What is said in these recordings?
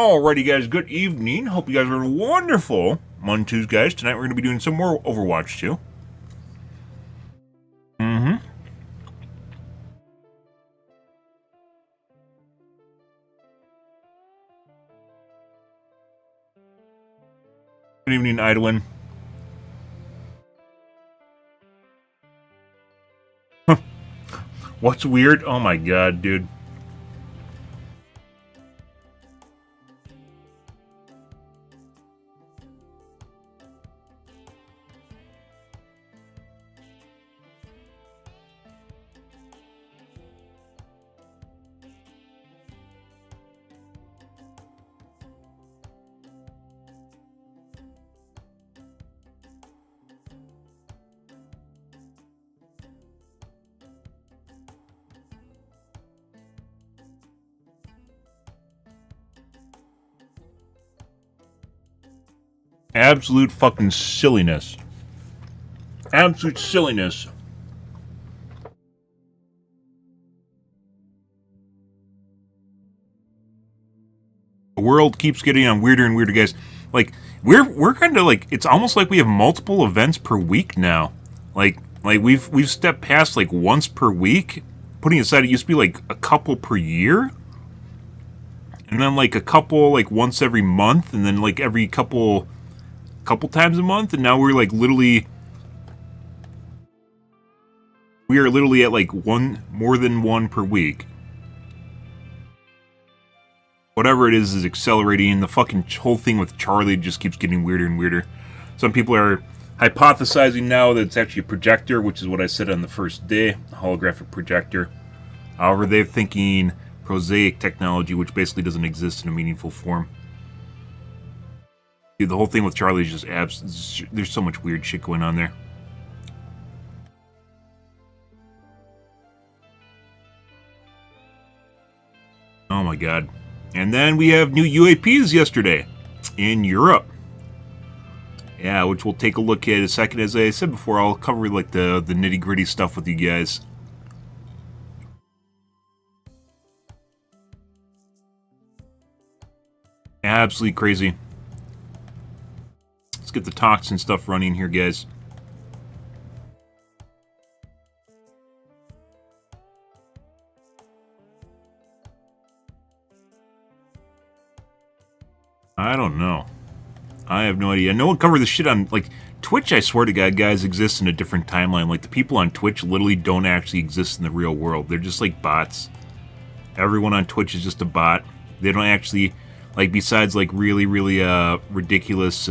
Alrighty, guys, good evening. Hope you guys are wonderful. Monday, Tuesday, guys. Tonight we're going to be doing some more Overwatch 2. Good evening, Idwin. What's weird? Oh my god, dude. Absolute fucking silliness. Absolute silliness. The world keeps getting on weirder and weirder, guys. Like, we're kind of like, it's almost like we have multiple events per week now. Like we've stepped past like once per week. Putting aside, it used to be like a couple per year. And then like a couple like once every month, and then like every couple times a month, and now we're like literally at like more than one per week. Whatever it is accelerating, and the fucking whole thing with Charlie just keeps getting weirder and weirder. Some people are hypothesizing now that it's actually a projector, which is what I said on the first day, a holographic projector. However, they're thinking prosaic technology, which basically doesn't exist in a meaningful form. Dude, the whole thing with Charlie is just there's so much weird shit going on there. Oh my god. And then we have new UAPs yesterday in Europe. Yeah, which we'll take a look at in a second. As I said before, I'll cover like the nitty-gritty stuff with you guys. Absolutely crazy. Let's get the talks and stuff running here, guys. I don't know. I have no idea. No one covered this shit on, like, Twitch, I swear to God, guys, exists in a different timeline. Like, the people on Twitch literally don't actually exist in the real world. They're just, like, bots. Everyone on Twitch is just a bot. They don't actually, like, besides, like, really, really, ridiculous,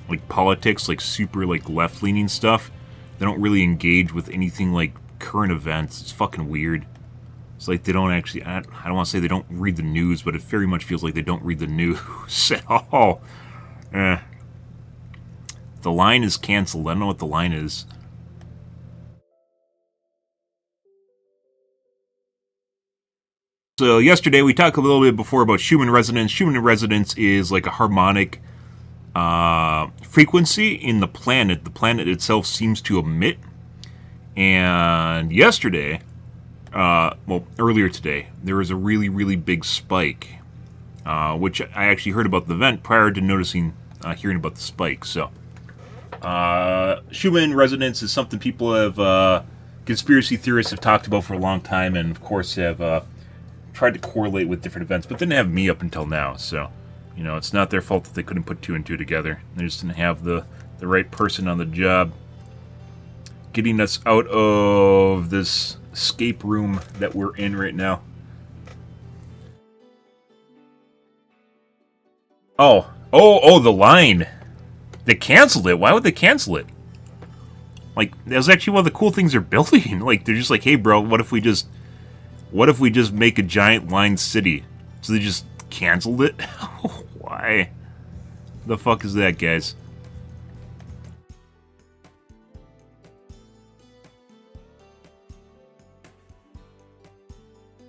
like, politics, like, super, like, left-leaning stuff, they don't really engage with anything, like, current events. It's fucking weird. It's like they don't actually, I don't want to say they don't read the news, but it very much feels like they don't read the news at all. The line is canceled. I don't know what the line is. So yesterday we talked a little bit before about Schumann resonance. Schumann resonance is like a harmonic frequency in the planet. The planet itself seems to emit. And yesterday, well, earlier today, there was a really, really big spike, which I actually heard about the event prior to hearing about the spike. So, Schumann resonance is something people have, conspiracy theorists have talked about for a long time, and of course have tried to correlate with different events, but didn't have me up until now. So, you know, it's not their fault that they couldn't put two and two together. They just didn't have the right person on the job getting us out of this escape room that we're in right now. Oh, the line. They canceled it. Why would they cancel it? Like, that was actually one of the cool things they're building. Like, they're just like, hey, bro, what if we just make a giant line city? So they just canceled it? Why? The fuck is that, guys?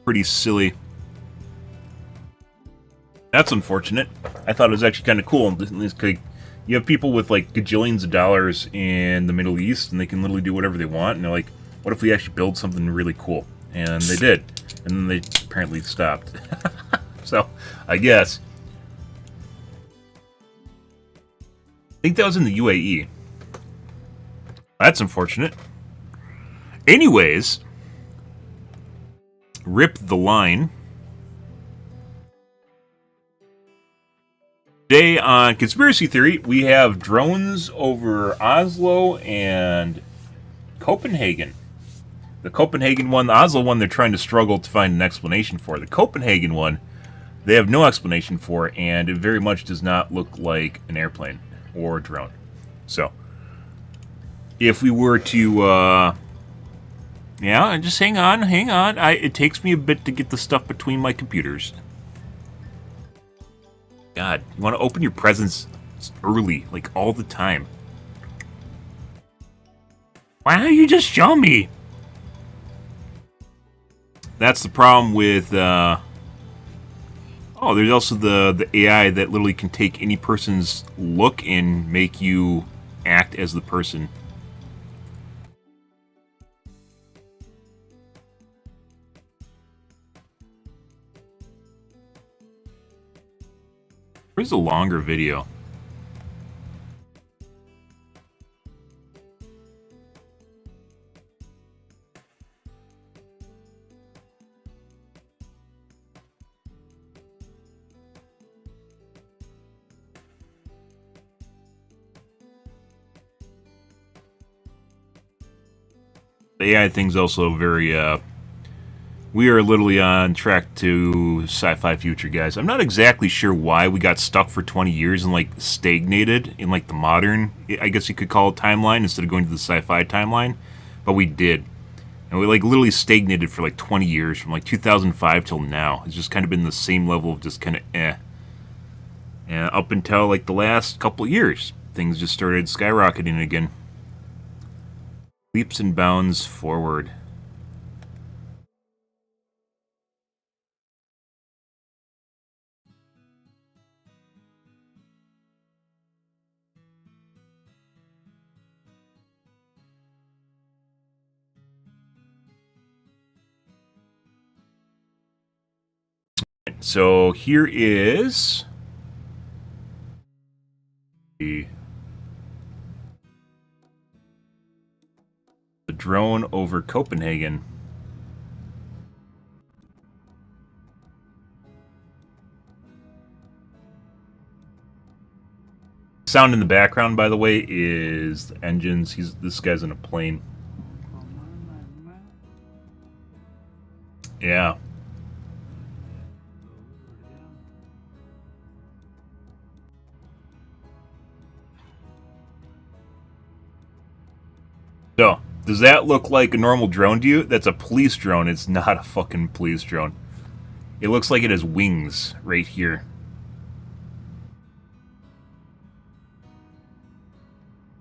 Pretty silly. That's unfortunate. I thought it was actually kind of cool. You have people with like gajillions of dollars in the Middle East, and they can literally do whatever they want. And they're like, what if we actually build something really cool? And they did. And then they apparently stopped. So, I guess think that was in the UAE. That's unfortunate. Anyways, rip the line. Today on Conspiracy Theory, we have drones over Oslo and Copenhagen. The Copenhagen one, the Oslo one, they're trying to struggle to find an explanation for. The Copenhagen one, they have no explanation for, and it very much does not look like an airplane or a drone. So, if we were to, yeah, just hang on. It takes me a bit to get the stuff between my computers. God, you want to open your presents early, like all the time. Why don't you just show me? That's the problem with, oh, there's also the AI that literally can take any person's look and make you act as the person. Where's a longer video? The AI thing's also very, we are literally on track to sci-fi future, guys. I'm not exactly sure why we got stuck for 20 years and, like, stagnated in, like, the modern, I guess you could call it, timeline instead of going to the sci-fi timeline. But we did. And we, like, literally stagnated for, like, 20 years from, like, 2005 till now. It's just kind of been the same level of just kind of And up until, like, the last couple of years, things just started skyrocketing again. Leaps and bounds forward. So here is the drone over Copenhagen. Sound in the background, by the way, is the engines. This guy's in a plane. Yeah. So, does that look like a normal drone to you? That's a police drone. It's not a fucking police drone. It looks like it has wings right here.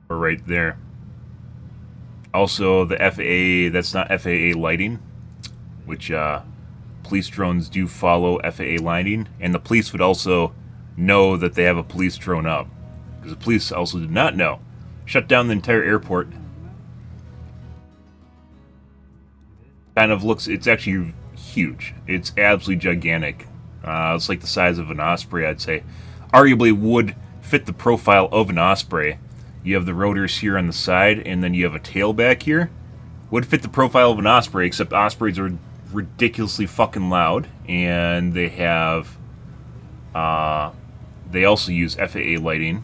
Or right there. Also, the FAA, that's not FAA lighting, which police drones do follow FAA lighting, and the police would also know that they have a police drone up, because the police also did not know. Shut down the entire airport. Kind of looks, it's actually huge. It's absolutely gigantic. It's like the size of an osprey, I'd say. Arguably would fit the profile of an osprey. You have the rotors here on the side, and then you have a tail back here. Would fit the profile of an osprey, except ospreys are ridiculously fucking loud, and they have, they also use FAA lighting.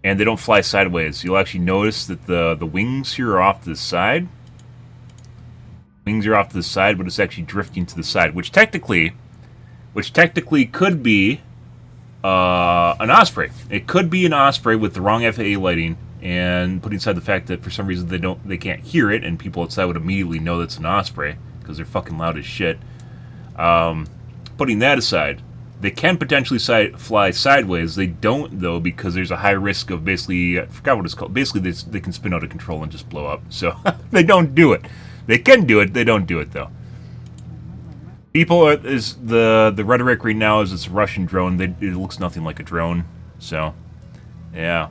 And they don't fly sideways. You'll actually notice that the wings here are off to the side. Wings are off to the side, but it's actually drifting to the side, which technically could be an osprey. It could be an osprey with the wrong FAA lighting, and putting aside the fact that for some reason they can't hear it, and people outside would immediately know that's an osprey because they're fucking loud as shit. Putting that aside, they can potentially fly sideways. They don't, though, because there's a high risk of basically, I forgot what it's called. Basically, they can spin out of control and just blow up. So they don't do it. They can do it. They don't do it, though. People is the rhetoric right now is it's a Russian drone. It looks nothing like a drone. So, yeah.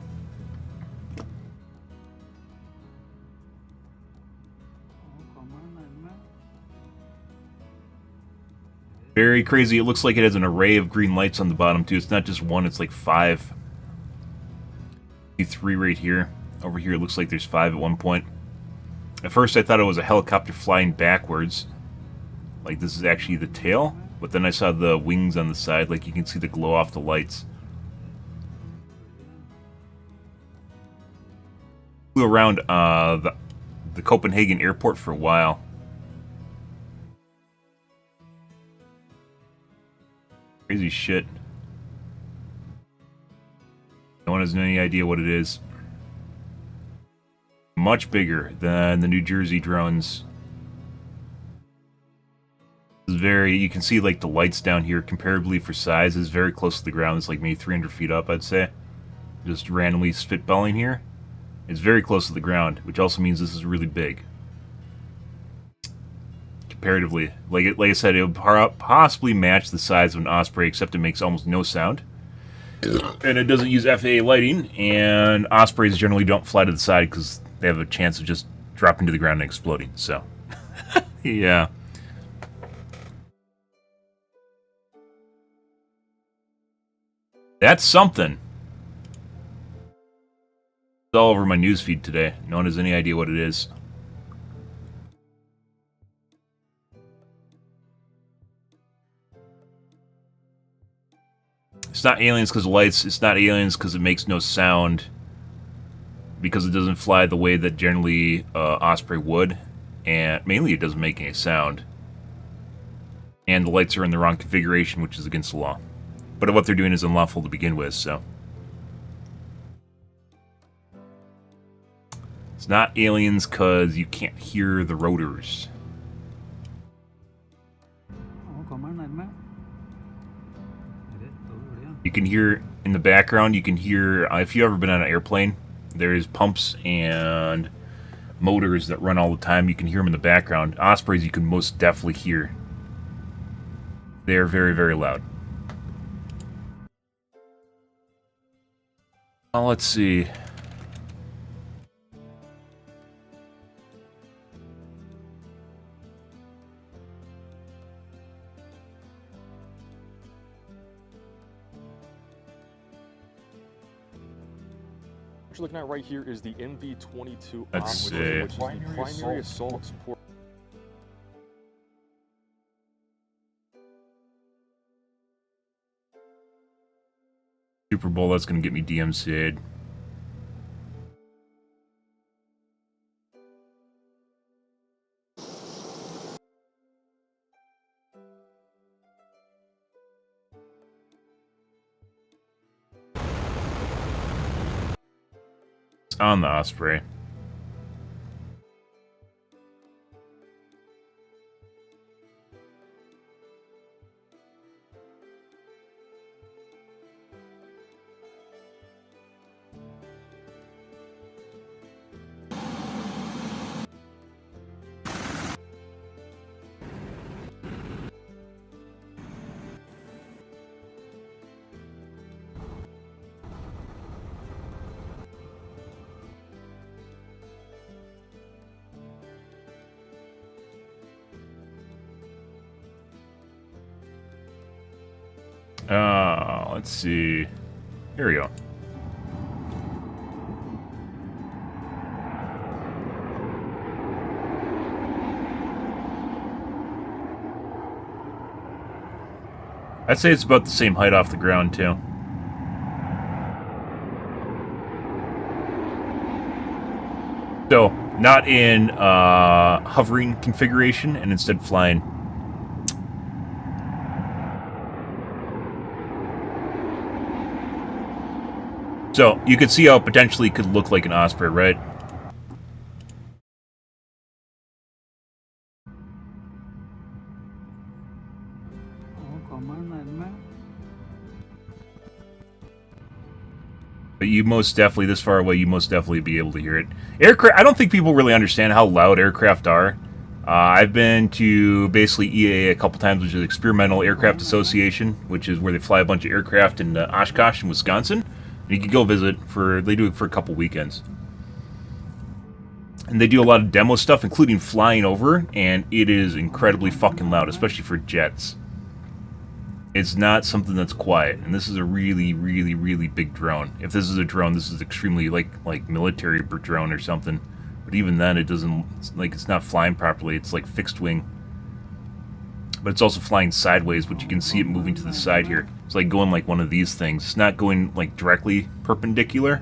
Very crazy. It looks like it has an array of green lights on the bottom, too. It's not just one, it's like 5. See 3 right here. Over here, it looks like there's 5 at one point. At first, I thought it was a helicopter flying backwards. Like, this is actually the tail. But then I saw the wings on the side. Like, you can see the glow off the lights. Flew around the Copenhagen airport for a while. Crazy shit. No one has any idea what it is. Much bigger than the New Jersey drones. It's very, you can see like the lights down here comparably for size is very close to the ground. It's like maybe 300 feet up, I'd say. Just randomly spitballing here. It's very close to the ground, which also means this is really big. Comparatively. Like I said, it would possibly match the size of an Osprey, except it makes almost no sound. And it doesn't use FAA lighting, and Ospreys generally don't fly to the side because they have a chance of just dropping to the ground and exploding, so. Yeah. That's something. It's all over my newsfeed today. No one has any idea what it is. It's not aliens because of lights. It's not aliens because it makes no sound. Because it doesn't fly the way that generally Osprey would. And mainly it doesn't make any sound. And the lights are in the wrong configuration, which is against the law. But what they're doing is unlawful to begin with, so. It's not aliens because you can't hear the rotors. You can hear in the background, you can hear, if you've ever been on an airplane, there's pumps and motors that run all the time. You can hear them in the background. Ospreys you can most definitely hear. They're very, very loud. Let's see. What you're looking at right here is the MV-22, Let's see. which is the primary assault support. Super Bowl, that's going to get me DMCA'd. It's on the Osprey. Let's see. Here we go. I'd say it's about the same height off the ground, too. So, not in hovering configuration, and instead flying. So, you could see how it potentially could look like an Osprey, right? But you most definitely, this far away, you most definitely be able to hear it. Aircraft, I don't think people really understand how loud aircraft are. I've been to basically EAA a couple times, which is Experimental Aircraft Association, which is where they fly a bunch of aircraft in Oshkosh in Wisconsin. You can go visit they do it for a couple weekends. And they do a lot of demo stuff, including flying over, and it is incredibly fucking loud, especially for jets. It's not something that's quiet, and this is a really, really, really big drone. If this is a drone, this is extremely like military drone or something. But even then, it doesn't, it's not flying properly. It's like fixed wing. But it's also flying sideways, which you can see it moving to the side here. It's like going like one of these things. It's not going like directly perpendicular,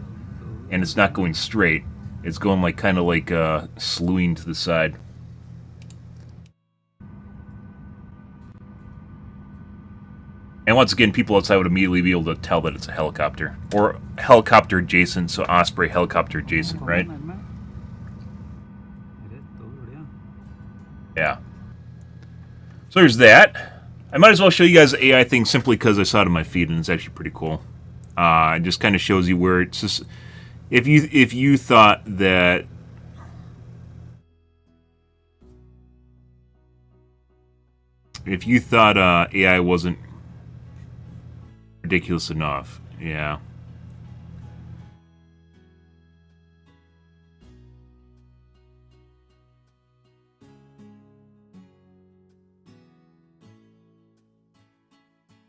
and it's not going straight. It's going like kind of like slewing to the side. And once again, people outside would immediately be able to tell that it's a helicopter. Or helicopter adjacent, so Osprey helicopter adjacent, right? Yeah. So there's that. I might as well show you guys the AI thing simply because I saw it on my feed and it's actually pretty cool. It just kind of shows you where it's just... If you thought that... If you thought AI wasn't ridiculous enough, yeah.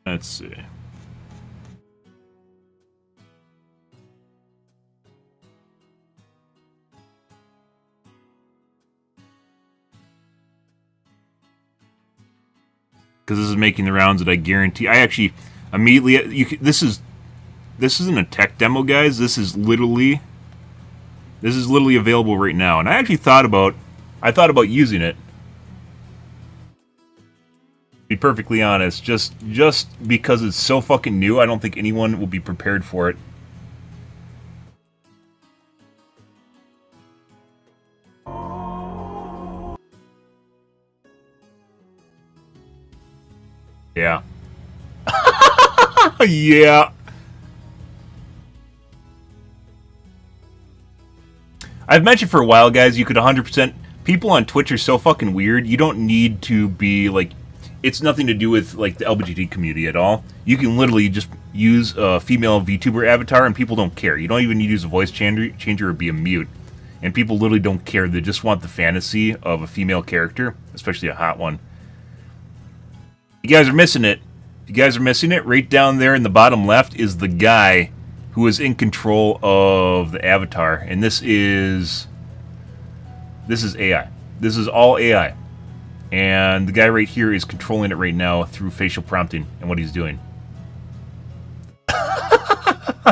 Let's see. Because this is making the rounds that I guarantee. I actually immediately this isn't a tech demo, guys. This is literally available right now. And I actually thought about using it. To be perfectly honest, just because it's so fucking new, I don't think anyone will be prepared for it. Yeah. Yeah. I've mentioned for a while, guys, you could 100%... People on Twitch are so fucking weird. You don't need to be, like... It's nothing to do with, like, the LGBT community at all. You can literally just use a female VTuber avatar and people don't care. You don't even need to use a voice changer or be a mute. And people literally don't care. They just want the fantasy of a female character, especially a hot one. You guys are missing it. You guys are missing it. Right down there in the bottom left is the guy who is in control of the avatar. And this is AI. This is all AI. And the guy right here is controlling it right now through facial prompting and what he's doing.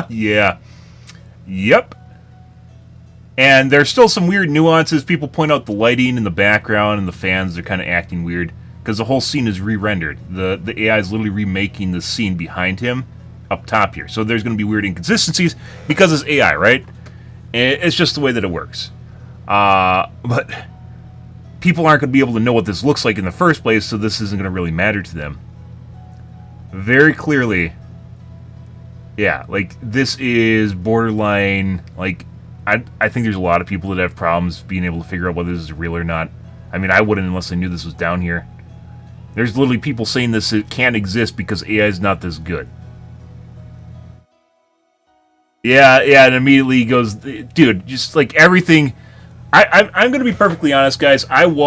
Yeah. Yep. And there's still some weird nuances. People point out the lighting in the background and the fans are kind of acting weird because the whole scene is re-rendered. The AI is literally remaking the scene behind him up top here. So there's going to be weird inconsistencies because it's AI, right? It's just the way that it works. But people aren't going to be able to know what this looks like in the first place, so this isn't going to really matter to them. Very clearly, yeah, like, this is borderline, like, I think there's a lot of people that have problems being able to figure out whether this is real or not. I mean, I wouldn't unless I knew this was down here. There's literally people saying this it can't exist because AI is not this good. Yeah, and immediately he goes, dude, just, like, everything... I'm going to be perfectly honest, guys. I've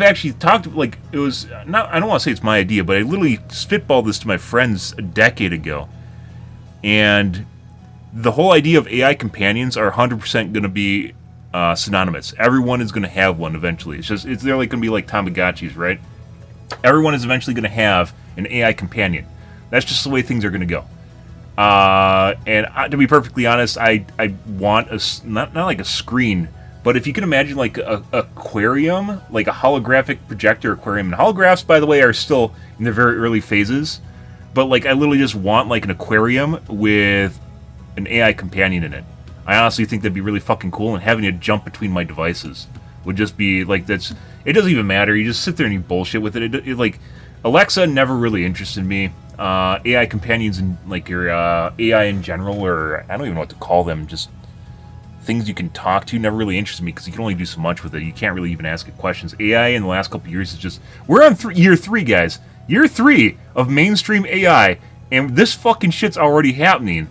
actually talked, like, it was, not, I don't want to say it's my idea, but I literally spitballed this to my friends a decade ago. And the whole idea of AI companions are 100% going to be synonymous. Everyone is going to have one eventually. They're like going to be like Tamagotchis, right? Everyone is eventually going to have an AI companion. That's just the way things are going to go. And to be perfectly honest, I want not like a screen, but if you can imagine like a aquarium, like a holographic projector aquarium. And holographs, by the way, are still in their very early phases. But like I literally just want like an aquarium with an AI companion in it. I honestly think that'd be really fucking cool, and having it jump between my devices would just be like it doesn't even matter. You just sit there and you bullshit with it. It like Alexa never really interested me. AI companions and like your AI in general, or I don't even know what to call them, just things you can talk to, never really interested me because you can only do so much with it. You can't really even ask it questions. AI in the last couple of years is just... We're on year 3, guys. Year 3 of mainstream AI, and this fucking shit's already happening.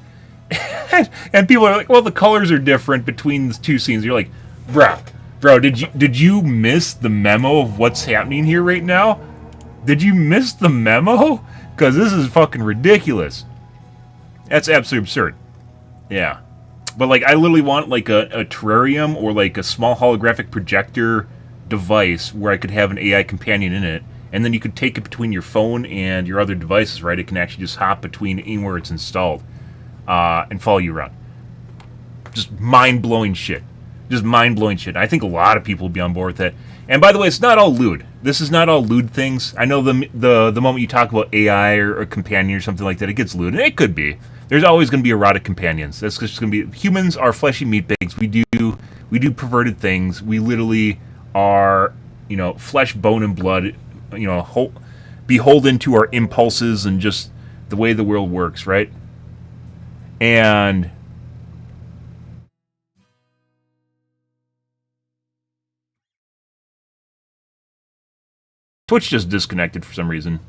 And people are like, well, the colors are different between the two scenes. You're like, bruh, Bro, did you miss the memo of what's happening here right now? Did you miss the memo? Because this is fucking ridiculous. That's absolutely absurd. Yeah. But, like, I literally want, like, a terrarium or, like, a small holographic projector device where I could have an AI companion in it, and then you could take it between your phone and your other devices, right? It can actually just hop between anywhere it's installed and follow you around. Just mind-blowing shit. Just mind-blowing shit. I think a lot of people will be on board with that. And by the way, it's not all lewd. This is not all lewd things. I know the moment you talk about AI or a companion or something like that, it gets lewd. And it could be. There's always going to be erotic companions. That's just going to be... Humans are fleshy meat bags. We do perverted things. We literally are, you know, flesh, bone, and blood, you know, beholden to our impulses and just the way the world works, right? And... Twitch just disconnected for some reason.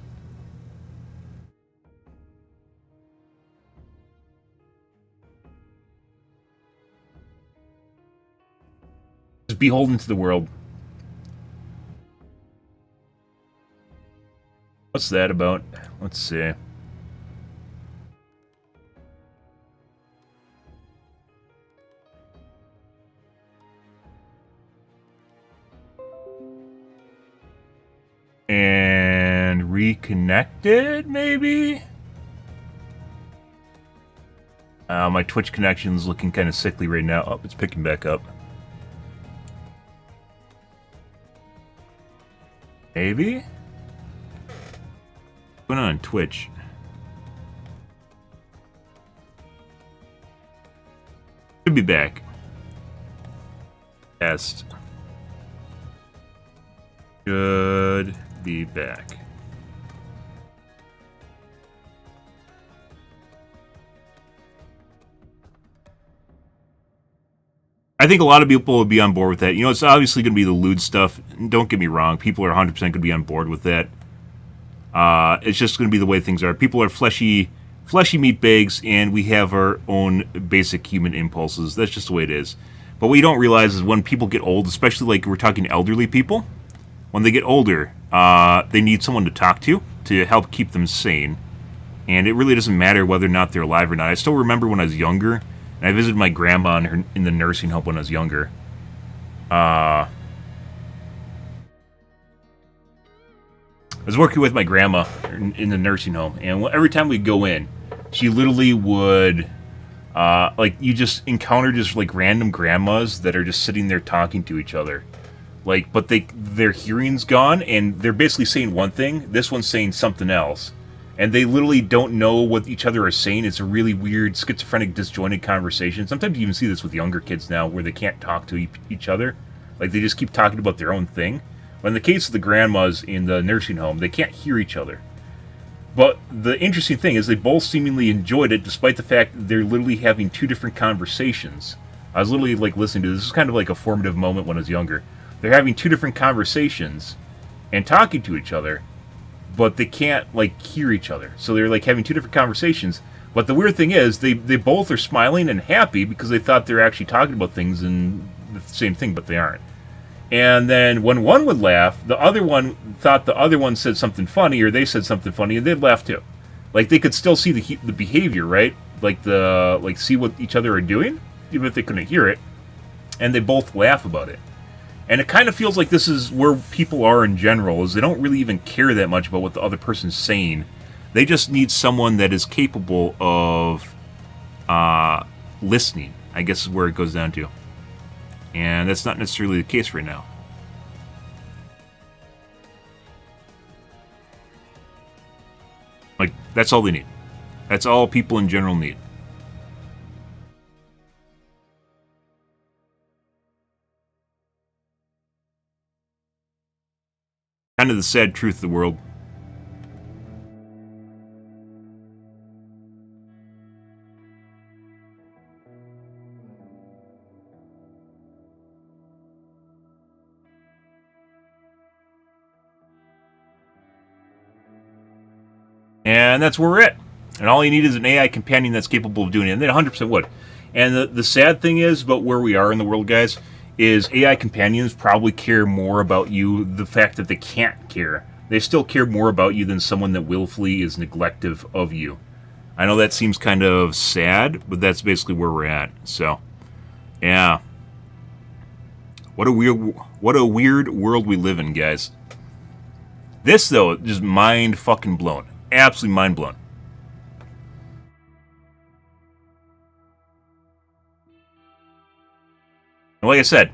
Just beholden to the world. What's that about? Let's see. And reconnected, maybe? My Twitch connection is looking kind of sickly right now. Oh, it's picking back up. Maybe? What's going on Twitch? Should be back. Test. Should be back. I think a lot of people will be on board with that. You know, it's obviously going to be the lewd stuff. Don't get me wrong. People are 100% going to be on board with that. It's just going to be the way things are. People are fleshy meat bags, and we have our own basic human impulses. That's just the way it is. But what you don't realize is when people get old, especially like we're talking elderly people, when they get older, they need someone to talk to help keep them sane. And it really doesn't matter whether or not they're alive or not. I still remember when I was younger, and I visited my grandma in the nursing home when I was younger. I was working with my grandma in the nursing home, and every time we'd go in, she literally would, like, you just encounter just, like, random grandmas that are just sitting there talking to each other. Like, but their hearing's gone, and they're basically saying one thing, this one's saying something else. And they literally don't know what each other are saying. It's a really weird, schizophrenic, disjointed conversation. Sometimes you even see this with younger kids now, where they can't talk to each other. Like, they just keep talking about their own thing. But in the case of the grandmas in the nursing home, they can't hear each other. But the interesting thing is they both seemingly enjoyed it, despite the fact that they're literally having two different conversations. I was literally, like, listening to this. This is kind of like a formative moment when I was younger. They're having two different conversations and talking to each other, but they can't, like, hear each other. So they're, like, having two different conversations. But the weird thing is, they both are smiling and happy because they thought they're actually talking about things and the same thing, but they aren't. And then when one would laugh, the other one thought the other one said something funny, or they said something funny, and they'd laugh too. Like, they could still see the behavior, right? Like, see what each other are doing, even if they couldn't hear it. And they both laugh about it. And it kind of feels like this is where people are in general, is they don't really even care that much about what the other person's saying. They just need someone that is capable of listening, I guess is where it goes down to. And that's not necessarily the case right now. Like, that's all they need. That's all people in general need. Kind of the sad truth of the world. And that's where we're at. And all you need is an AI companion that's capable of doing it. And they 100% would. And the sad thing is about where we are in the world, guys, is AI companions probably care more about you, the fact that they can't care. They still care more about you than someone that willfully is neglective of you. I know that seems kind of sad, but that's basically where we're at. So, yeah. What a weird world we live in, guys. This, though, just mind fucking blown. Absolutely mind blown. And like I said,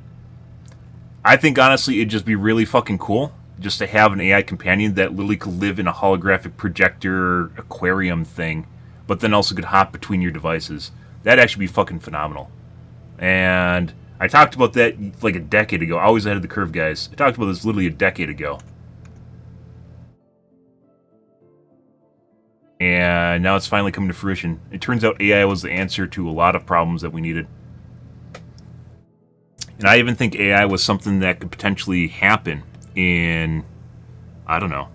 I think honestly it'd just be really fucking cool just to have an AI companion that literally could live in a holographic projector aquarium thing, but then also could hop between your devices. That'd actually be fucking phenomenal. And I talked about that like a decade ago. Always ahead of the curve, guys. I talked about this literally a decade ago. And now it's finally coming to fruition. It turns out AI was the answer to a lot of problems that we needed. And I even think AI was something that could potentially happen in, I don't know,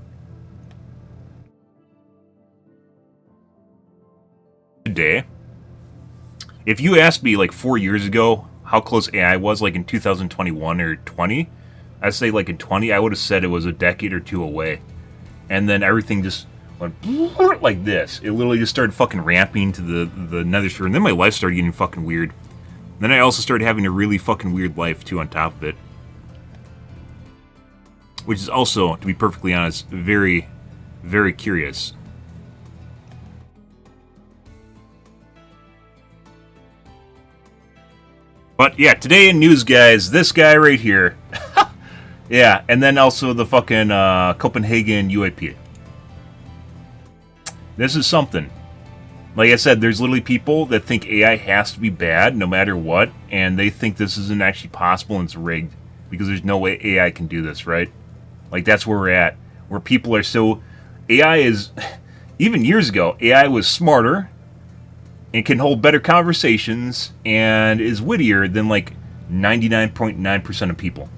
today. If you asked me like 4 years ago how close AI was, like in 2021 or 20, I'd say like in 20, I would have said it was a decade or two away. And then everything just went like this. It literally just started fucking ramping to the nether sphere. And then my life started getting fucking weird. Then I also started having a really fucking weird life, too, on top of it. Which is also, to be perfectly honest, very, very curious. But, yeah, today in news, guys, this guy right here. Yeah, and then also the fucking Copenhagen UAP. This is something. Like I said, there's literally people that think AI has to be bad no matter what, and they think this isn't actually possible and it's rigged because there's no way AI can do this, right? Like, that's where we're at, where people are so... AI is... Even years ago, AI was smarter and can hold better conversations and is wittier than, like, 99.9% of people.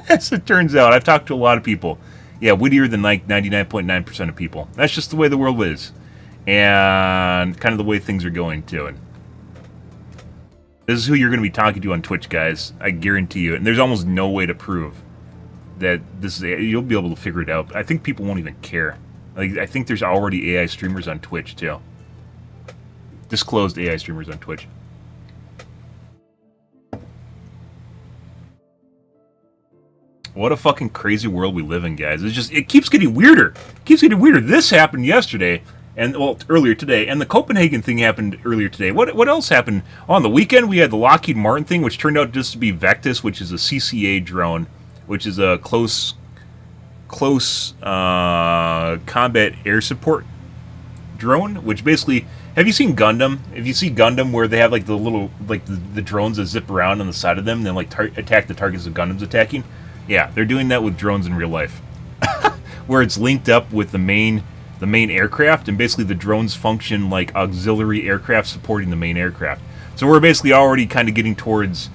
As it turns out, I've talked to a lot of people. Yeah, wittier than, like, 99.9% of people. That's just the way the world is. And kind of the way things are going, too. And this is who you're going to be talking to on Twitch, guys. I guarantee you. And there's almost no way to prove that this is... You'll be able to figure it out. I think people won't even care. Like, I think there's already AI streamers on Twitch, too. Disclosed AI streamers on Twitch. What a fucking crazy world we live in, guys. It's just... It keeps getting weirder. It keeps getting weirder. This happened yesterday. And, well, earlier today. And the Copenhagen thing happened earlier today. What else happened? On the weekend, we had the Lockheed Martin thing, which turned out just to be Vectis, which is a CCA drone, which is a close combat air support drone, which basically... Have you seen Gundam? If you see Gundam where they have, like, the little... Like, the drones that zip around on the side of them and then, like, attack the targets of Gundam's attacking? Yeah, they're doing that with drones in real life. Where it's linked up with the main aircraft, and basically the drones function like auxiliary aircraft supporting the main aircraft. So we're basically already kind of getting towards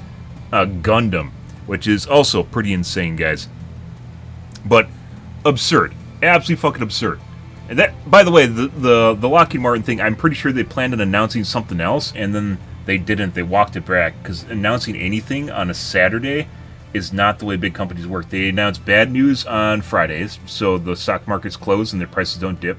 Gundam, which is also pretty insane, guys. But absurd. Absolutely fucking absurd. And that, by the way, the Lockheed Martin thing, I'm pretty sure they planned on announcing something else, and then they didn't. They walked it back, because announcing anything on a Saturday is not the way big companies work. They announce bad news on Fridays, so the stock market's closed and their prices don't dip.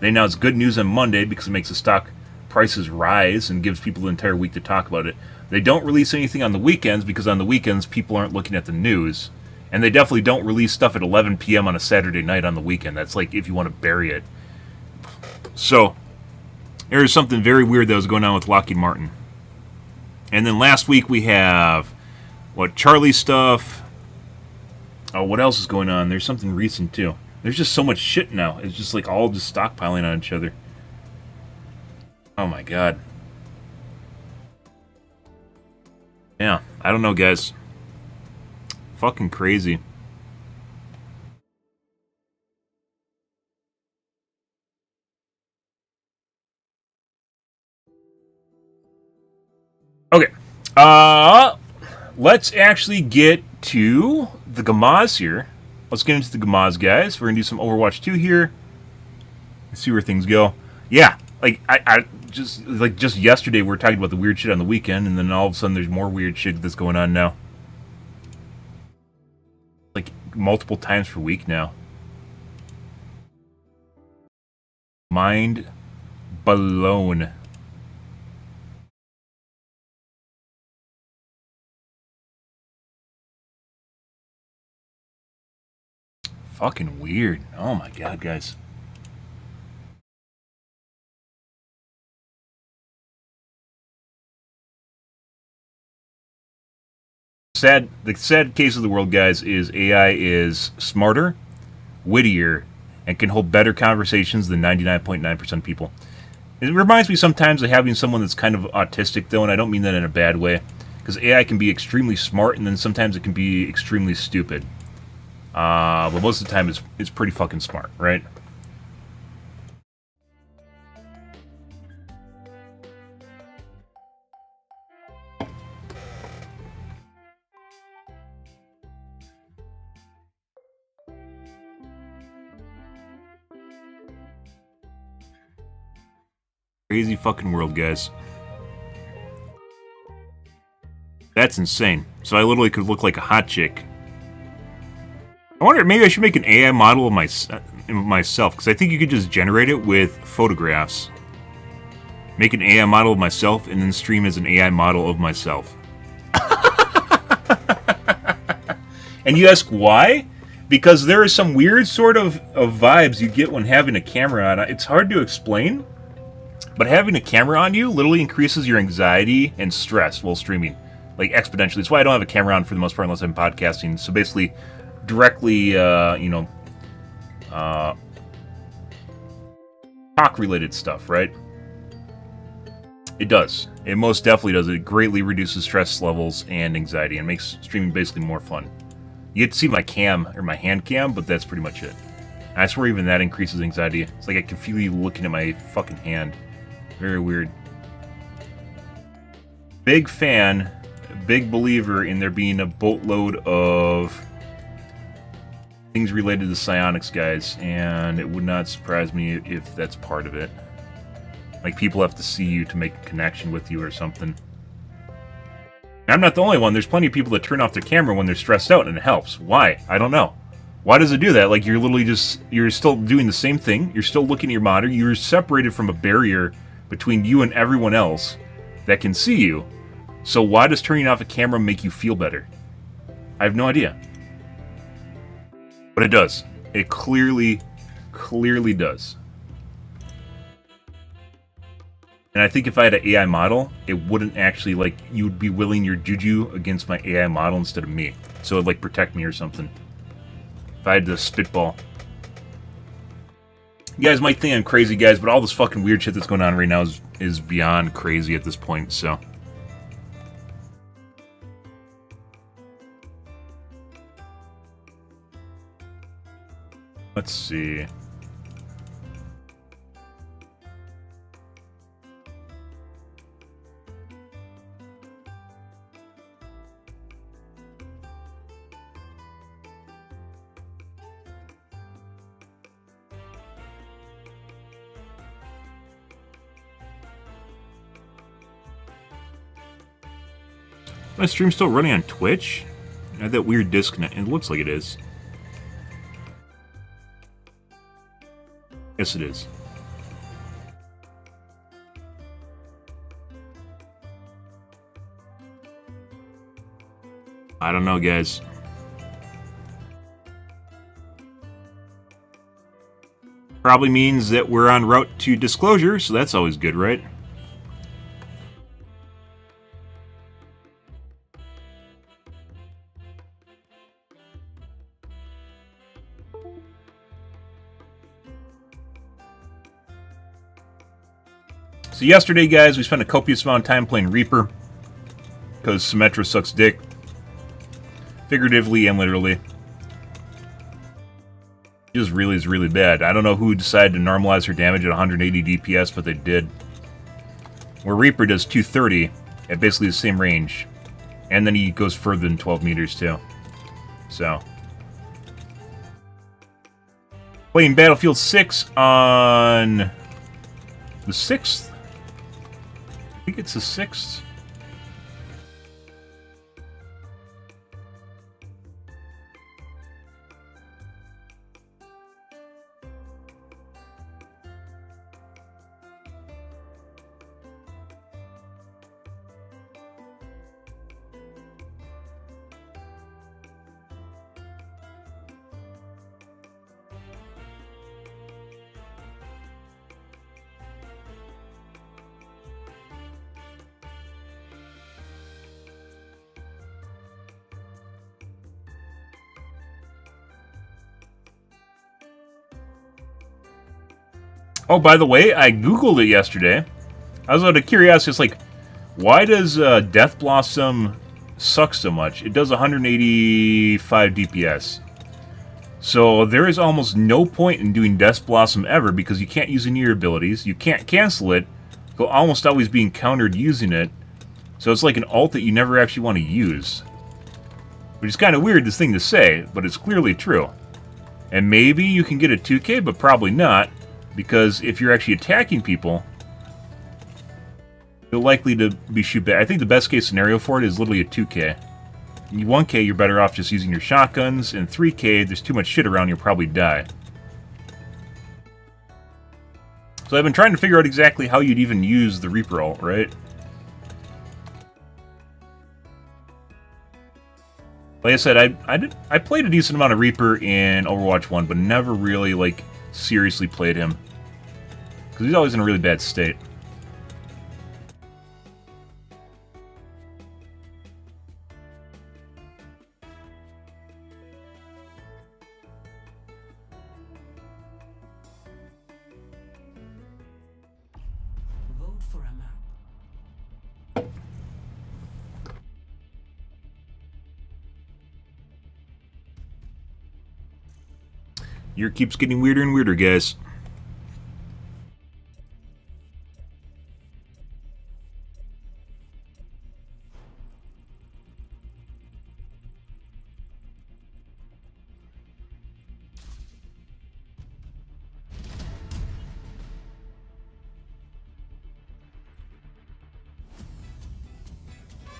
They announce good news on Monday because it makes the stock prices rise and gives people the entire week to talk about it. They don't release anything on the weekends because on the weekends people aren't looking at the news. And they definitely don't release stuff at 11 p.m. on a Saturday night on the weekend. That's like if you want to bury it. So, there's something very weird that was going on with Lockheed Martin. And then last week we have... What, Charlie stuff? Oh, what else is going on? There's something recent, too. There's just so much shit now. It's just, like, all just stockpiling on each other. Oh, my God. Yeah, I don't know, guys. Fucking crazy. Okay. Let's actually get to the Gamaz here. Let's get into the Gamaz, guys. We're going to do some Overwatch 2 here. Let's see where things go. Yeah, like, I just yesterday we were talking about the weird shit on the weekend, and then all of a sudden there's more weird shit that's going on now. multiple times per week now. Mind blown. Fucking weird. Oh my god, guys. The sad case of the world, guys, is AI is smarter, wittier, and can hold better conversations than 99.9% people. It reminds me sometimes of having someone that's kind of autistic, though, and I don't mean that in a bad way, because AI can be extremely smart, and then sometimes it can be extremely stupid. But most of the time, it's pretty fucking smart, right? Crazy fucking world, guys. That's insane. So I literally could look like a hot chick. I wonder, maybe I should make an AI model of myself, because I think you could just generate it with photographs. Make an AI model of myself, and then stream as an AI model of myself. And you ask why? Because there is some weird sort of vibes you get when having a camera on. It's hard to explain. But having a camera on you literally increases your anxiety and stress while streaming, like exponentially. That's why I don't have a camera on for the most part unless I'm podcasting. So basically, directly, talk-related stuff, right? It does. It most definitely does. It greatly reduces stress levels and anxiety and makes streaming basically more fun. You get to see my cam, or my hand cam, but that's pretty much it. And I swear even that increases anxiety. It's like I can feel you looking at my fucking hand. Very weird. Big fan, big believer in there being a boatload of things related to psionics, guys, and it would not surprise me if that's part of it. Like, people have to see you to make a connection with you or something. I'm not the only one. There's plenty of people that turn off their camera when they're stressed out, and it helps. Why? I don't know. Why does it do that? Like, you're literally you're still doing the same thing. You're still looking at your monitor. You're separated from a barrier between you and everyone else that can see you. So why does turning off a camera make you feel better? I have no idea. But it does. It clearly does. And I think if I had an AI model, it wouldn't actually, like, you would be willing your juju against my AI model instead of me. So it would, like, protect me or something. If I had to spitball. You guys might think I'm crazy, guys, but all this fucking weird shit that's going on right now is beyond crazy at this point, so. Let's see. My stream's still running on Twitch? I had that weird disconnect. It looks like it is. Yes, it is. I don't know, guys. Probably means that we're en route to disclosure, so that's always good, right? So yesterday, guys, we spent a copious amount of time playing Reaper because Symmetra sucks dick. Figuratively and literally. It just really is really bad. I don't know who decided to normalize her damage at 180 DPS, but they did. Where Reaper does 230 at basically the same range. And then he goes further than 12 meters, too. So. Playing Battlefield 6 on the 6th. I think it's the 6th. Oh, by the way, I Googled it yesterday. I was out of curiosity. It's like, why does Death Blossom suck so much? It does 185 DPS. So there is almost no point in doing Death Blossom ever because you can't use any of your abilities. You can't cancel it. You'll almost always being countered using it. So it's like an ult that you never actually want to use. Which is kind of weird, this thing to say, but it's clearly true. And maybe you can get a 2K, but probably not. Because if you're actually attacking people, you're likely to be shoot back. I think the best case scenario for it is literally a 2K. In 1K, you're better off just using your shotguns. In 3K, there's too much shit around, you'll probably die. So I've been trying to figure out exactly how you'd even use the Reaper ult, right? Like I said, I played a decent amount of Reaper in Overwatch 1, but never really, like, seriously played him. Because he's always in a really bad state. Vote for a map. Year keeps getting weirder and weirder, guys.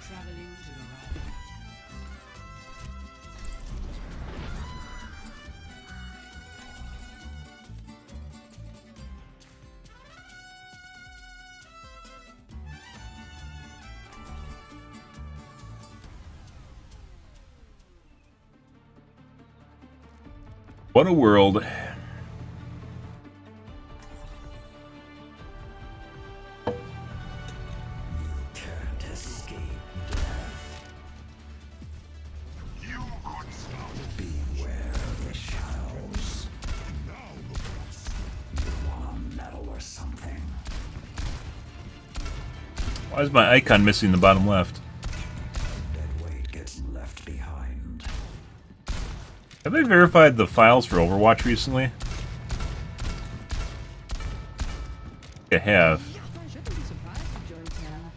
Traveling to the right. What a world. Can't escape death. You could stop. Beware the shadows. You want a medal or something? Why is my icon missing the bottom left? Dead weight gets left behind. Have they verified the files for Overwatch recently? I have. I shouldn't be surprised if Join town.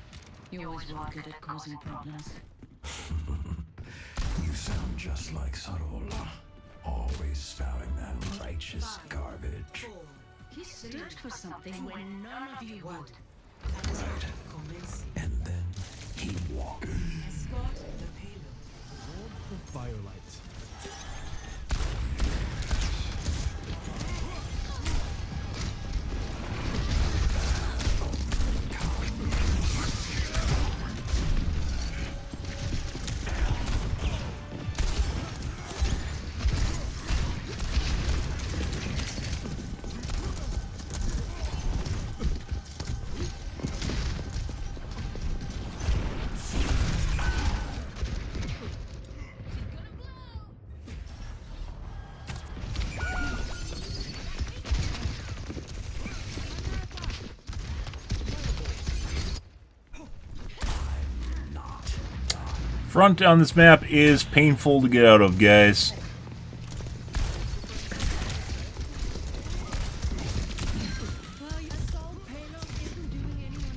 You always were good at causing problems. You sound just like Sarol. Always spouting that righteous garbage. He stood for something when none of you would. And then he walked. Firelight. Front on this map is painful to get out of, guys. Well, your stalled payload isn't doing anyone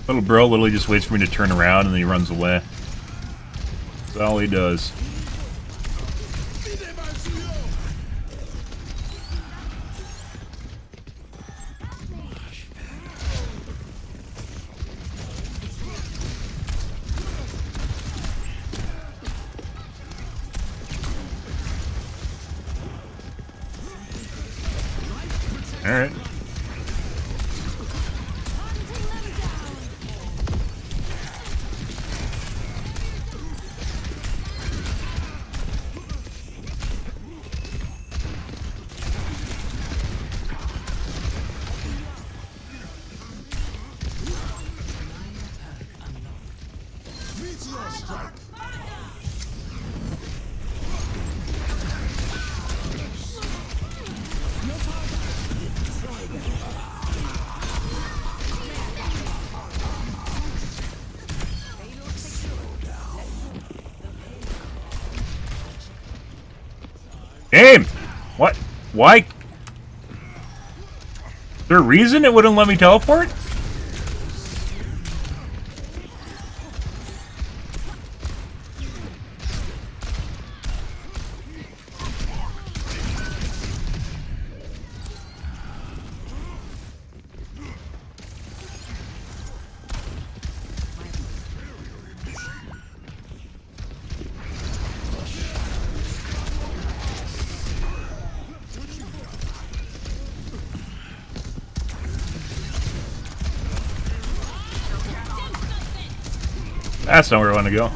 Little bro literally just waits for me to turn around and then he runs away. That's all he does. Alright. Aim! What? Why? Is there a reason it wouldn't let me teleport? That's not where I want to go.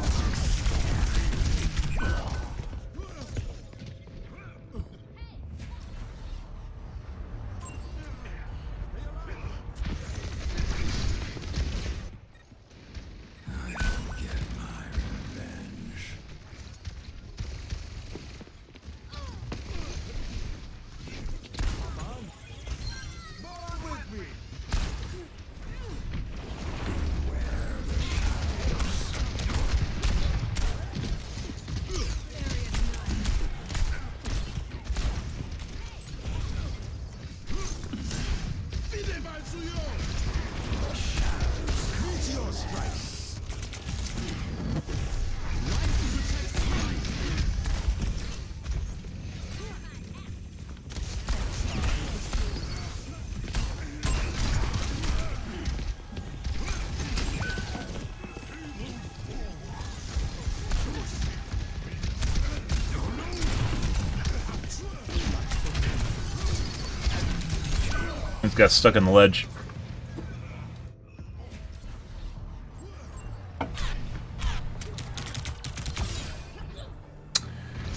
It got stuck on the ledge.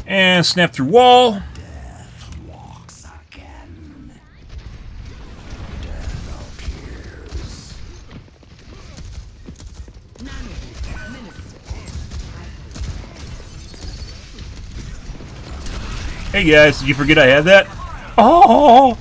And snap through wall. Death walks again. Death appears. Hey guys, did you forget I had that? Oh!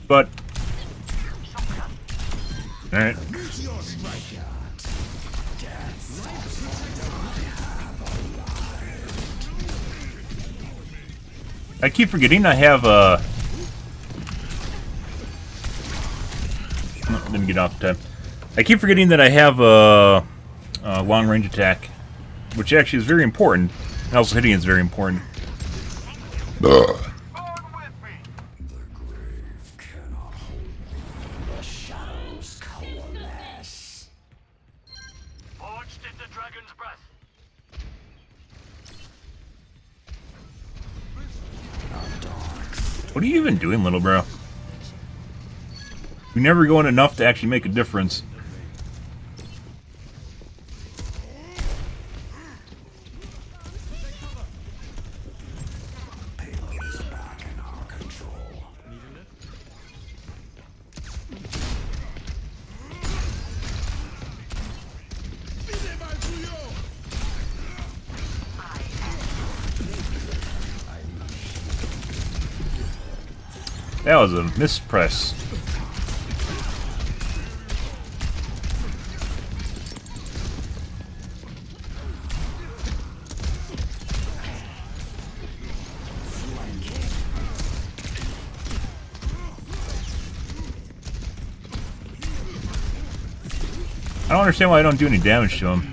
But alright. I keep forgetting I have a... No, didn't get off the time. I keep forgetting that I have a long-range attack, which actually is very important. And also hitting is very important. The grave cannot hold me. The shadows coalesce. Forged in the dragon's breath. What are you even doing, little bro? You're never going enough to actually make a difference. Payload is back in our control. That was a mispress. I don't understand why I don't do any damage to him.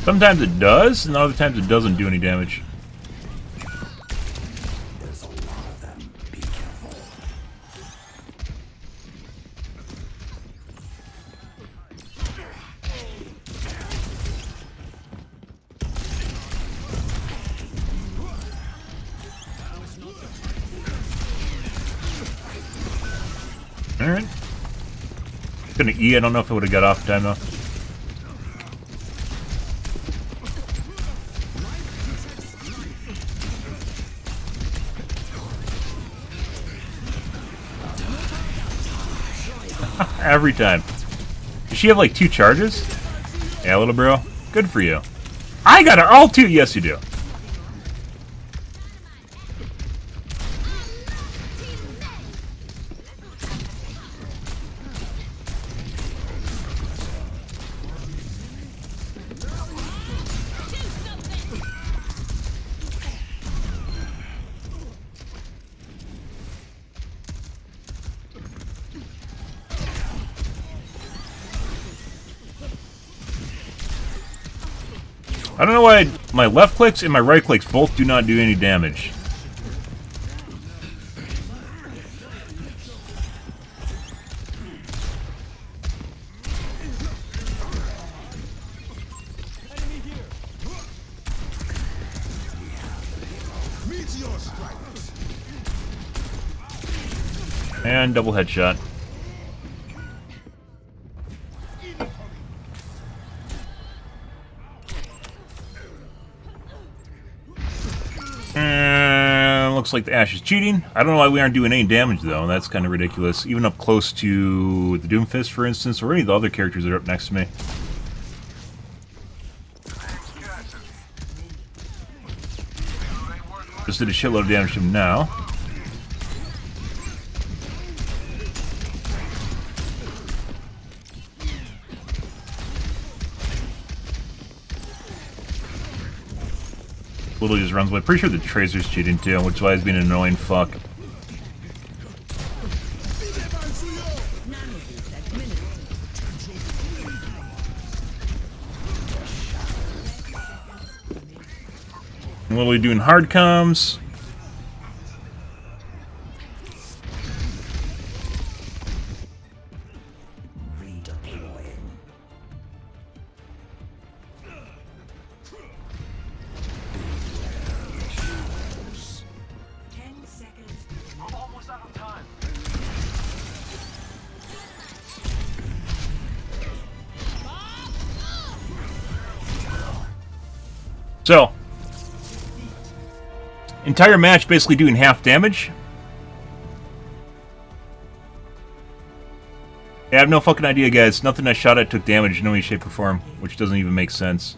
Sometimes it does, and other times it doesn't do any damage. There's a lot of them. Be careful. Alright. Gonna E, I don't know if it would have got off time though. Every time. Does she have like 2 charges? Yeah, little bro. Good for you. I got her all 2. Yes, you do. I don't know why my left clicks and my right clicks both do not do any damage. And double headshot. Looks like the Ashe is cheating. I don't know why we aren't doing any damage, though. That's kind of ridiculous. Even up close to the Doomfist, for instance, or any of the other characters that are up next to me. Just did a shitload of damage to him now. Literally just runs away. Pretty sure the Tracer's cheating too, which is why he's being an annoying fuck. I'm literally doing hard comms. So, entire match basically doing half damage. I have no fucking idea, guys. Nothing I shot at took damage in any shape or form, which doesn't even make sense.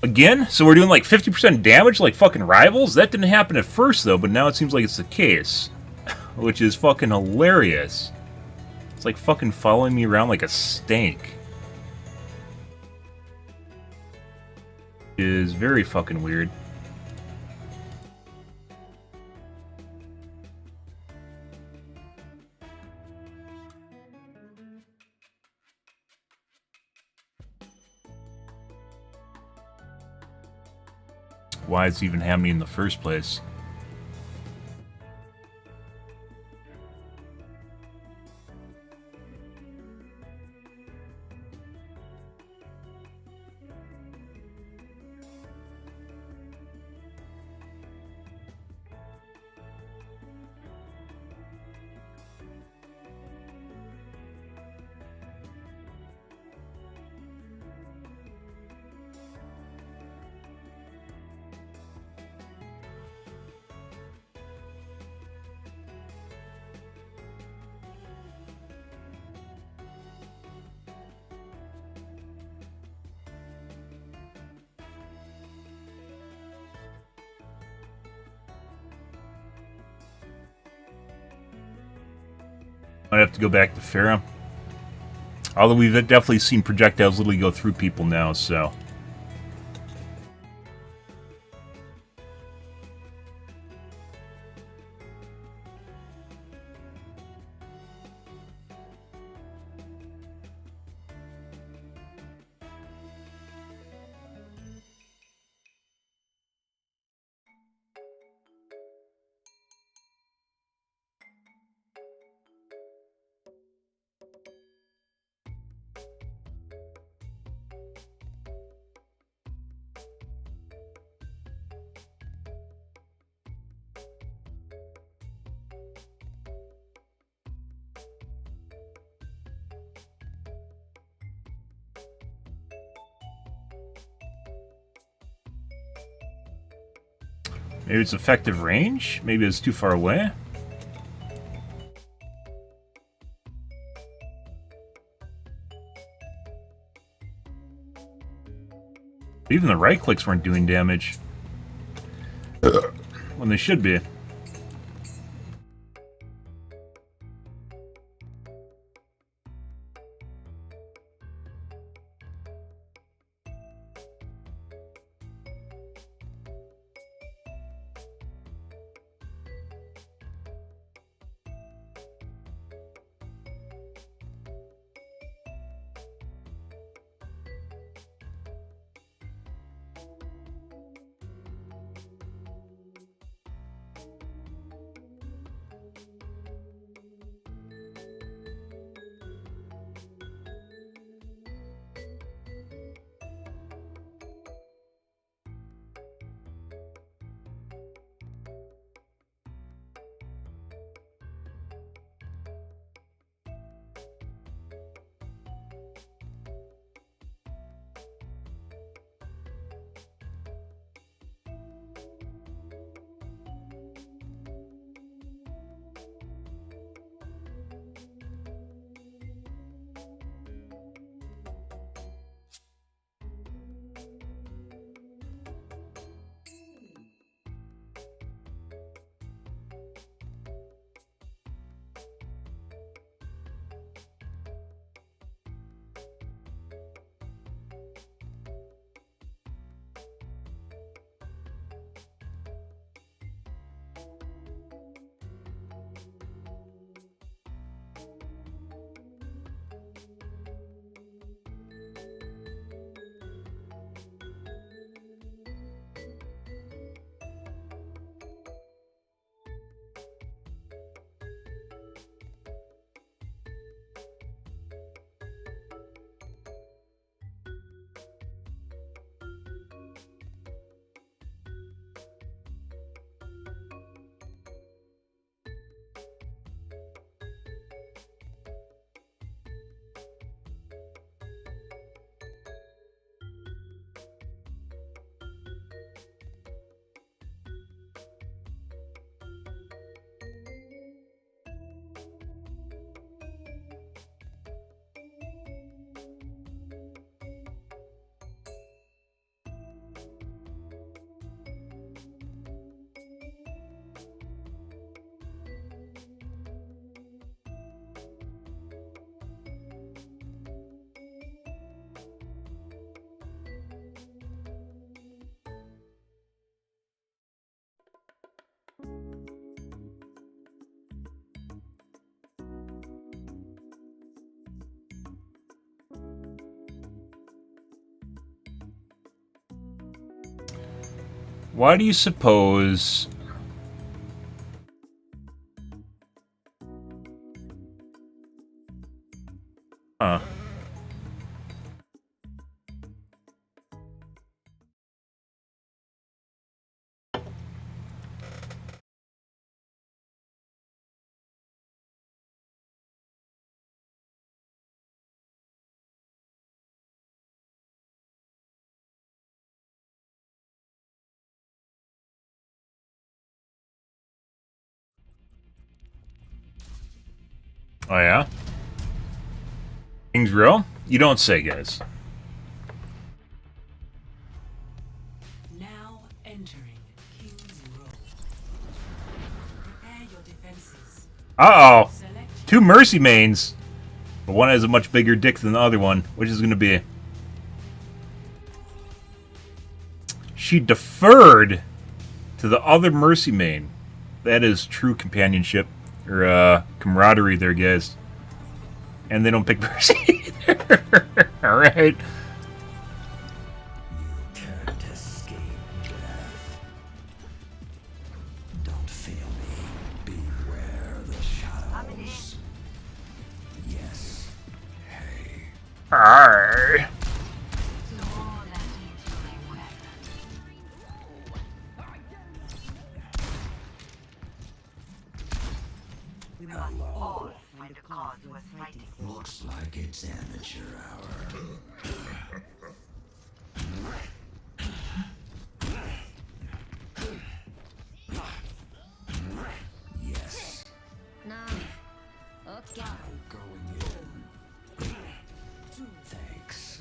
Again? So we're doing like 50% damage like fucking rivals? That didn't happen at first, though, but now it seems like it's the case. Which is fucking hilarious. It's like fucking following me around like a stank. Is very fucking weird. Why it's even happening in the first place. Might have to go back to Farah. Although we've definitely seen projectiles literally go through people now, so... Maybe it's effective range? Maybe it's too far away? Even the right clicks weren't doing damage. When they should be. Why do you suppose... Huh. Oh yeah? King's real? You don't say, guys. Now entering King's Row. Prepare your defenses. Uh-oh! Select 2 Mercy mains! But one has a much bigger dick than the other one. Which is gonna be? She deferred to the other Mercy main. That is true companionship. Or, camaraderie there, guys. And they don't pick Mercy either. Alright. You can't escape death. Don't fail me. Beware the shadows. Yes. Hey. Arrgh. We must all find a cause worth fighting for. Looks like it's amateur hour. Thanks.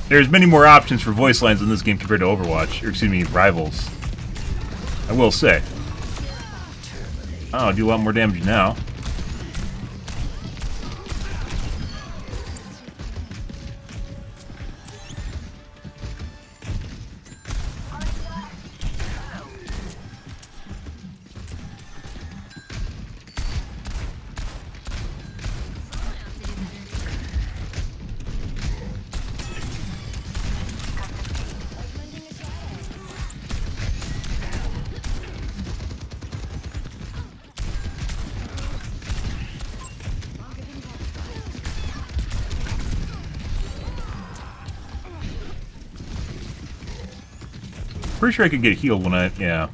There's many more options for voice lines in this game compared to Overwatch, or excuse me, Rivals. I will say. Oh, do a lot more damage now. Pretty sure I could get healed when I... yeah.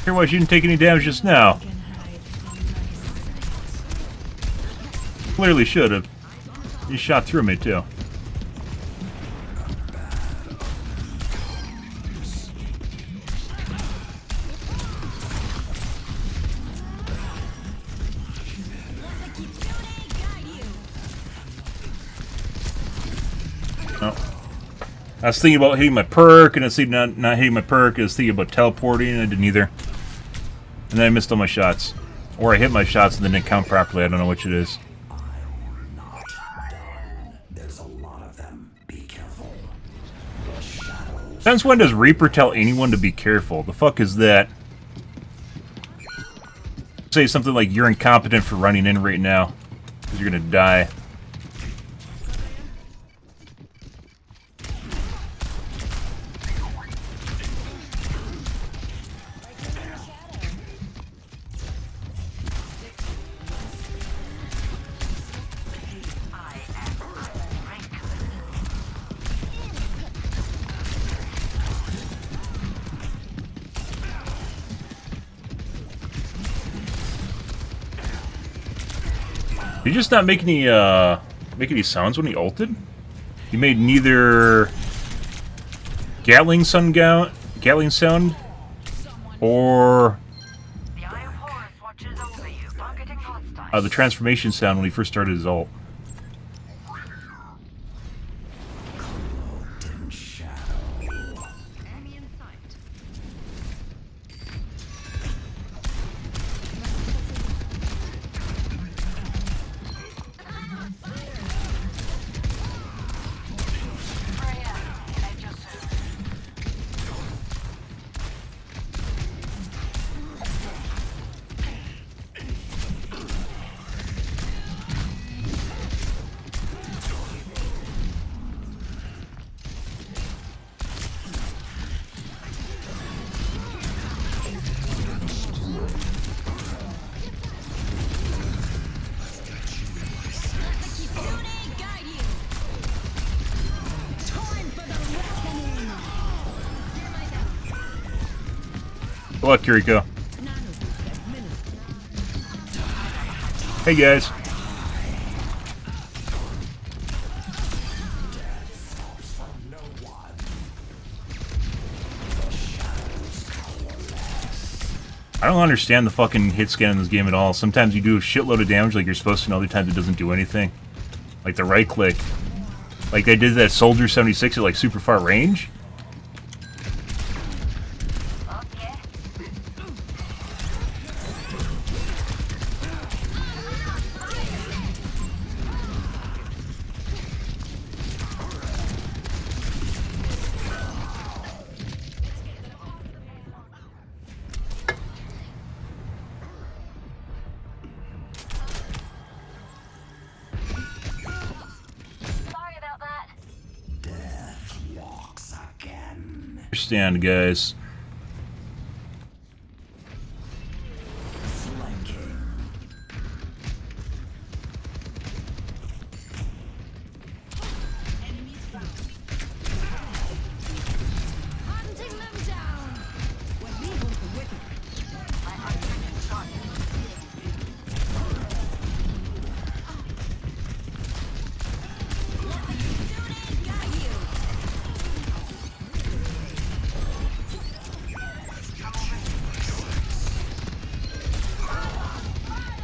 Here, why you didn't take any damage just now? Clearly should have. You shot through me, too. I was thinking about hitting my perk, and I was thinking not hitting my perk. I was thinking about teleporting, and I didn't either. And then I missed all my shots. Or I hit my shots and then didn't count properly. I don't know which it is. I'm not done. There's a lot of them. Be careful. The shadows. Since when does Reaper tell anyone to be careful? The fuck is that? Say something like, you're incompetent for running in right now. Because you're gonna die. Did he just not make any sounds when he ulted? He made neither Gatling sound or the transformation sound when he first started his ult. Cloaked in shadow. Good luck, Kiriko. Hey guys. I don't understand the fucking hit scan in this game at all. Sometimes you do a shitload of damage like you're supposed to, and other times it doesn't do anything. Like the right click. Like they did that Soldier 76 at like super far range. Understand, guys.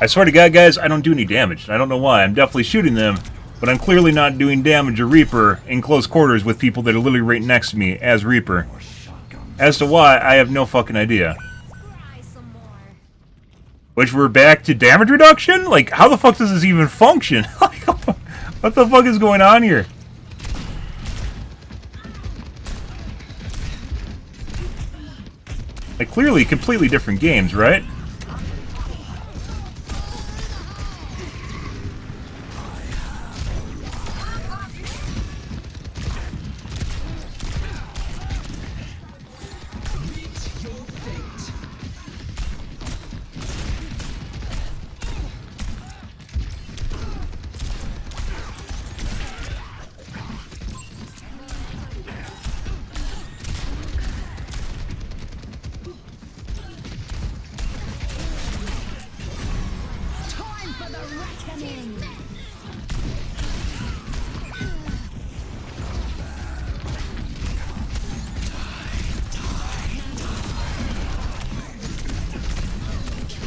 I swear to God, guys, I don't do any damage. I don't know why. I'm definitely shooting them, but I'm clearly not doing damage to Reaper in close quarters with people that are literally right next to me as Reaper. As to why, I have no fucking idea. Which we're back to damage reduction? Like, how the fuck does this even function? What the fuck is going on here? Like, clearly completely different games, right?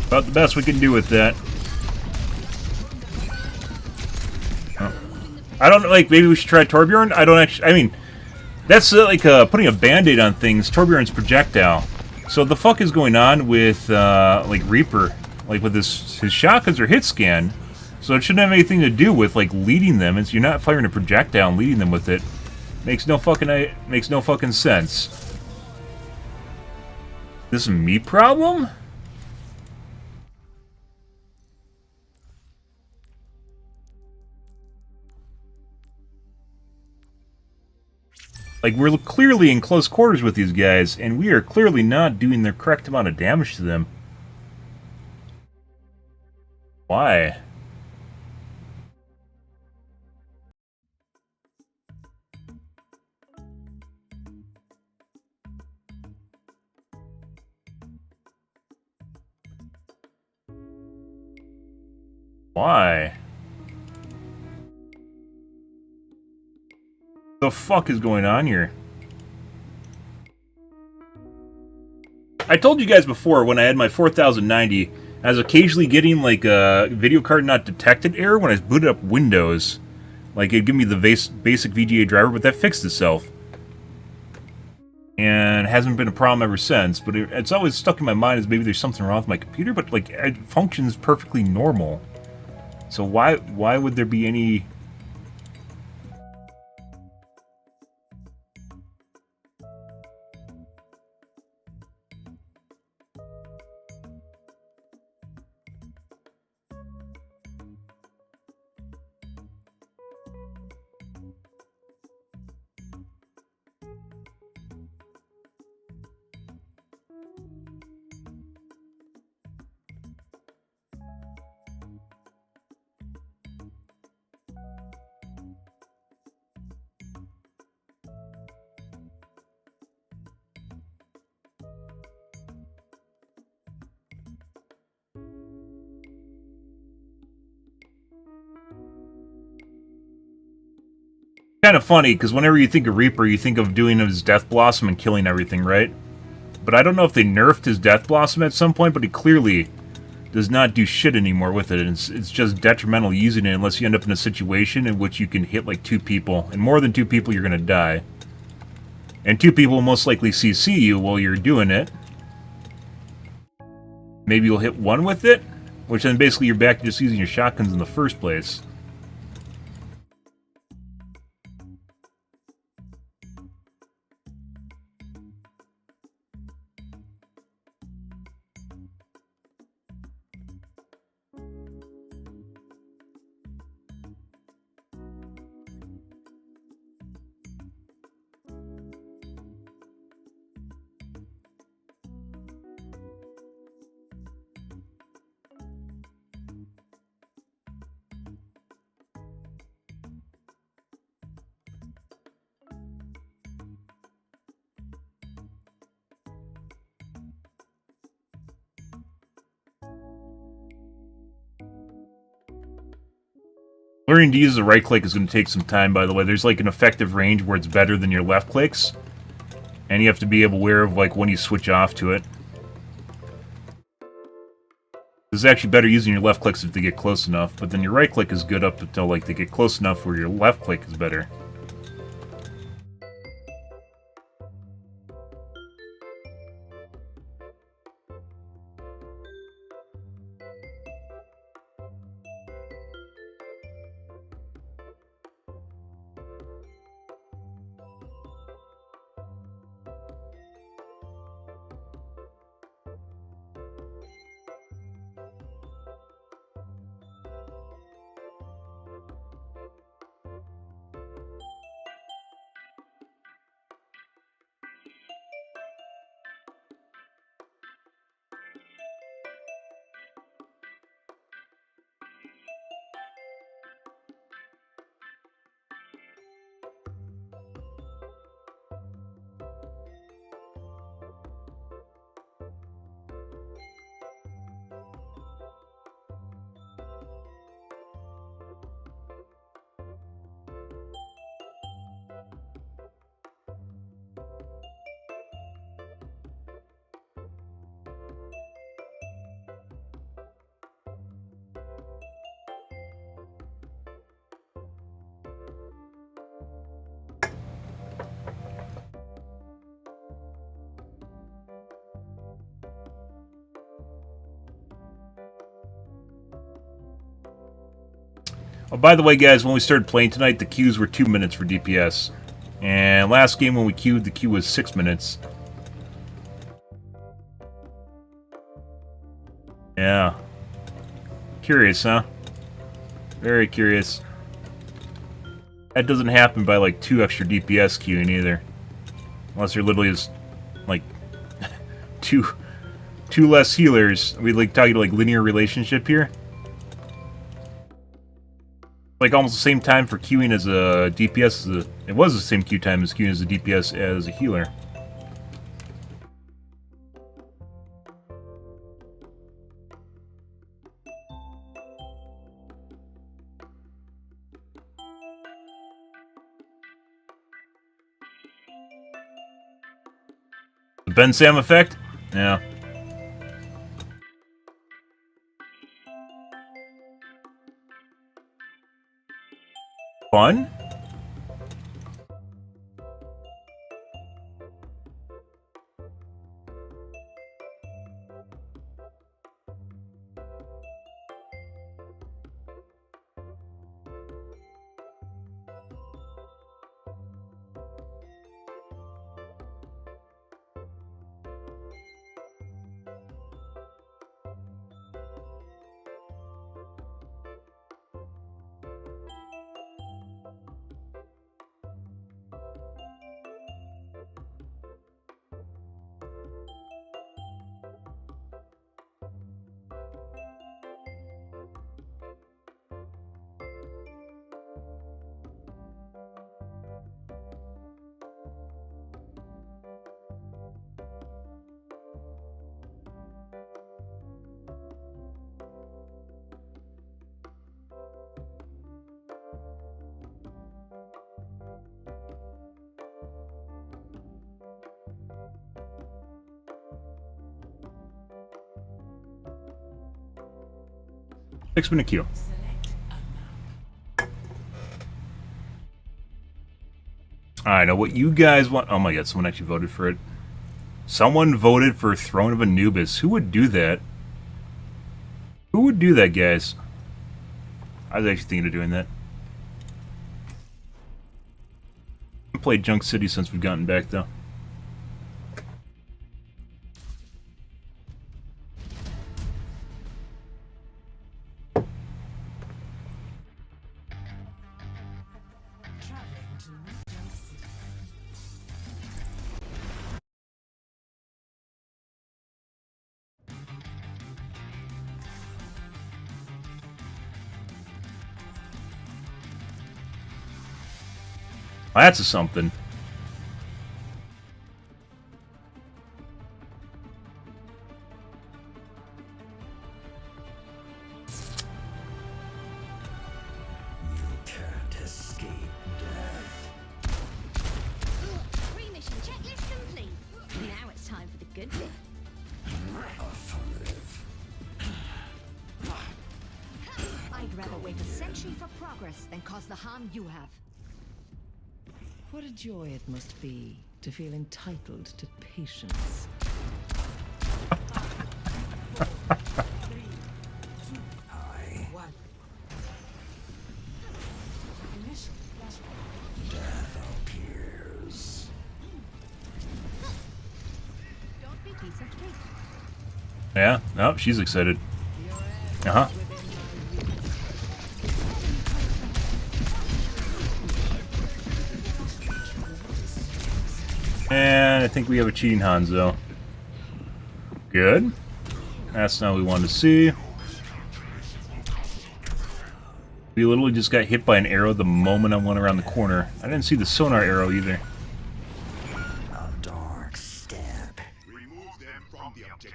About the best we can do with that. Oh. I don't like. Maybe we should try Torbjorn. I don't actually. I mean, that's like putting a band-aid on things. Torbjorn's projectile. So the fuck is going on with like Reaper? Like with his shotguns or hit scan. So it shouldn't have anything to do with like leading them. It's you're not firing a projectile and leading them with it. Makes no fucking sense. This is a me problem? Like, we're clearly in close quarters with these guys, and we are clearly not doing the correct amount of damage to them. Why? Why? The fuck is going on here? I told you guys before when I had my 4090, I was occasionally getting like a video card not detected error when I booted up Windows. Like it'd give me the basic VGA driver, but that fixed itself. And it hasn't been a problem ever since, but it's always stuck in my mind as maybe there's something wrong with my computer, but like it functions perfectly normal. So why would there be any... Kind of funny, because whenever you think of Reaper, you think of doing his Death Blossom and killing everything, right? But I don't know if they nerfed his Death Blossom at some point, but he clearly does not do shit anymore with it. It's just detrimental using it unless you end up in a situation in which you can hit like 2 people. And more than 2 people, you're going to die. And 2 people will most likely CC you while you're doing it. Maybe you'll hit 1 with it, which then basically you're back to just using your shotguns in the first place. Learning to use the right click is going to take some time, by the way. There's like an effective range where it's better than your left clicks. And you have to be aware of like when you switch off to it. It's actually better using your left clicks if they get close enough, but then your right click is good up until like they get close enough where your left click is better. Oh, by the way, guys, when we started playing tonight, the queues were 2 minutes for DPS. And last game when we queued, the queue was 6 minutes. Yeah. Curious, huh? Very curious. That doesn't happen by like 2 extra DPS queuing either. Unless you're literally just like two less healers. We like talking like linear relationship here. Like almost the same time for queuing as a DPS. It was the same queue time as queuing as a DPS as a healer. The Ben Sam effect? Yeah. Fun? Six-minute queue. I know what you guys want. Oh my god, someone actually voted for it. Someone voted for Throne of Anubis. Who would do that? Who would do that, guys? I was actually thinking of doing that. I haven't played Junk City since we've gotten back, though. That's a something. You can't escape death. Pre-mission checklist complete. Now it's time for the good bit. Affirmative. cheaper progress than cause the harm you have. What a joy it must be to feel entitled to patience. Hi. One. Initial flashpoint. Death appears. Don't be piece of cake. Yeah. No, she's excited. Uh-huh. And I think we have a cheating Hanzo. Good. That's not what we wanted to see. We literally just got hit by an arrow the moment I went around the corner. I didn't see the sonar arrow either. A dark step. Remove them from the objective.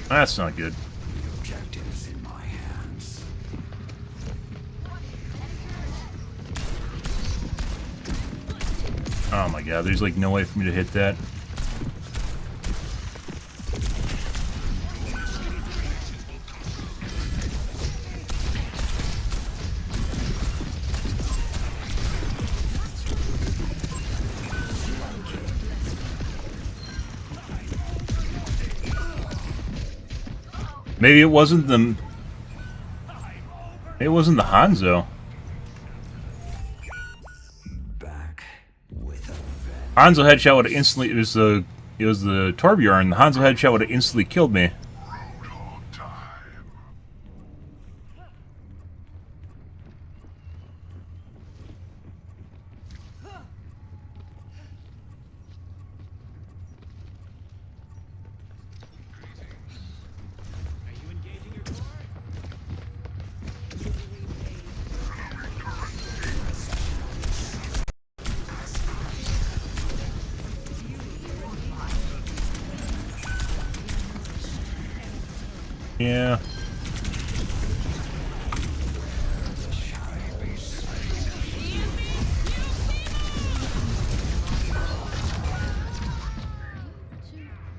That's not good. The objective's in my hands. Oh my god, there's like no way for me to hit that. Maybe it wasn't the... Maybe it wasn't the Hanzo. Back with a vengeance. Hanzo headshot would have instantly... It was the Torbjorn. The Hanzo headshot would have instantly killed me. Yeah.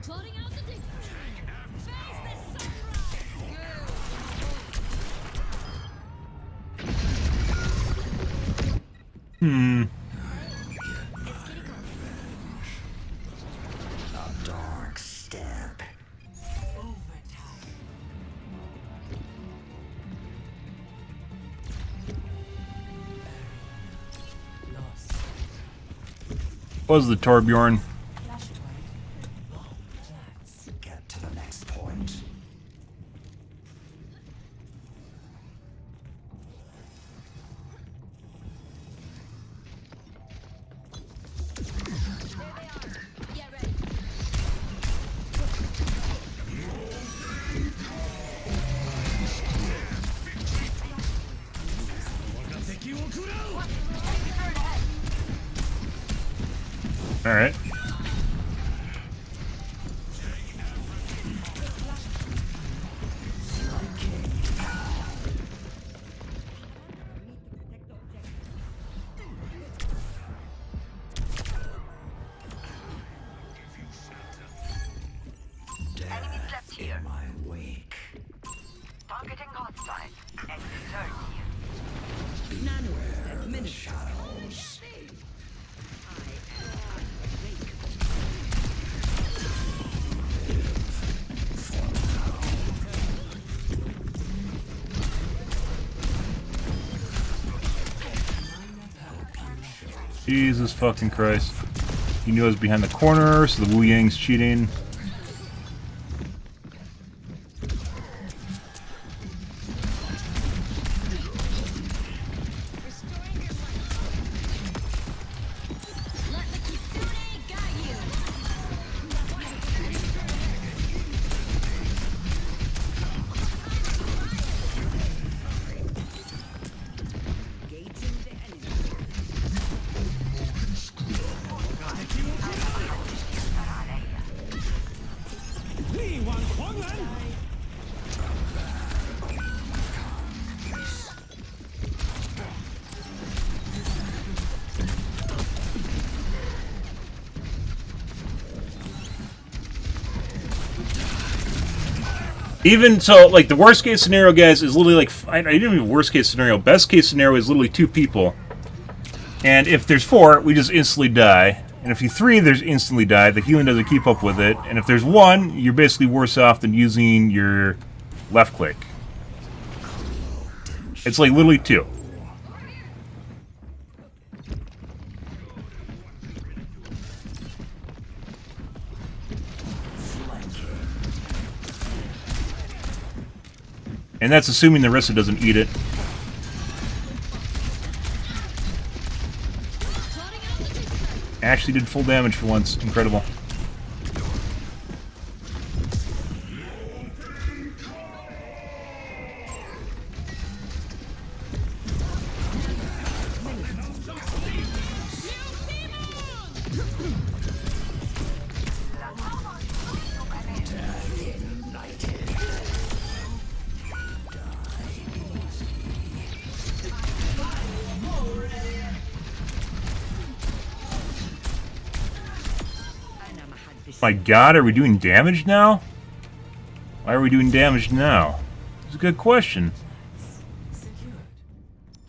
Plotting out the dig. Hmm. A dark step. Overtime. Lost. Was the Torbjorn. Flashpoint. Bomb flats. Get to the next point. Get ready. Alright. Death in my wake. Targeting hostile. Enemy turn here. Beware the shadows. Jesus fucking Christ. He knew I was behind the corner, so the Wu Yang's cheating. Let the Kitsune guide you. Engaging the enemy. Even so, like, the worst case scenario, guys, is literally like, I didn't even worst case scenario. Best case scenario is literally 2 people. And if there's 4, we just instantly die. And if you 3, there's instantly die. The healing doesn't keep up with it. And if there's 1, you're basically worse off than using your left click. It's like literally 2. And that's assuming the Rissa doesn't eat it. Actually did full damage for once. Incredible. My god, are we doing damage now? Why are we doing damage now? It's a good question. Secured.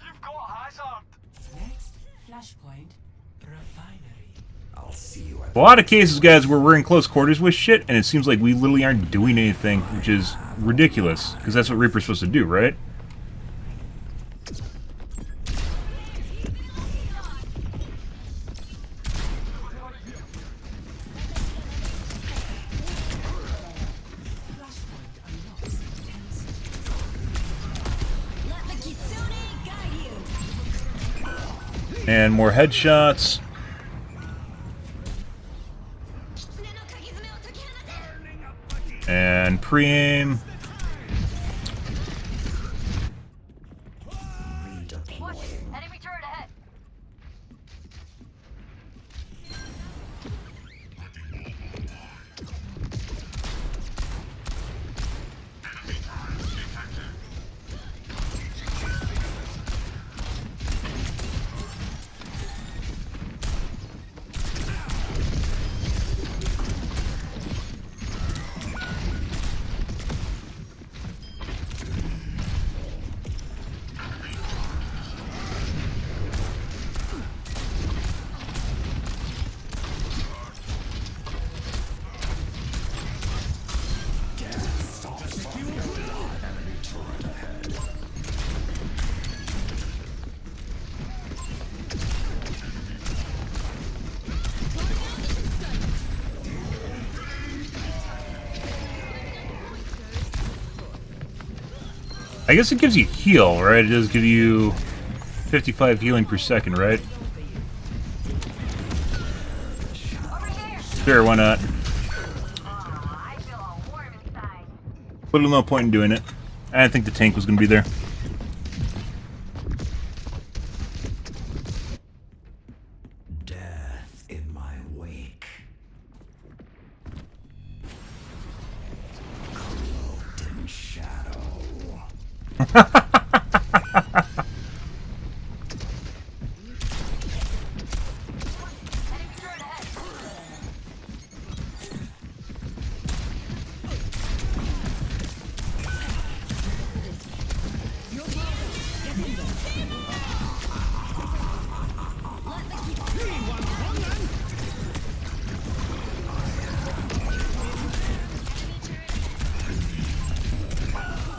You've got eyes up. Next flashpoint, refinery. I'll see you at A lot of cases, guys, where we're in close quarters with shit, and it seems like we literally aren't doing anything, which is ridiculous, because that's what Reaper's supposed to do, right? Flashpoint unlocks in 10 seconds. Let the kitsune guide you. And more headshots. And pre-aim. redeploying. Enemy turret ahead. I guess it gives you heal, right? It does give you 55 healing per second, right? Sure, why not? I feel all warm inside. But there's no point in doing it. I didn't think the tank was going to be there. Death in my wake. Cloaked in shadow. Enemy turret ahead.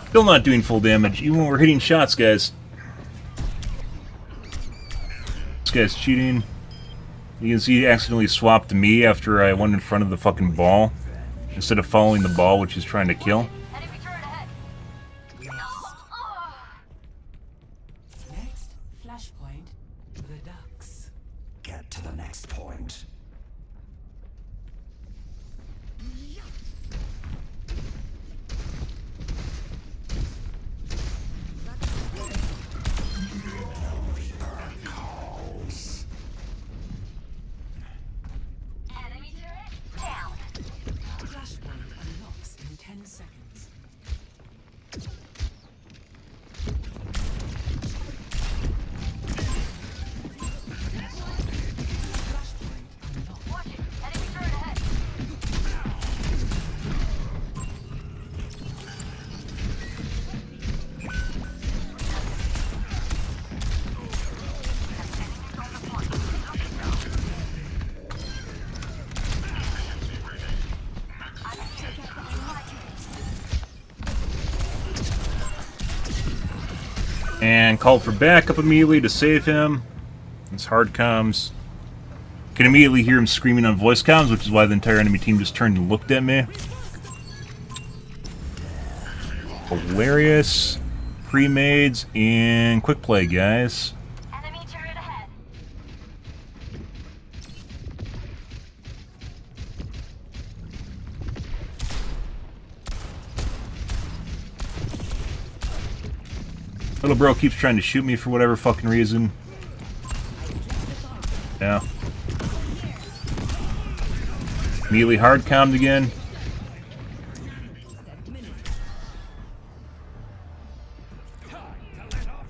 Still not doing full damage, even when we're hitting shots, guys. This guy's cheating. You can see he accidentally swapped me after I went in front of the fucking ball, instead of following the ball, which he's trying to kill. Enemy turret ahead. Next flashpoint, redux. Get to the next point. Calls. Enemy turret down. Flashpoint unlocks in 10 seconds. Flashpoint And called for backup immediately to save him. As hard comms. Can immediately hear him screaming on voice comms, which is why the entire enemy team just turned and looked at me. Hilarious. Pre-mades and quick play, guys. Enemy turret ahead. Little bro keeps trying to shoot me for whatever fucking reason. Yeah. Immediately hard commed again.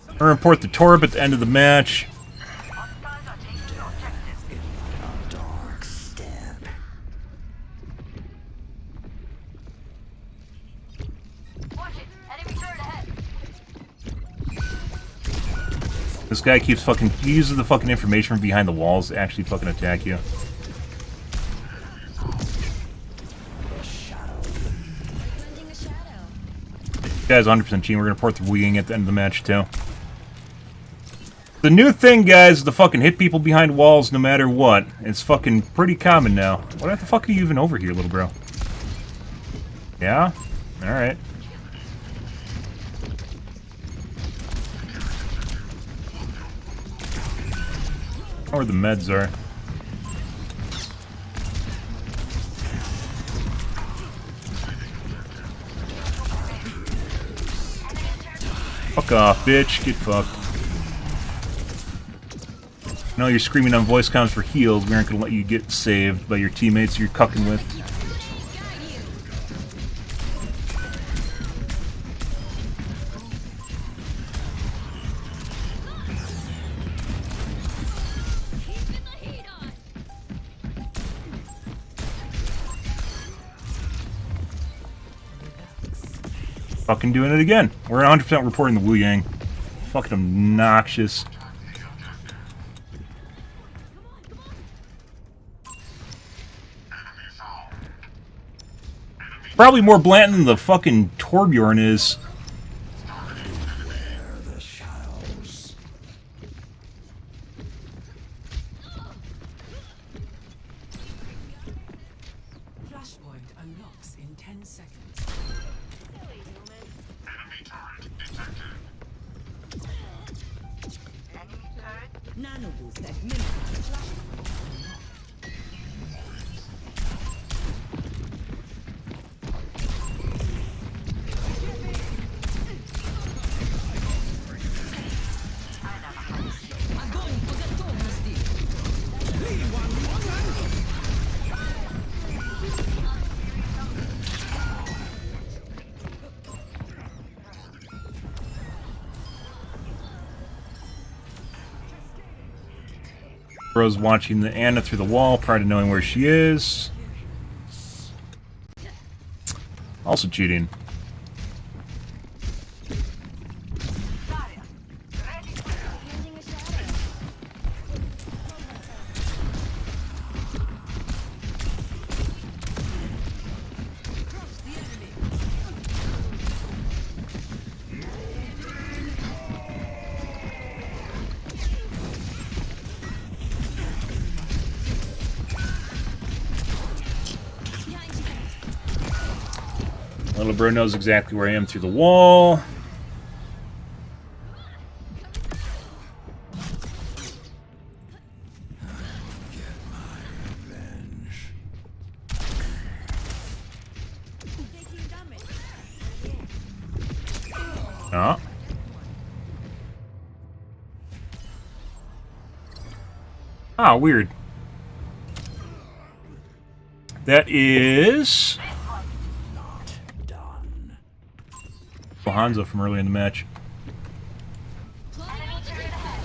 I'm gonna report the Torb at the end of the match. Hostiles are taking the objective. Dark step. Watch it. Enemy turret ahead. This guy keeps fucking he uses the fucking information from behind the walls to actually fucking attack you. Lending a shadow. This guy's 100% cheating. We're gonna report the Weeing at the end of the match too. The new thing, guys, is to fucking hit people behind walls no matter what. It's fucking pretty common now. What the fuck are you even over here, little bro? Yeah? Alright. Or the meds are. Fuck off, bitch. Get fucked. No, you're screaming on voice comms for heals. We aren't gonna let you get saved by your teammates you're cucking with. Keeping the heat on. Fucking doing it again. We're 100% reporting the Wu Yang. Fucking obnoxious. Probably more blatant than the fucking Torbjorn is. The shadows. Flashpoint unlocks in 10 seconds. Enemy turret. Nano boost at minimum. Огонь по готовности. Bro's watching the Anna through the wall prior to knowing where she is. Also cheating. Lending a shadow. Little bro knows exactly where I am through the wall. Taking damage. Oh. Ah, weird. That is Done. Hanzo from earlier in the match. Enemy turret ahead.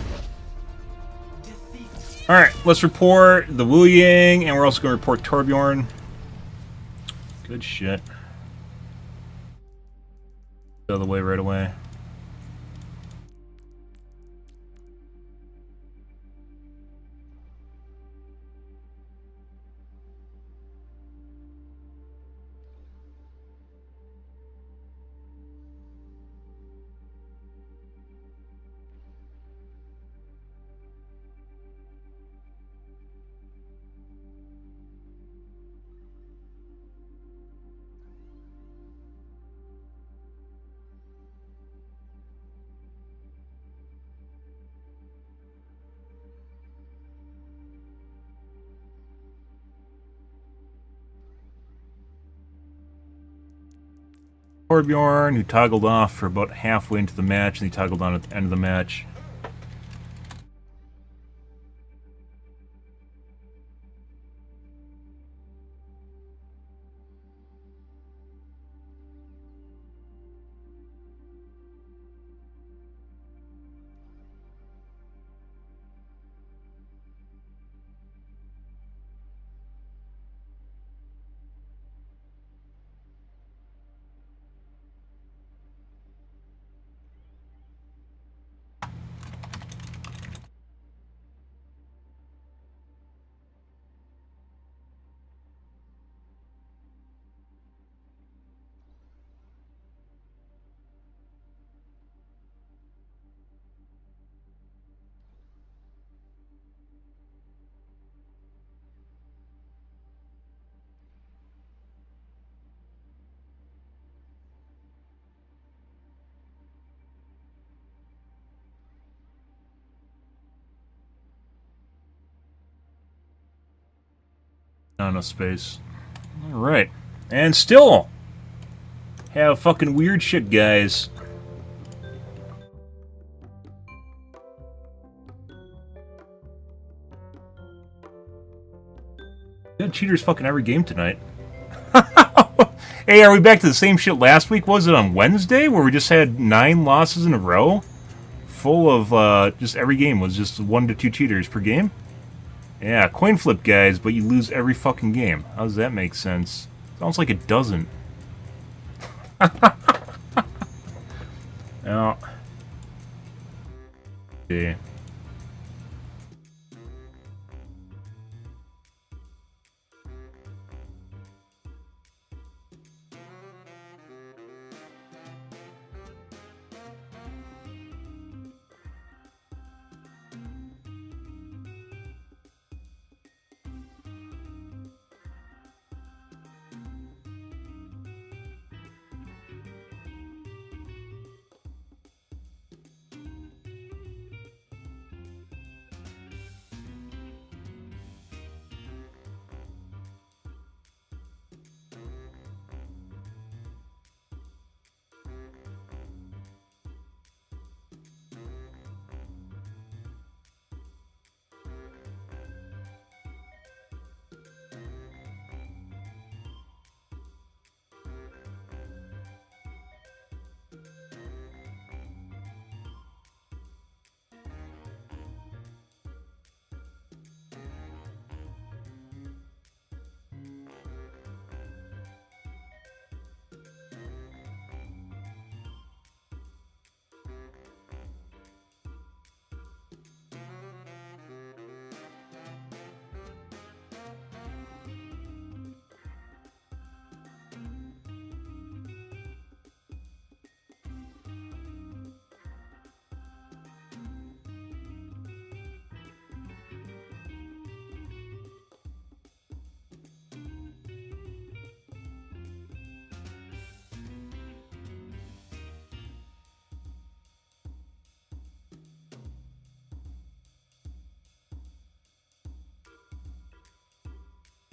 Defeat. Alright, let's report the Wu Yang, and we're also going to report Torbjorn. Good shit. Out of the way right away. Torbjorn, who toggled off for about halfway into the match, and he toggled on at the end of the match. Not enough space. Alright. And still have fucking weird shit, guys. We had cheaters fucking every game tonight. Hey, are we back to the same shit last week? Was it on Wednesday where we just had 9 losses in a row? Full of just every game was just 1 to 2 cheaters per game? Yeah, coin flip, guys, but you lose every fucking game. How does that make sense? Sounds like it doesn't. Oh. Yeah.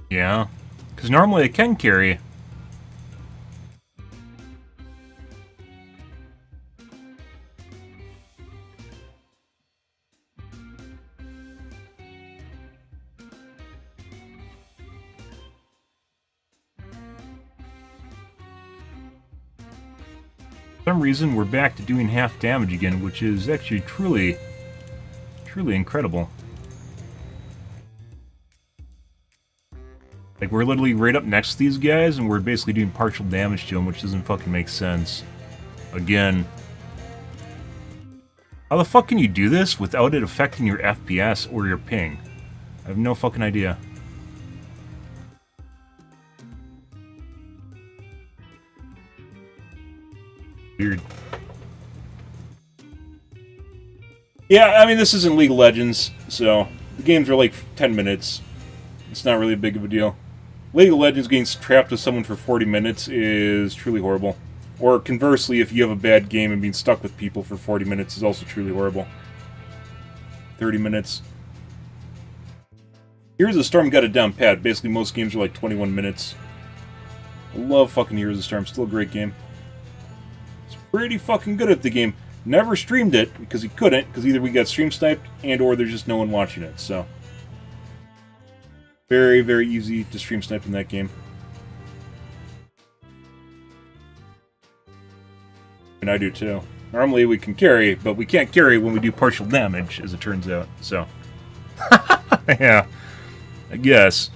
Yeah, because normally it can carry. For some reason, we're back to doing half damage again, which is actually truly incredible. Like, we're literally right up next to these guys, and we're basically doing partial damage to them, which doesn't fucking make sense. Again. How the fuck can you do this without it affecting your FPS or your ping? I have no fucking idea. Weird. Yeah, I mean, this isn't League of Legends, so the games are like 10 minutes. It's not really a big of a deal. League of Legends getting trapped with someone for 40 minutes is truly horrible. Or conversely, if you have a bad game and being stuck with people for 40 minutes is also truly horrible. 30 minutes. Heroes of the Storm got it down pat. Basically, most games are like 21 minutes. I love fucking Heroes of the Storm. Still a great game. Pretty fucking good at the game. Never streamed it because he couldn't, because either we got stream sniped and or there's just no one watching it, so. Very, very easy to stream snipe in that game. And I do too. Normally we can carry, but we can't carry when we do partial damage, as it turns out, so. Yeah, I guess.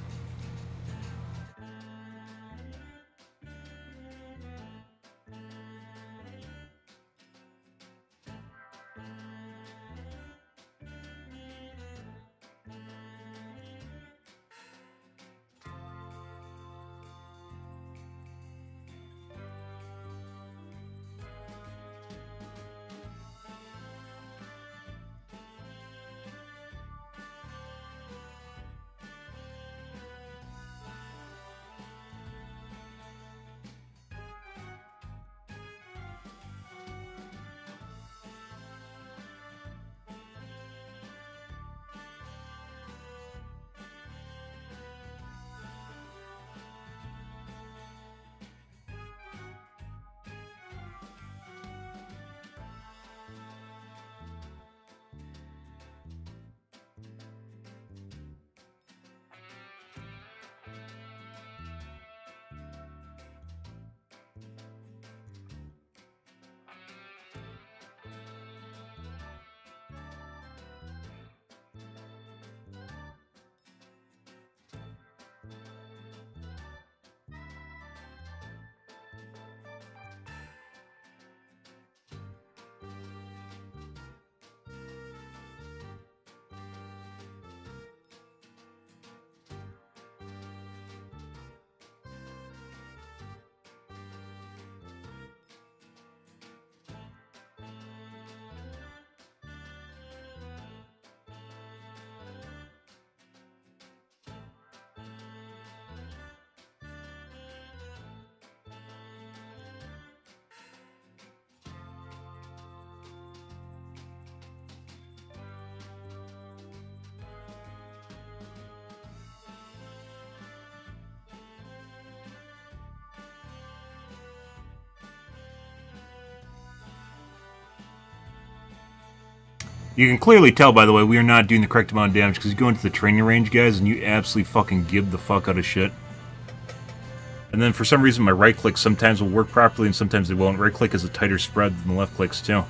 You can clearly tell, by the way, we are not doing the correct amount of damage because you go into the training range, guys, and you absolutely fucking give the fuck out of shit. And then for some reason, my right click sometimes will work properly and sometimes they won't. Right click is a tighter spread than the left clicks, too.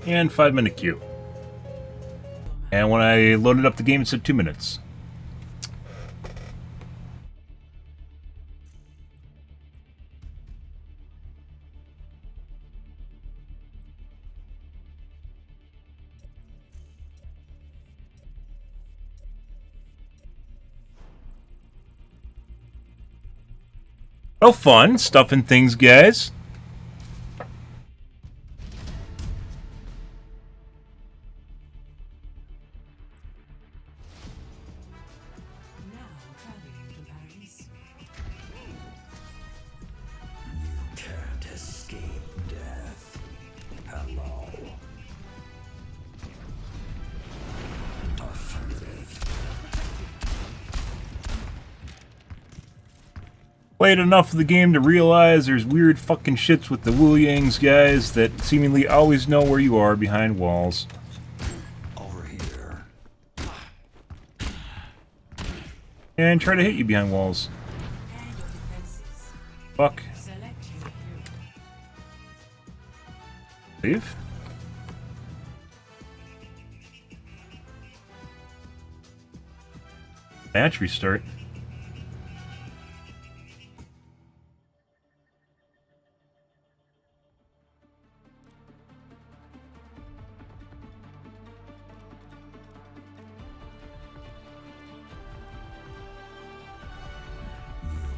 And 5-minute queue. And when I loaded up the game, it said 2 minutes. Oh, fun. Stuffing things, guys. Now traveling to Paris. You can't escape death. Hello. Affirmative. Played enough of the game to realize there's weird fucking shits with the Wu Yangs, guys, that seemingly always know where you are behind walls. Over here. And try to hit you behind walls. Prepare your defenses. Fuck. Select your hero. Leave. Match restart.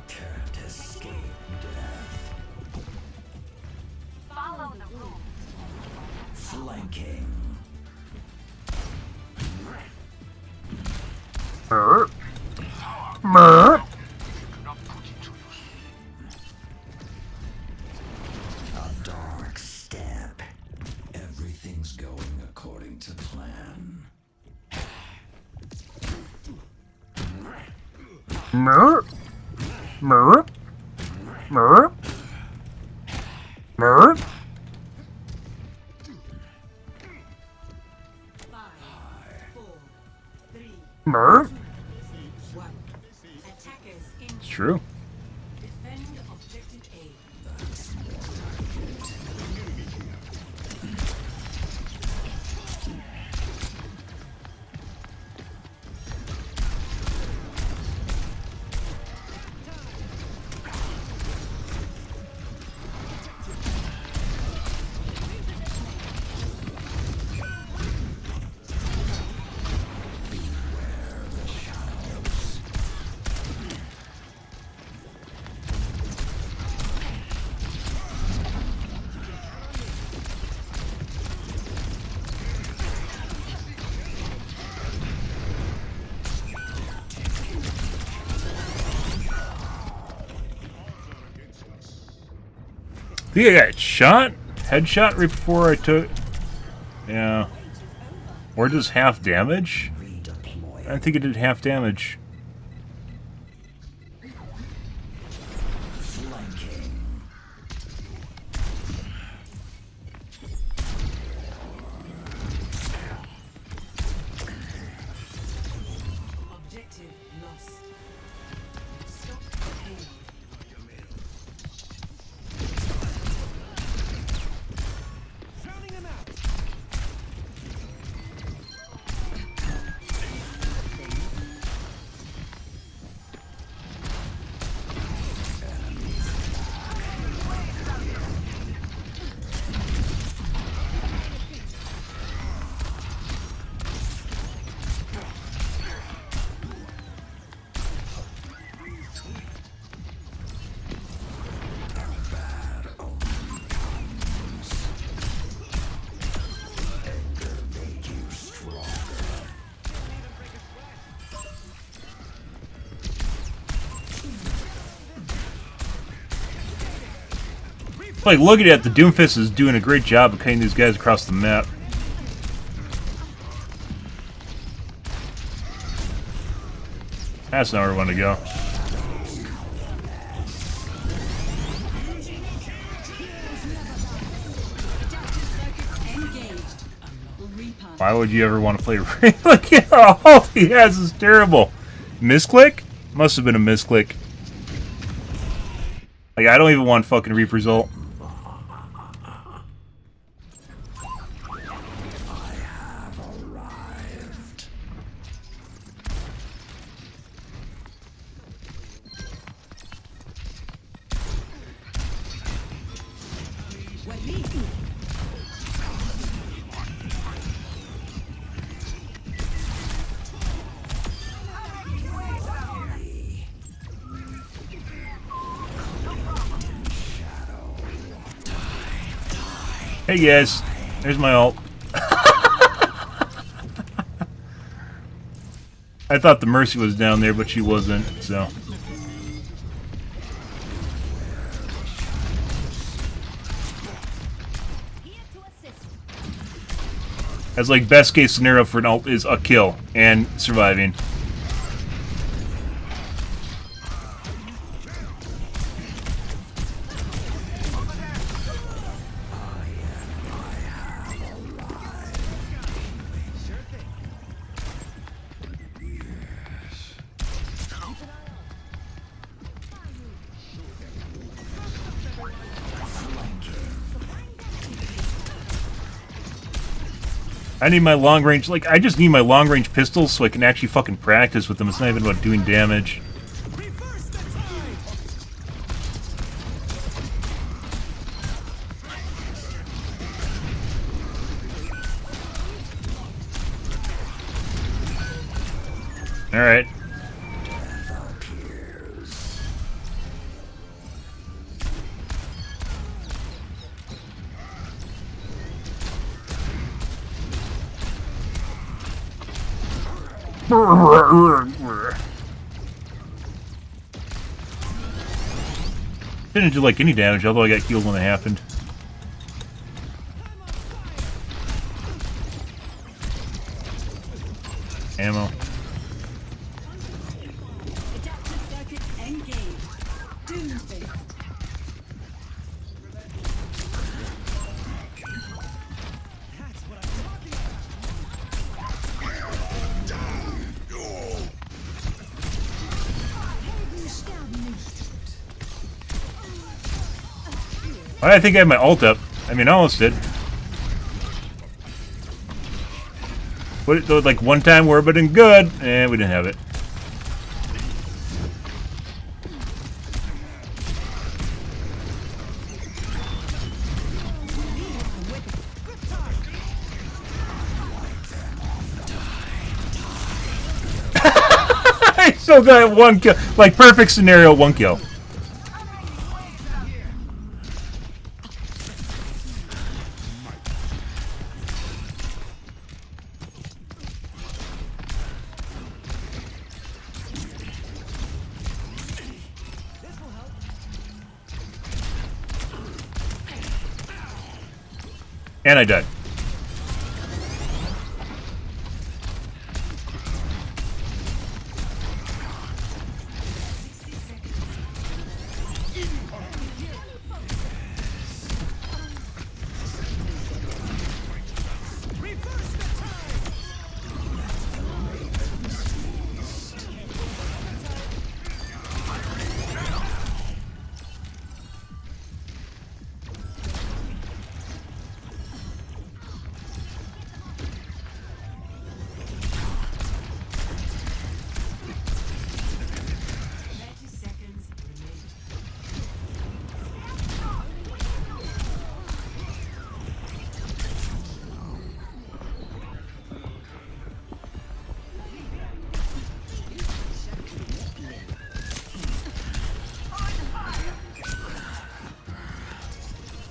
Can't escape death. Follow the rules. Flanking. A dark step. Everything's going according to plan. Attackers in. It's true. Defend objective A. I think I got shot? Headshot right before I took... Yeah. Or does half damage? Redeploy. I think it did half damage. Flanking. Objective lost. Stop the payload. Like, looking at the Doomfist is doing a great job of cutting these guys across the map. That's not where I want to go. Why would you ever want to play Ray? Look at all he has is terrible. Misclick? Must have been a misclick. Like, I don't even want fucking Reaper's ult. Hey guys, there's my ult. I thought the Mercy was down there, but she wasn't, so. As like best case scenario for an ult is a kill and surviving. I need my long range, like, I just need my long range pistols so I can actually fucking practice with them. It's not even about doing damage. Alright. Didn't do like any damage, although I got healed when it happened. Ammo. Adaptive circuits engaged. Doomfist. That's what I'm talking Why did I think I had my ult up? I mean, I almost did. What, like one time we're but in good, and we didn't have it. I still got one kill. Like perfect scenario, one kill. And I died.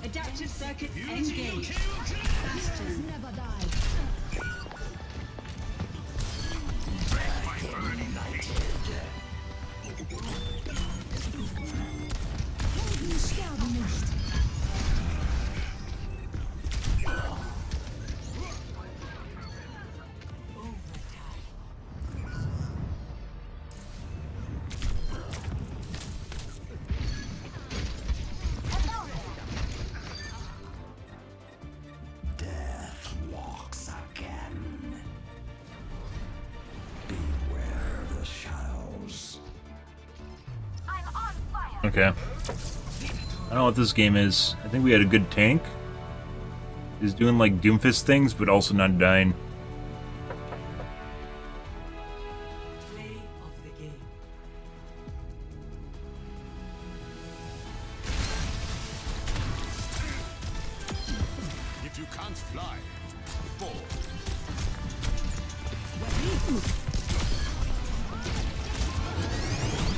Adaptive circuits engaged. Bastards never die. Death walks again. Beware the shadows. I'm on fire. Okay. I don't know what this game is. I think we had a good tank. He's doing like Doomfist things, but also not dying. Play of the game.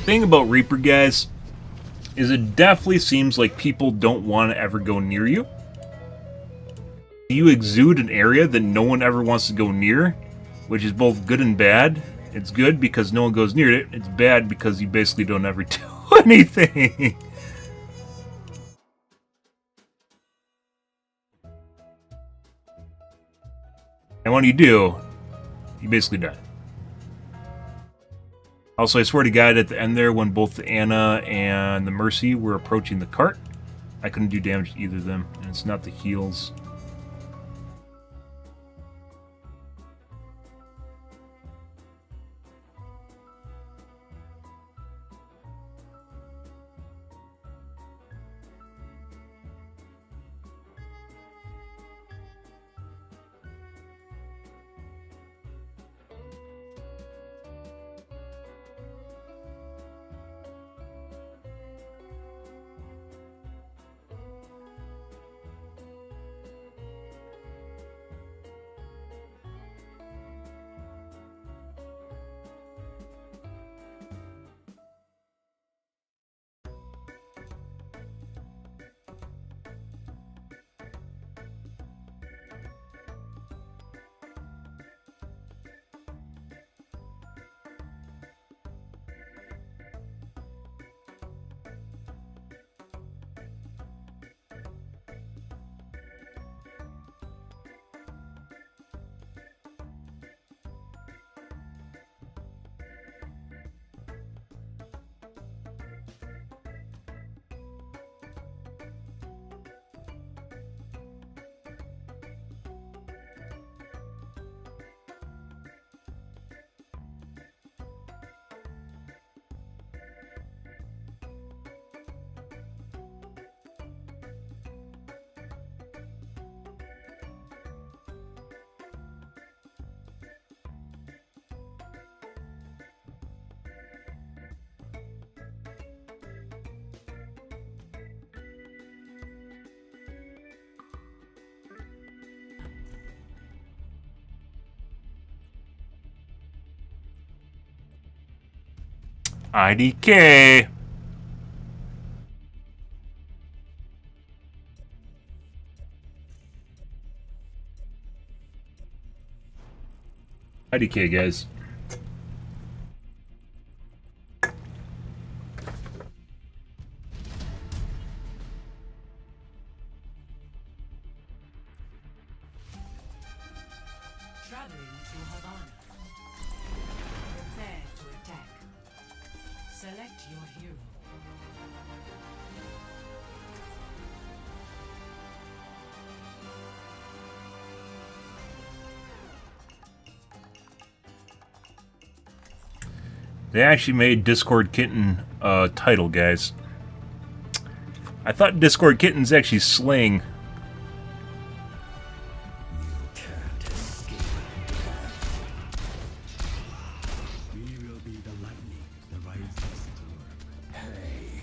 Thing about Reaper, guys, is it definitely seems like people don't want to ever go near you. You exude an area that no one ever wants to go near, which is both good and bad. It's good because no one goes near it. It's bad because you basically don't ever do anything. And when you do, you basically die. Also, I swear to God, at the end there, when both the Anna and the Mercy were approaching the cart, I couldn't do damage to either of them. And it's not the heals. IDK. IDK, guys. Traveling to Havana. Prepare to attack. Select your hero. They actually made Discord Kitten a title, guys. I thought Discord Kitten's actually slang. You can't escape death. We will be the lightning, the rising storm. Hey.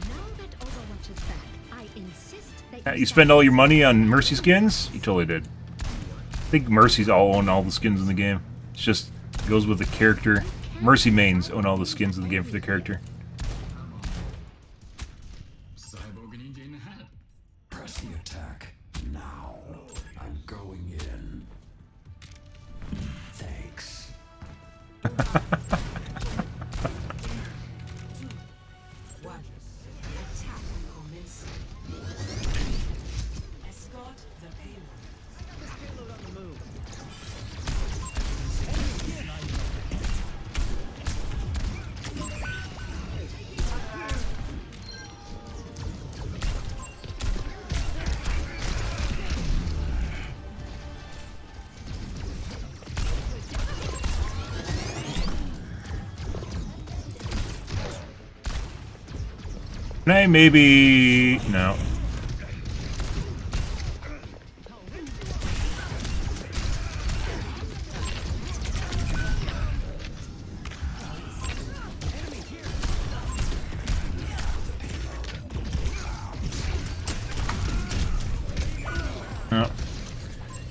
Now that Overwatch is back, I insist that You spend all your money on Mercy skins? You totally did. I think Mercy's all own all the skins in the game. It's just it goes with the character. Mercy mains own all the skins in the game for the character. Press the attack now. I'm going in. Thanks. One. Attack commencing. Escort the payload. Can I maybe... No. Oh.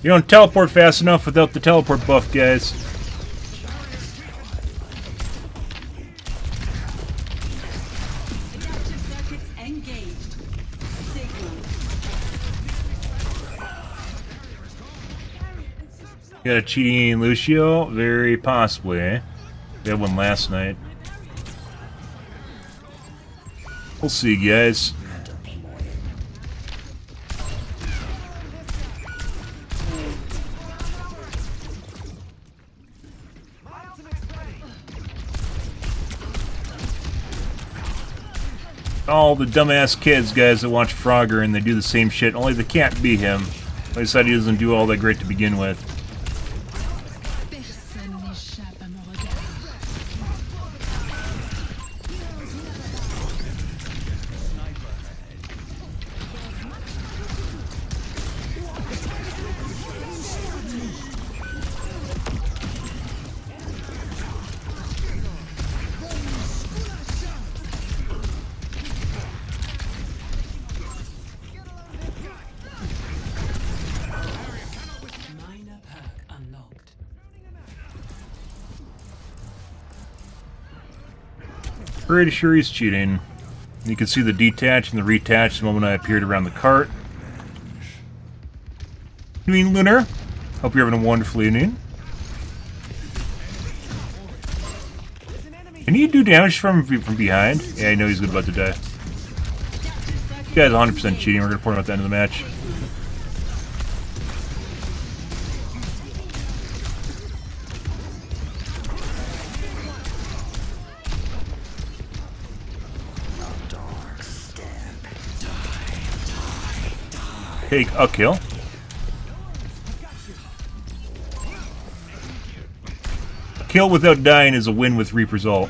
You don't teleport fast enough without the teleport buff, guys. Adaptive circuits engaged. Signal. Got a cheating Lucio? Very possibly, eh? We had one last night. We'll see, guys. All the dumbass kids, guys, that watch Frogger and they do the same shit, only they can't be him. Like I said, he doesn't do all that great to begin with. Personne n'échappe à mon regard. Minor perk unlocked. Pretty sure he's cheating. You can see the detach and the retach the moment I appeared around the cart. Good evening, Lunar. Hope you're having a wonderful evening. Can you do damage from behind? Yeah, I know he's about to die. This guy's 100% cheating. We're going to pour him at the end of the match. Take a kill. A kill without dying is a win with Reaper's ult.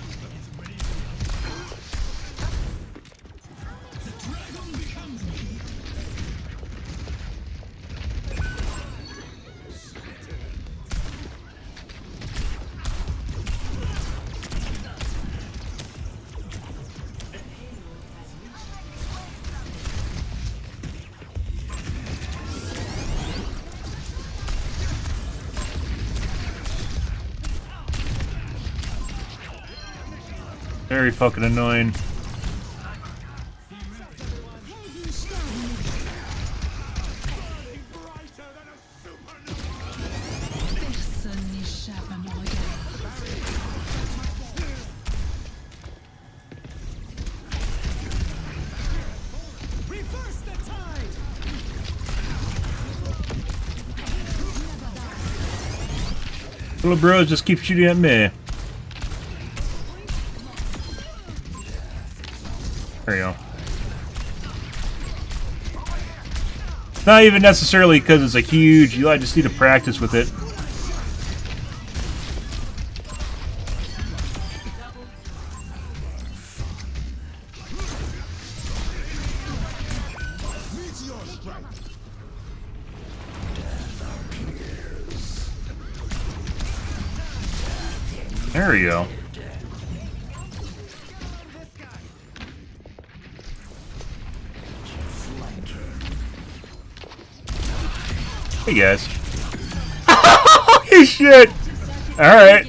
Very fucking annoying. Personne n'échappe à mon regard. Little bros just keep shooting at me. There you go. It's not even necessarily because it's a huge... I just need to practice with it. There we go. Hey guys. Holy shit! Alright.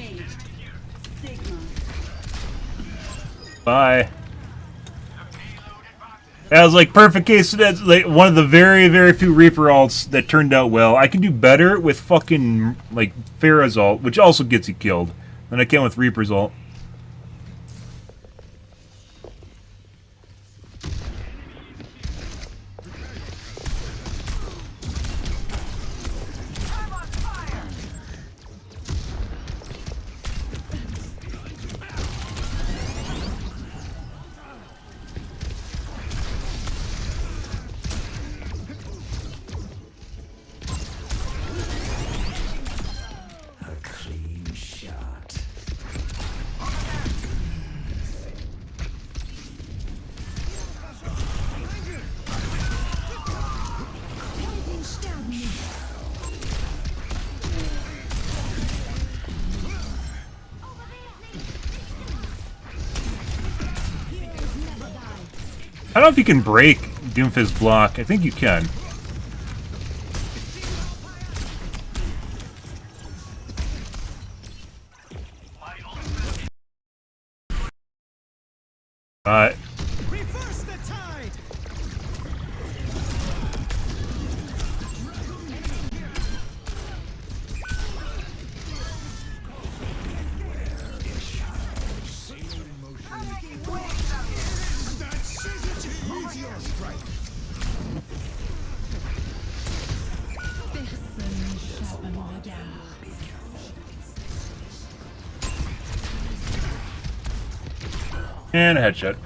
Bye. That was like perfect case. That's like one of the very, very few Reaper ults that turned out well. I can do better with fucking like Pharah's ult, which also gets you killed, than I can with Reaper's ult. I don't know if you can break Doomfist's block. I think you can. And a headshot.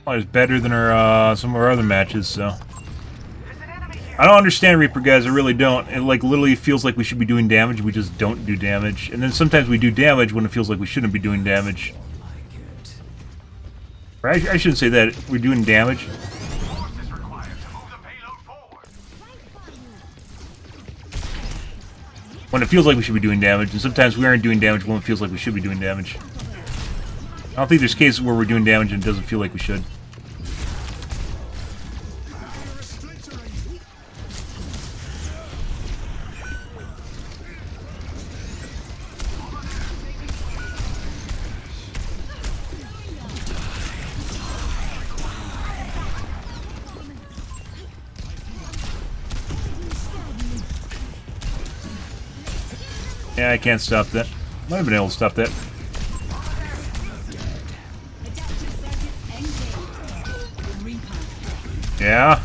Oh, it's better than our some of our other matches, so. I don't understand Reaper, guys. I really don't. It like literally feels like we should be doing damage. We just don't do damage, and then sometimes we do damage when it feels like we shouldn't be doing damage. Or I shouldn't say that. We're doing damage. When it feels like we should be doing damage, and sometimes we aren't doing damage when it feels like we should be doing damage. I don't think there's cases where we're doing damage and it doesn't feel like we should. Yeah, I can't stop that. Might have been able to stop that. Yeah.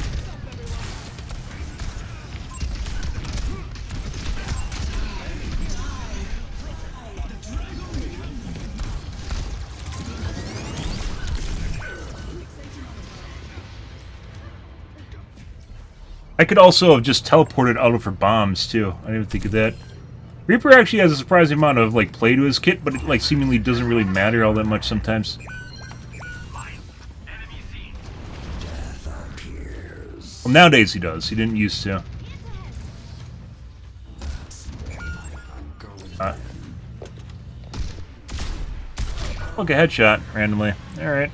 I could also have just teleported out of her bombs too. I didn't even think of that. Reaper actually has a surprising amount of like play to his kit, but it like seemingly doesn't really matter all that much sometimes. Well, nowadays he does. He didn't used to. Look, a headshot randomly. All right.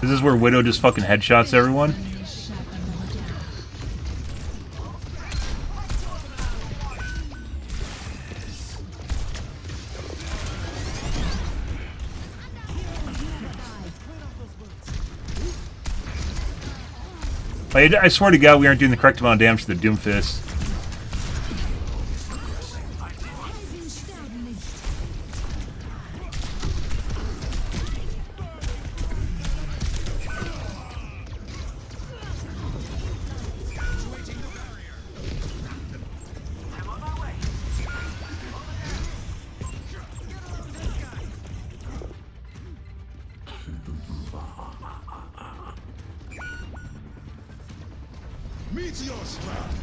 Is this where Widow just fucking headshots everyone? I swear to God, we aren't doing the correct amount of damage to the Doomfist.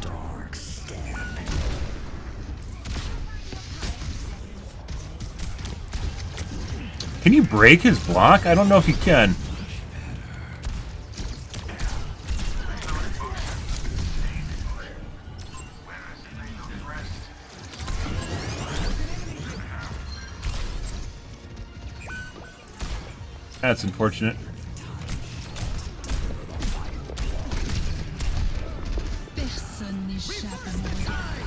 Dark step. Can you break his block? I don't know if you can. That's unfortunate. Personne n'échappe à mon regard.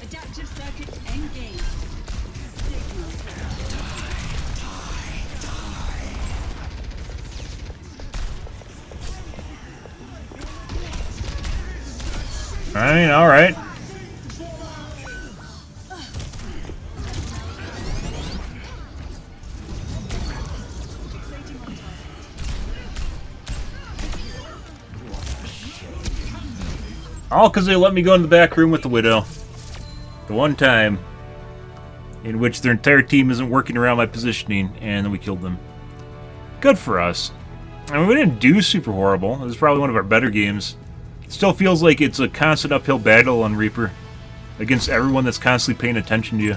Adaptive circuits engaged. I mean, all right. All because they let me go in the back room with the Widow. The one time in which their entire team isn't working around my positioning, and then we killed them. Good for us. I mean, we didn't do super horrible. It was probably one of our better games. It still feels like it's a constant uphill battle on Reaper against everyone that's constantly paying attention to you.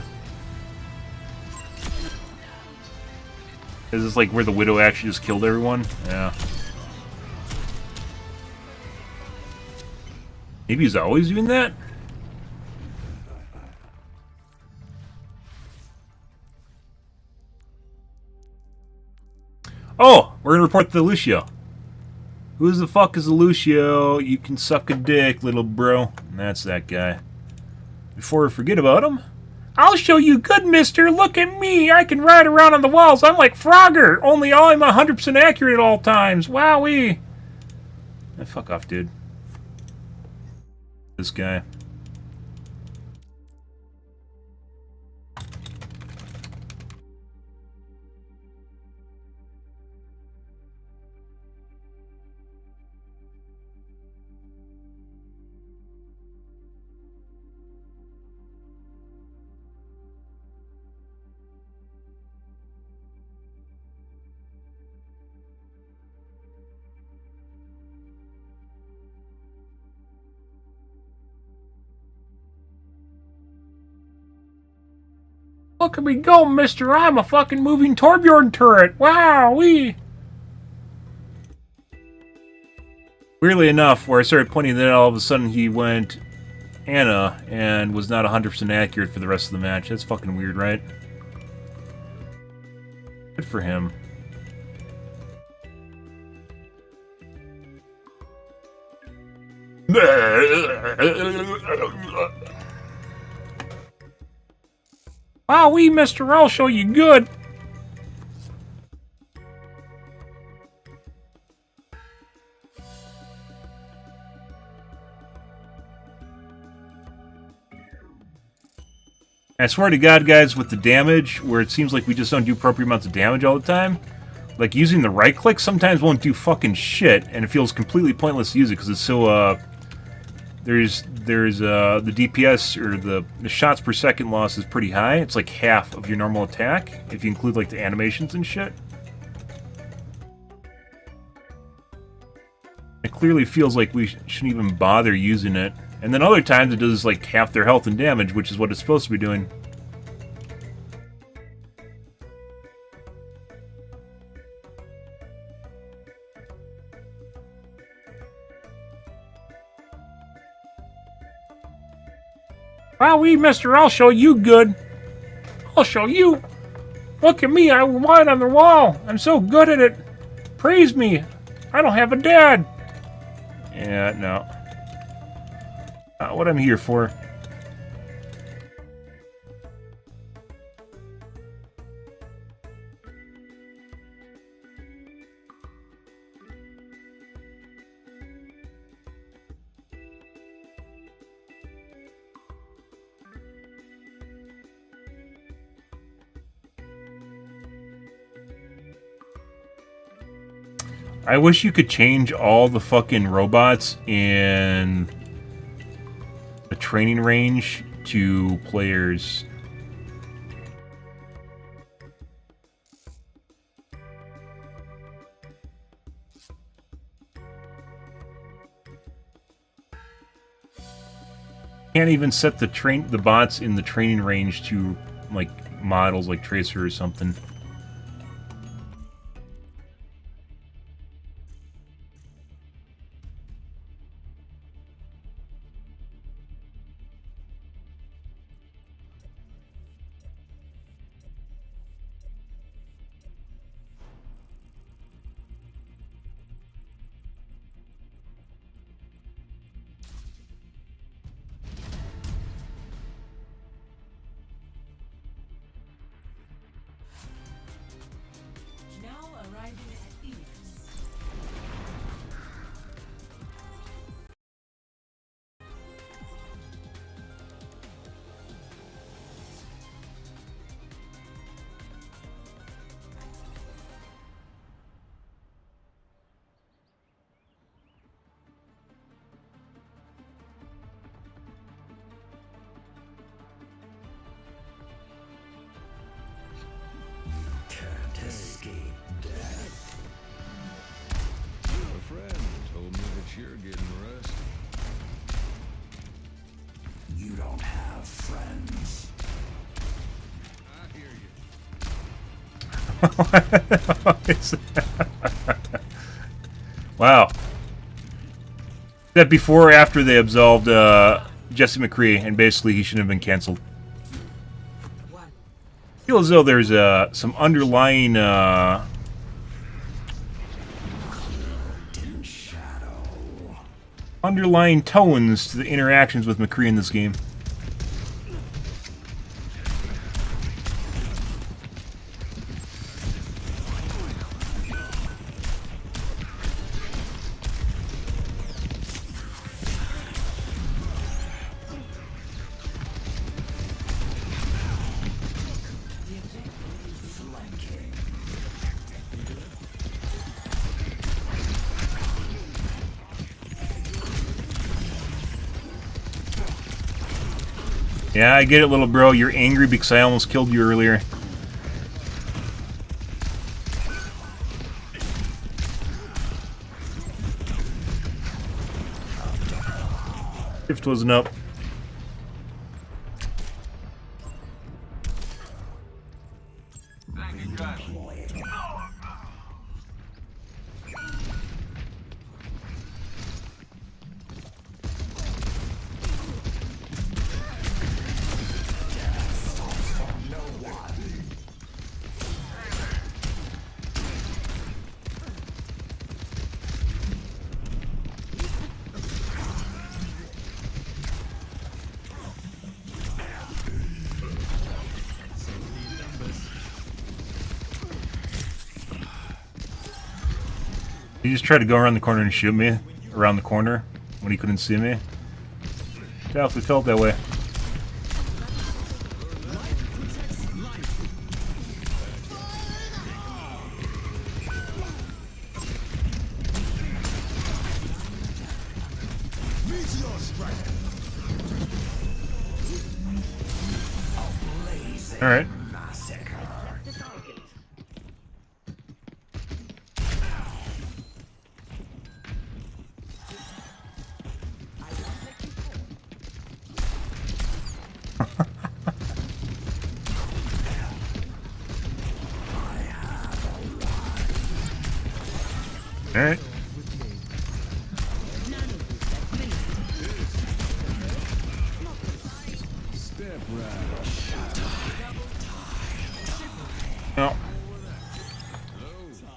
Is this like where the Widow actually just killed everyone? Yeah. Maybe he's always doing that? Oh! We're gonna report the Lucio. Who the fuck is the Lucio? You can suck a dick, little bro. And that's that guy. Before we forget about him, I'll show you good, mister. Look at me. I can ride around on the walls. I'm like Frogger. Only I'm 100% accurate at all times. Wowee. Fuck off, dude. This guy. Look at me go, mister. I'm a fucking moving Torbjorn turret. Wow-wee. Weirdly enough, where I started pointing that out, all of a sudden he went Anna and was not 100% accurate for the rest of the match. That's fucking weird, right? Good for him. Wow-wee, mister. I'll show you good. I swear to God, guys, with the damage, where it seems like we just don't do appropriate amounts of damage all the time, like using the right click sometimes won't do fucking shit, and it feels completely pointless to use it because it's so, there's the DPS, or the shots per second loss is pretty high. It's like half of your normal attack, if you include, like, the animations and shit. It clearly feels like we shouldn't even bother using it. And then other times it does, like, half their health and damage, which is what it's supposed to be doing. Wow-wee, mister. I'll show you good. I'll show you. Look at me. I'm white on the wall. I'm so good at it. Praise me. I don't have a dad. Yeah, no. Not what I'm here for. I wish you could change all the fucking robots in the training range to players. Can't even set the bots in the training range to like models like Tracer or something. Now arriving at Phoenix. Can't escape death. A friend told me that you're getting rusty. You don't have friends. I hear you. Wow. That before or after they absolved Jesse McCree, and basically he shouldn't have been canceled. I feel as though there's some underlying underlying tones to the interactions with McCree in this game. Yeah, I get it, little bro. You're angry because I almost killed you earlier. Shift wasn't up. He just tried to go around the corner and shoot me around the corner when he couldn't see me. Definitely felt that way. All right. Alright. No.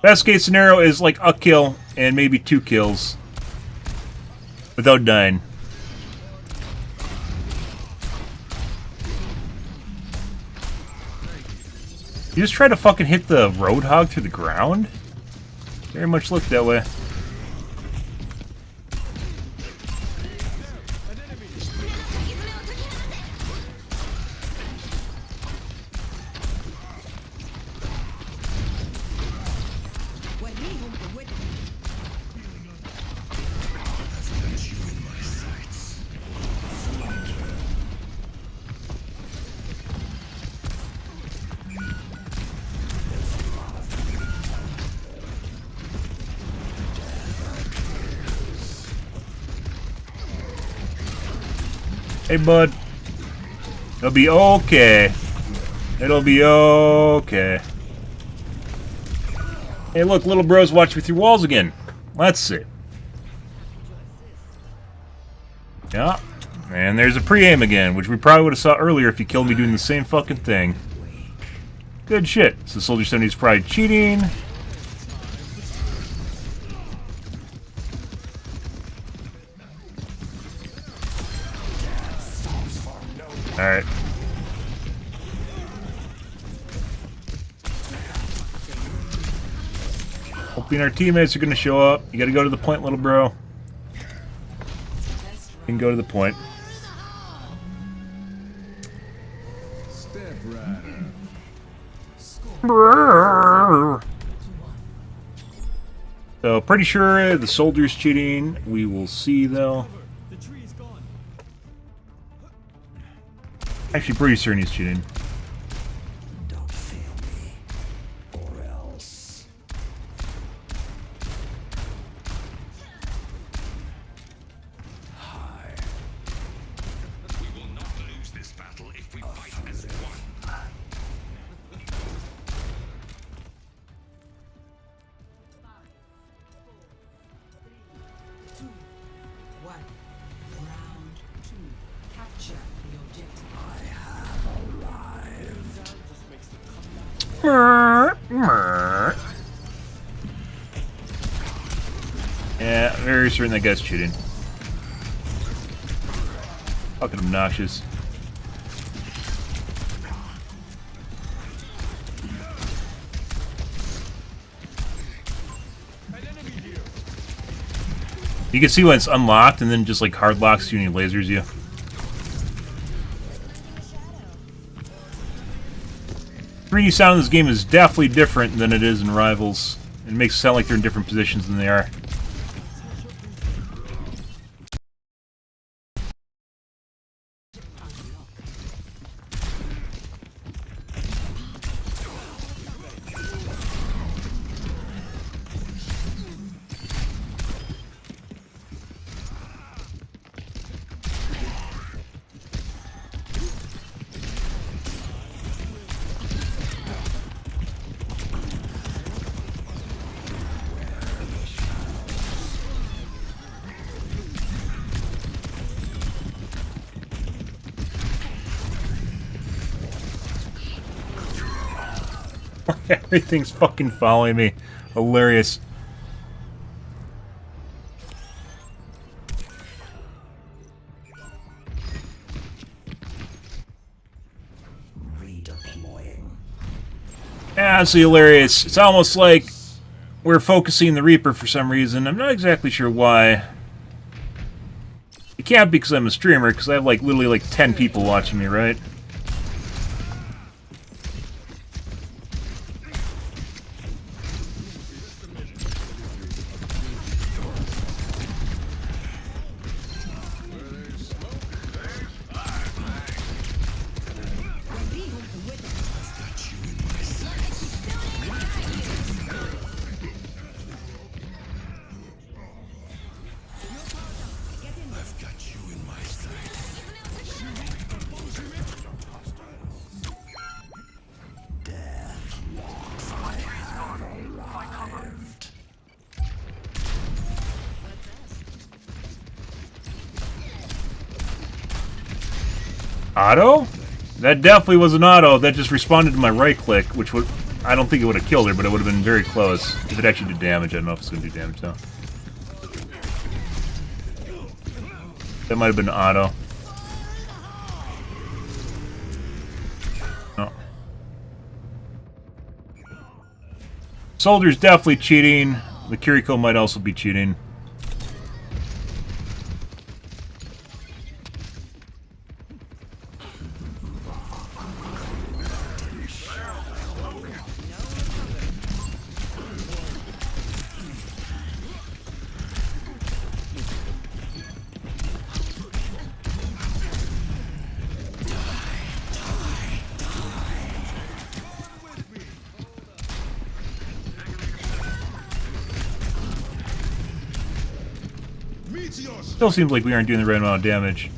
Best case scenario is like a kill and maybe 2 kills without dying. You just try to fucking hit the roadhog through the ground? Very much looked that way. Hey, bud. It'll be okay. It'll be okay. Hey, look, little bro's watching me through walls again. Let's see. Yeah. And there's a pre-aim again, which we probably would have saw earlier if you killed me doing the same fucking thing. Good shit. So Soldier 70's probably cheating. Alright. Hoping our teammates are going to show up. You got to go to the point, little bro. You can go to the point. Step right. So, pretty sure the soldier's cheating. We will see, though. Actually, pretty certain he's cheating. Don't fail me, or else. Hi. We will not lose this battle if we fight as one. Round 2. Capture the objective. Yeah, very certain that guy's cheating. Fucking obnoxious. You can see when it's unlocked and then just like hard locks you and he lasers you. 3D sound in this game is definitely different than it is in Rivals. It makes it sound like they're in different positions than they are. Everything's fucking following me. Hilarious. Redeploying. Absolutely hilarious. It's almost like we're focusing the Reaper for some reason. I'm not exactly sure why. It can't be because I'm a streamer, because I have like literally like 10 people watching me, right? Auto? That definitely was an auto. That just responded to my right click, which would... I don't think it would have killed her, but it would have been very close. If it actually did damage. I don't know if it's going to do damage, though. That might have been auto. Oh. Soldier's definitely cheating. The Kiriko might also be cheating. Still seems like we aren't doing the right amount of damage.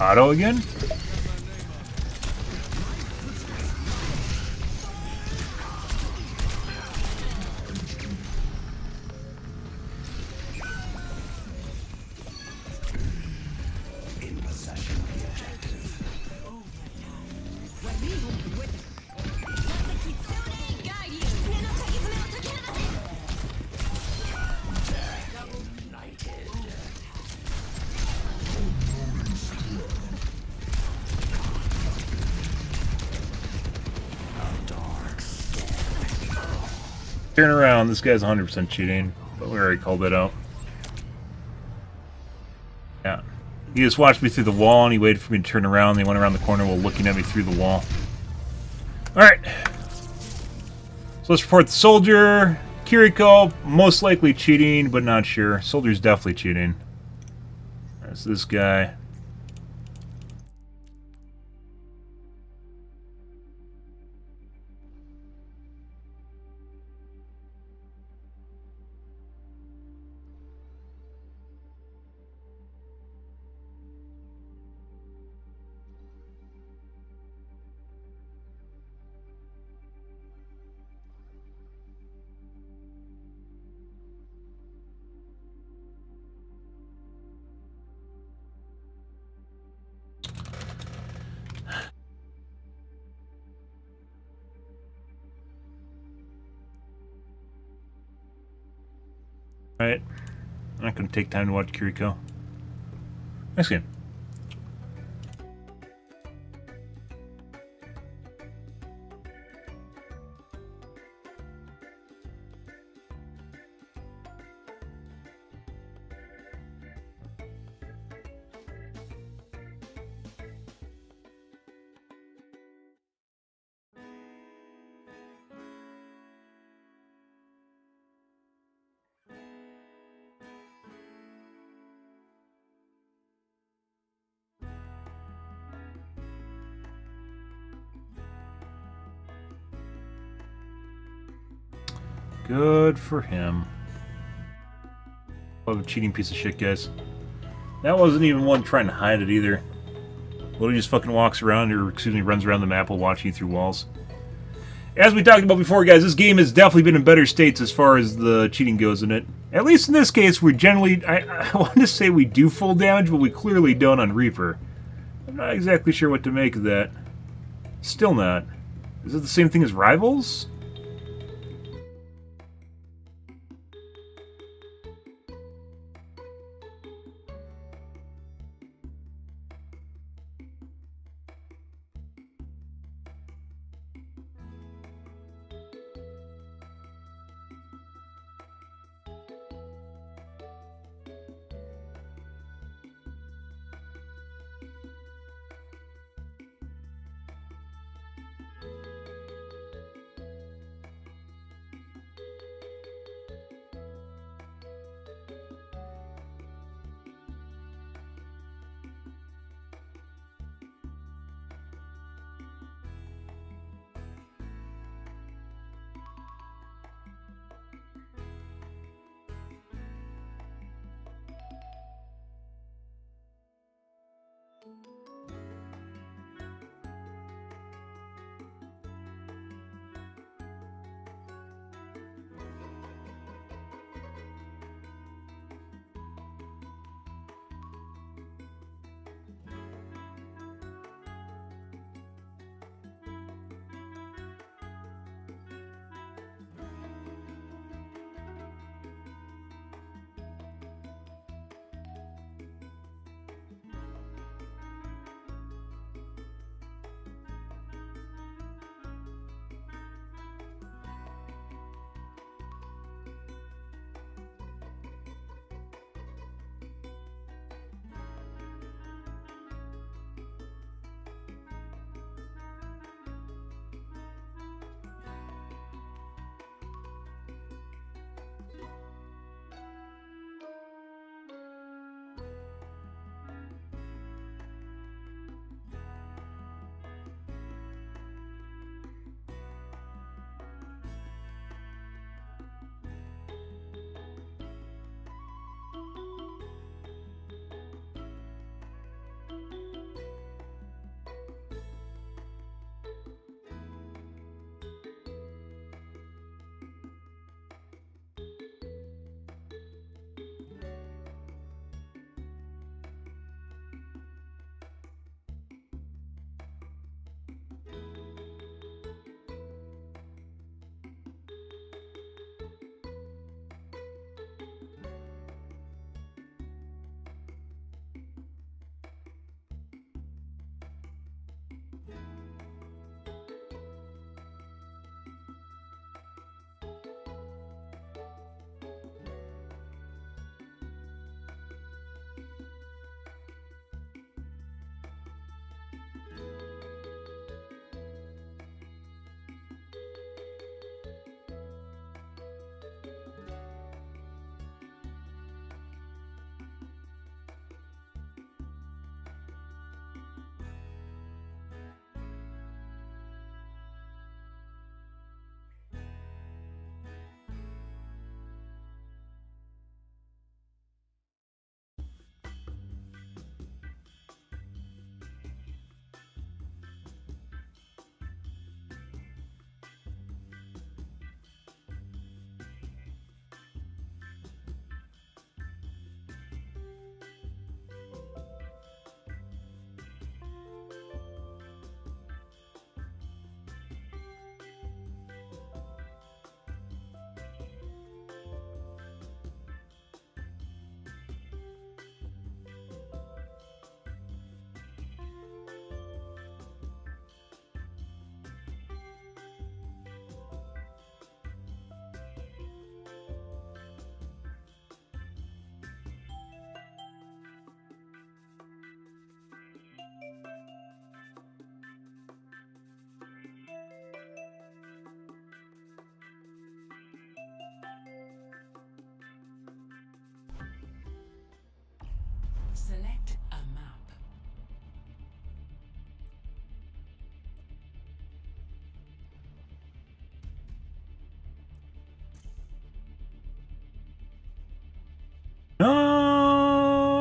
Auto again? In possession of the objective. Turn around, this guy's 100% cheating, but we already called that out. Yeah. He just watched me through the wall and he waited for me to turn around, and he went around the corner while looking at me through the wall. Alright. So let's report the soldier. Kiriko, most likely cheating, but not sure. Soldier's definitely cheating. There's this guy. Alright. I'm not going to take time to watch Kiriko. Nice game. Good for him. What a cheating piece of shit, guys. That wasn't even one trying to hide it either. Literally just fucking walks around, or excuse me, runs around the map while watching you through walls. As we talked about before, guys, this game has definitely been in better states as far as the cheating goes in it. At least in this case, we're generally... I want to say we do full damage, but we clearly don't on Reaper. I'm not exactly sure what to make of that. Still not. Is it the same thing as Rivals?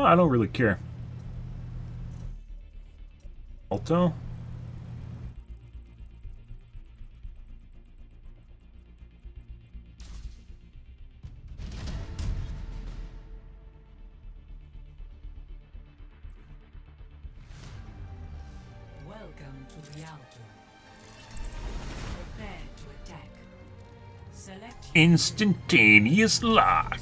I don't really care. Alto? Welcome to the Alto. Prepare to attack. Select Instantaneous lock.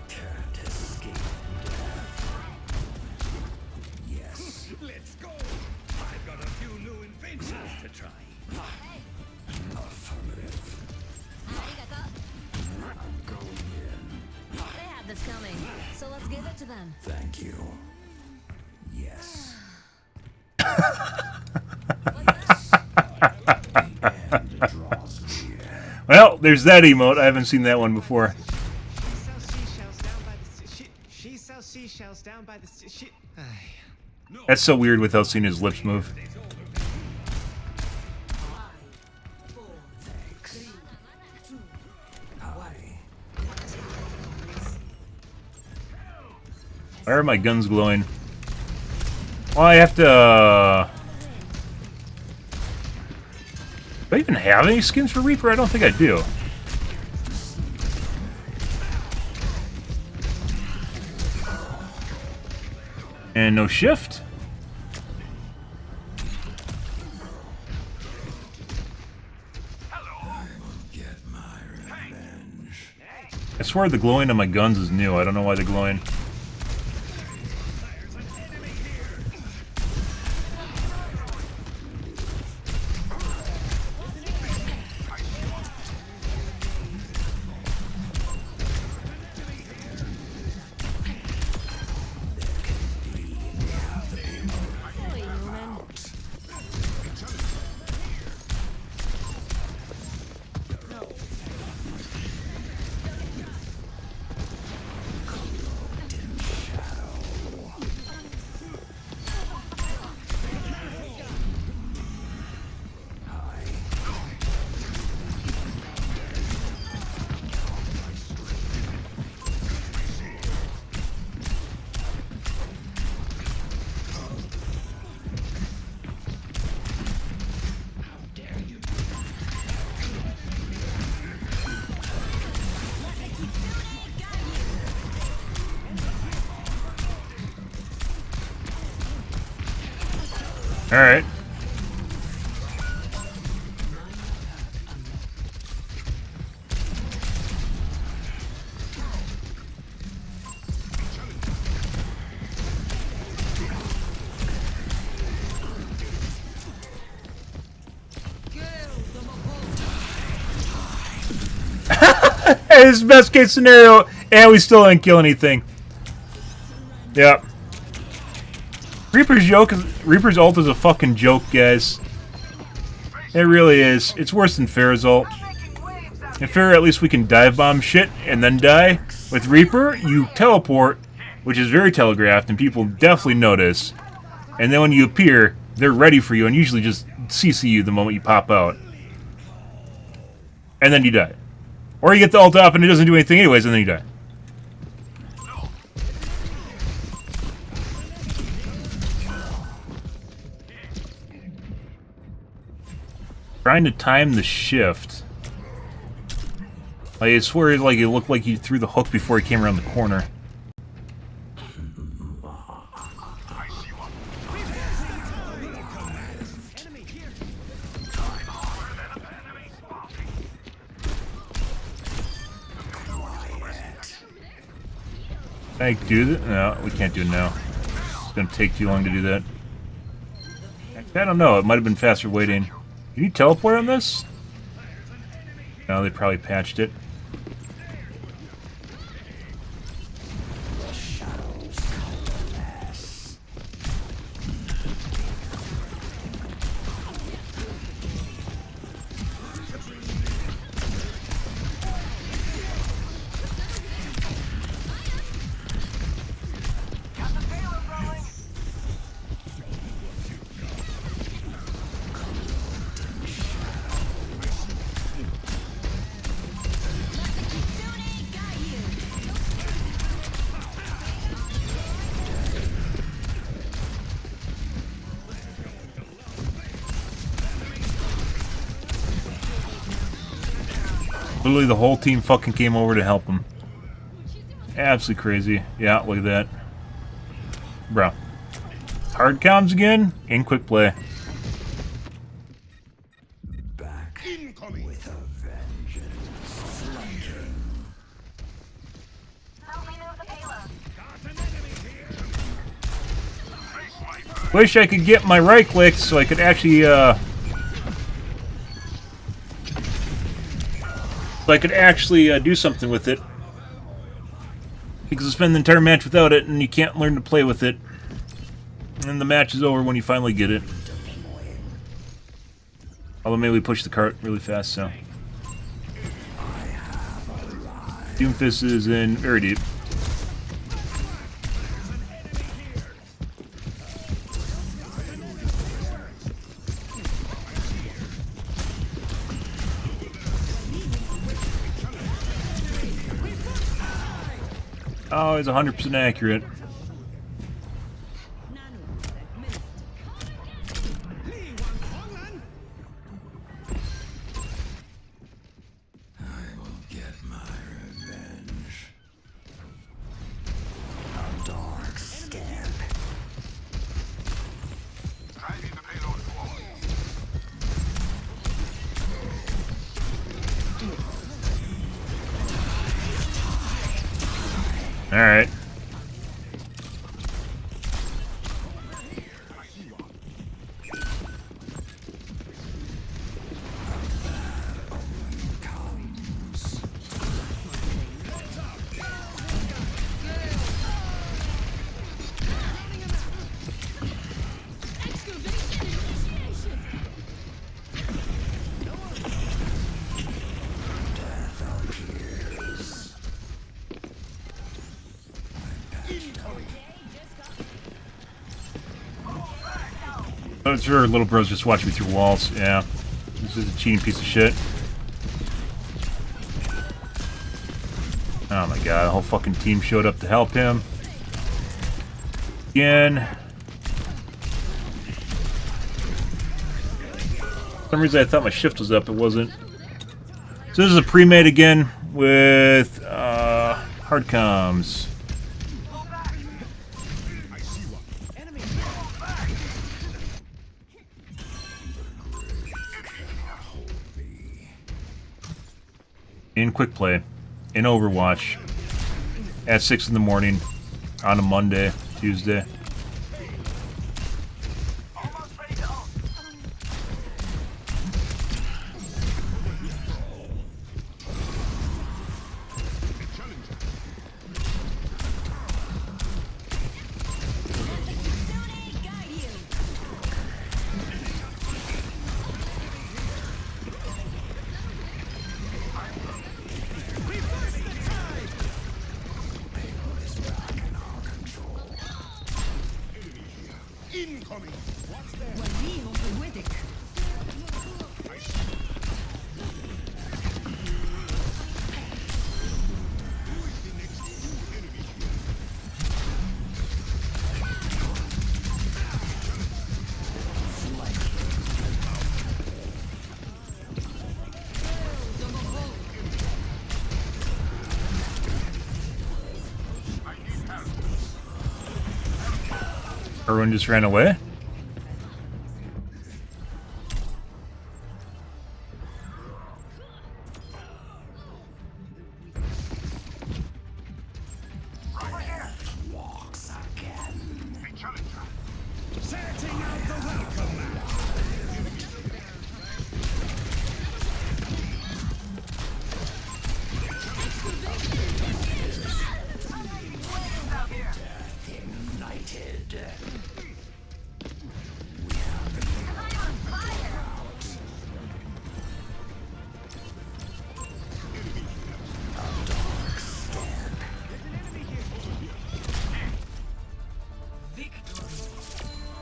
Can't escape death. Yes. Let's go. I've got a few new inventions to try. Affirmative. I'm going in. They had this coming, so let's give it to them. Thank you. Yes. The end draws near. Well, there's that emote. I haven't seen that one before. She sells seashells down by the shit. That's so weird without seeing his lips move. Why are my guns glowing? Well, I have to... Do I even have any skins for Reaper? I don't think I do. And no shift? Get my revenge. I swear the glowing on my guns is new. I don't know why they're glowing. Alright. This is best case scenario, and we still didn't kill anything. Yep. Reaper's ult is a fucking joke, guys. It really is. It's worse than Pharah's ult. In Pharah, at least we can dive bomb shit and then die. With Reaper, you teleport, which is very telegraphed, and people definitely notice. And then when you appear, they're ready for you, and usually just CC you the moment you pop out. And then you die. Or you get the ult off and it doesn't do anything anyways, and then you die. Trying to time the shift. I swear, like it looked like he threw the hook before he came around the corner. Can I do that? No, we can't do it now. It's gonna take too long to do that. I don't know. It might have been faster waiting. Can you teleport on this? No, they probably patched it. Literally the whole team fucking came over to help him. Absolutely crazy. Yeah, look at that. Bro. Hard comms again, in quick play. Back with a vengeance. Flanking. Help me move the payload. Wish I could get my right click so I could actually, do something with it. Because I spend the entire match without it, and you can't learn to play with it. And the match is over when you finally get it. Although maybe we push the cart really fast, so. Doomfist is in very deep. Oh, he's 100% accurate. I will get my revenge. A dark step. Driving the payload forward. Alright. I'm sure little bro's just watching me through walls. Yeah. This is a cheating piece of shit. Oh my god, the whole fucking team showed up to help him. Again. For some reason I thought my shift was up, it wasn't. So this is a pre-made again with hard comms. In quick play, in Overwatch, at 6 in the morning, on a Monday, Tuesday. Incoming. Everyone just ran away? Walks again. A challenger. Setting out the welcome mat. Ignited.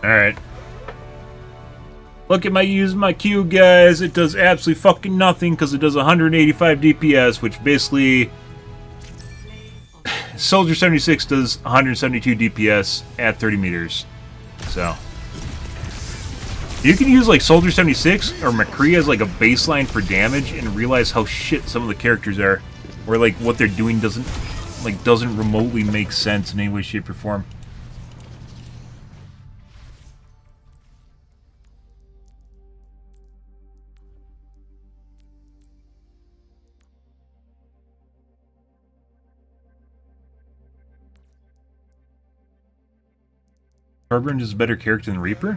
Alright. Look at my using my Q, guys. It does absolutely fucking nothing because it does 185 DPS, which basically Soldier 76 does 172 DPS at 30 meters. So You can use like Soldier 76 or McCree as like a baseline for damage and realize how shit some of the characters are. Where like what they're doing doesn't remotely make sense in any way, shape, or form. Harbinger is a better character than Reaper?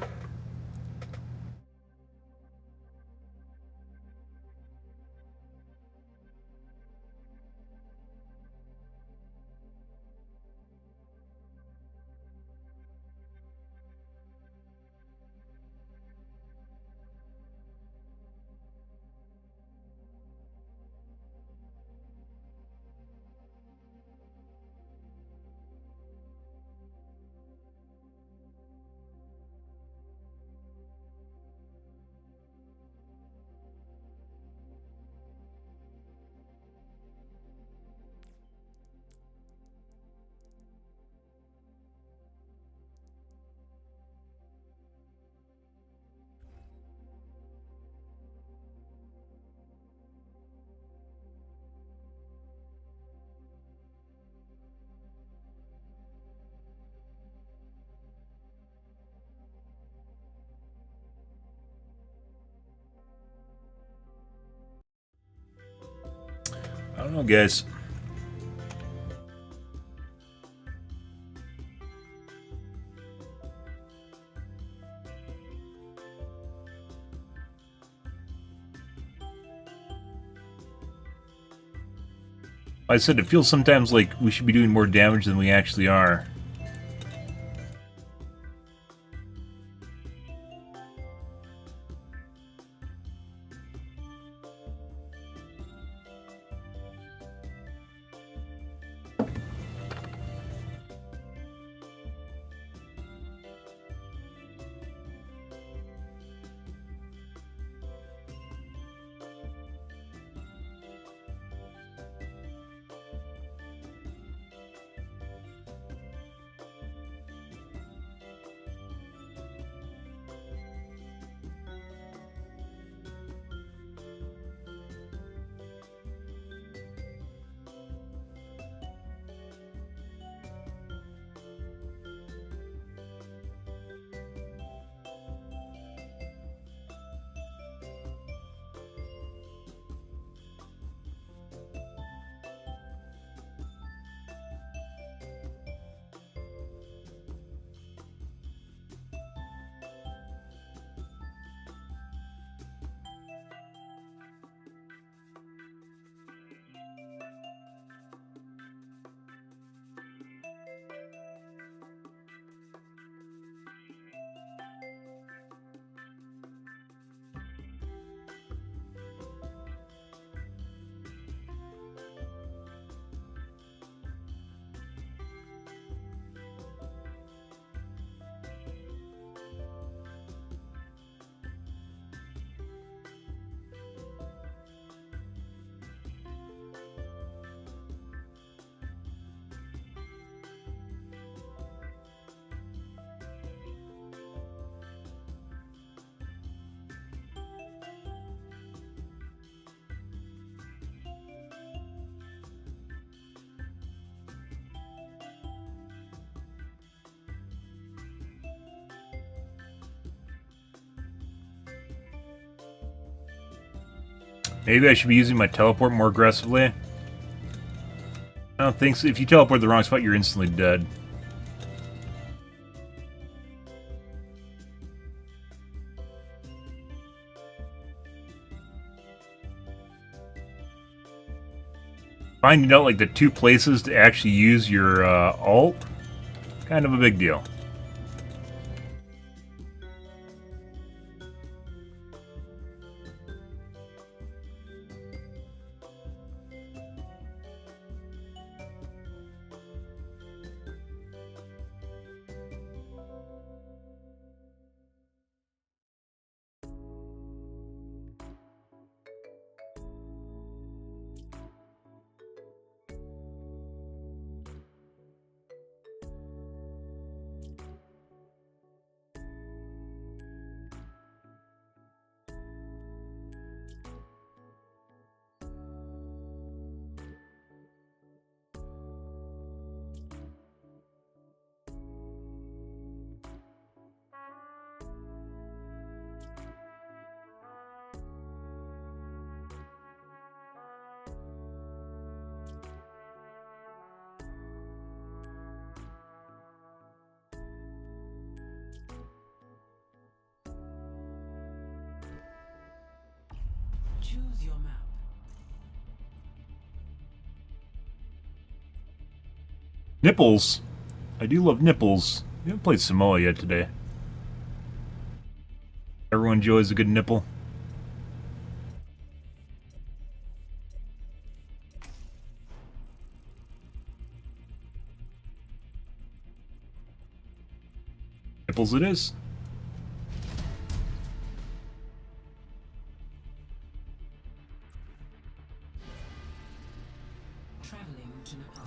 I don't know, guys. I said it feels sometimes like we should be doing more damage than we actually are. Maybe I should be using my teleport more aggressively. I don't think so. If you teleport the wrong spot, you're instantly dead. Finding out like the two places to actually use your ult, kind of a big deal. Choose your map. Nipples. I do love nipples. We haven't played Samoa yet today. Everyone enjoys a good nipple. Nipples it is. Traveling to Nepal.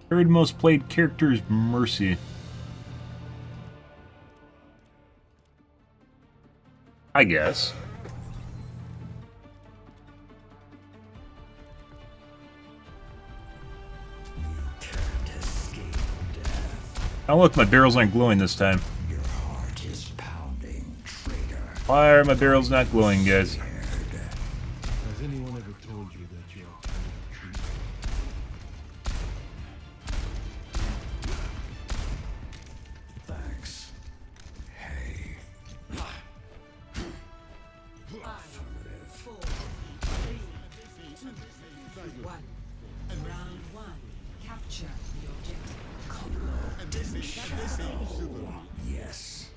Third most played character is Mercy. I guess. Oh look, my barrels aren't glowing this time. Your heart is pounding, traitor. Why are my barrels not glowing, guys? Has anyone ever told you that you're a kind of treat? Thanks. Hey. Round one. Capture the objective. Yes.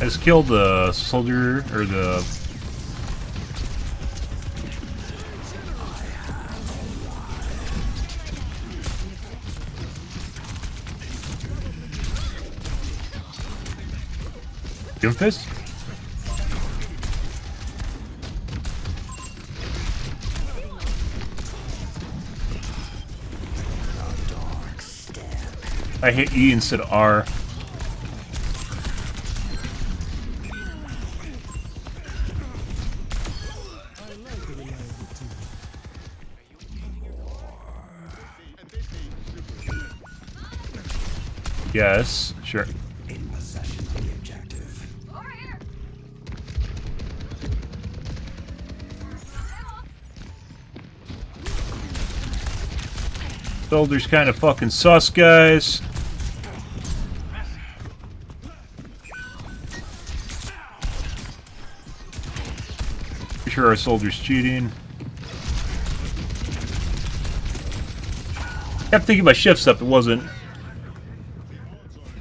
I just killed the soldier, or the... Doomfist? I hit E instead of R. Yes, sure. In possession of the objective. Over here. Soldier's kind of fucking sus, guys. Pretty sure our soldier's cheating. Kept thinking my shift's up, it wasn't.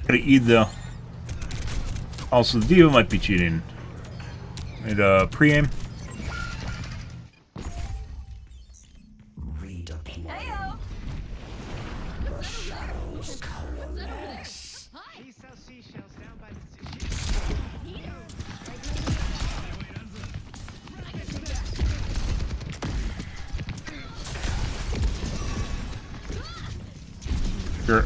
Gotta eat though. Also, the diva might be cheating. And pre-aim. Redeploy. The shadows coalesce. He sells seashells down by the Sure.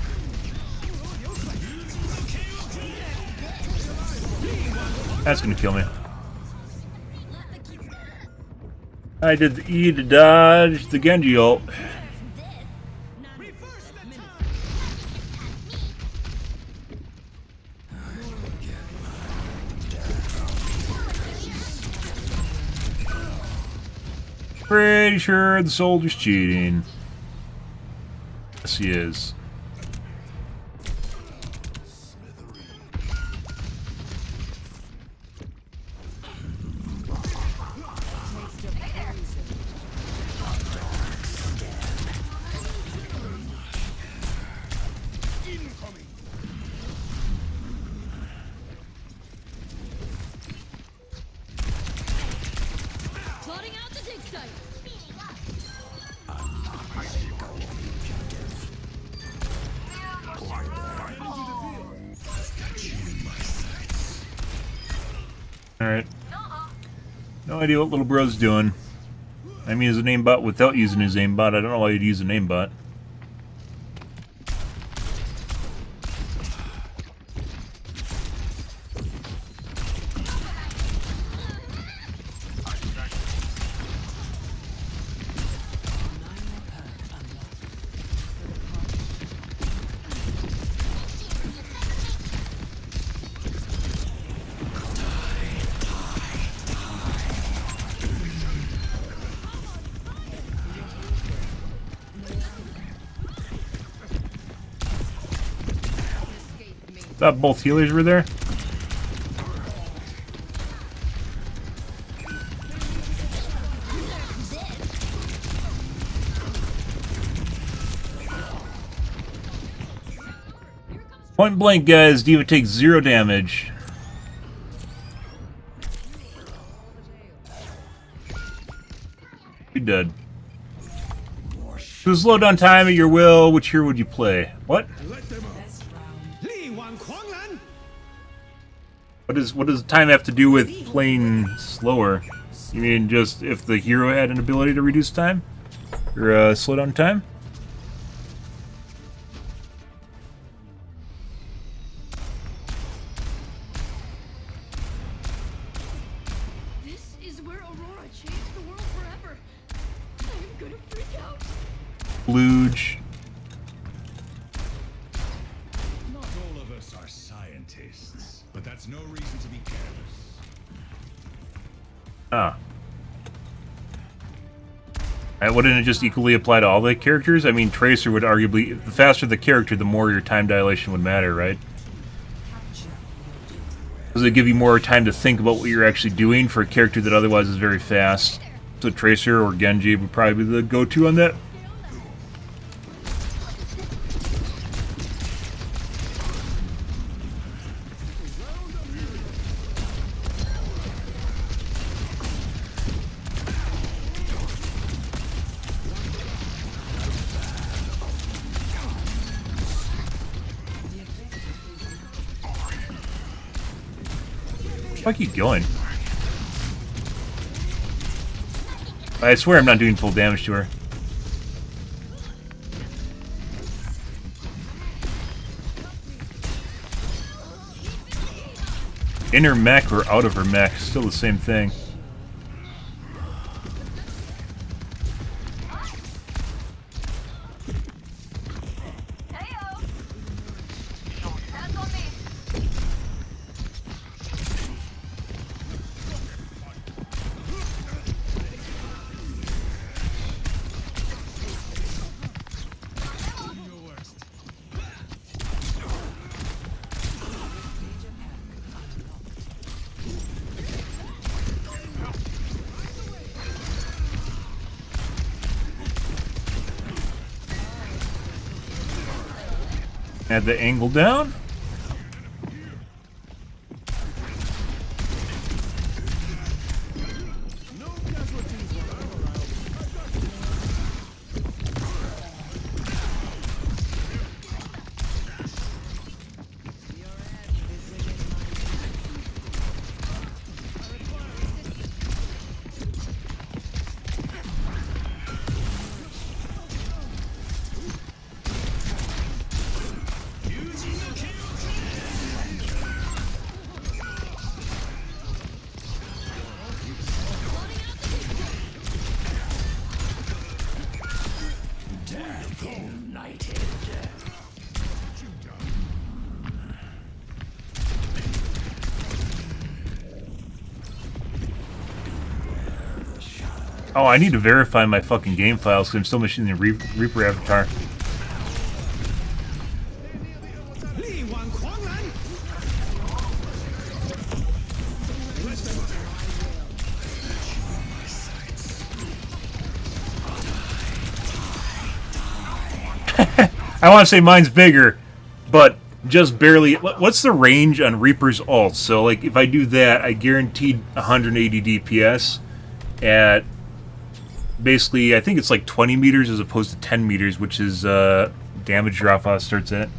That's gonna kill me. I did the E to dodge the Genji ult. Pretty sure the soldier's cheating. Yes, he is. Plotting out the dig site. Alright. No idea what little bro's doing. I'm using aimbot without using his aimbot. I don't know why you'd use an aimbot. Thought both healers were there. Point blank, guys. Diva takes 0 damage. You're dead. So slow down time at your will. Which hero would you play? What? What does time have to do with playing slower? You mean just if the hero had an ability to reduce time? Or slow down time? This is where Aurora changed the world forever. I'm gonna freak out. Luge. Not all of us are scientists, but that's no reason to be careless. Ah. Wouldn't it just equally apply to all the characters? I mean, Tracer would arguably... The faster the character, the more your time dilation would matter, right? Does it give you more time to think about what you're actually doing for a character that otherwise is very fast? So Tracer or Genji would probably be the go-to on that. Why keep going? I swear I'm not doing full damage to her. In her mech or out of her mech, still the same thing. Add the angle down. Oh, I need to verify my fucking game files because I'm still missing the Reaper avatar. I want to say mine's bigger, but just barely. What's the range on Reaper's ult? So, like, if I do that, I guaranteed 180 DPS at basically, I think it's like 20 meters as opposed to 10 meters, which is damage drop-off starts at.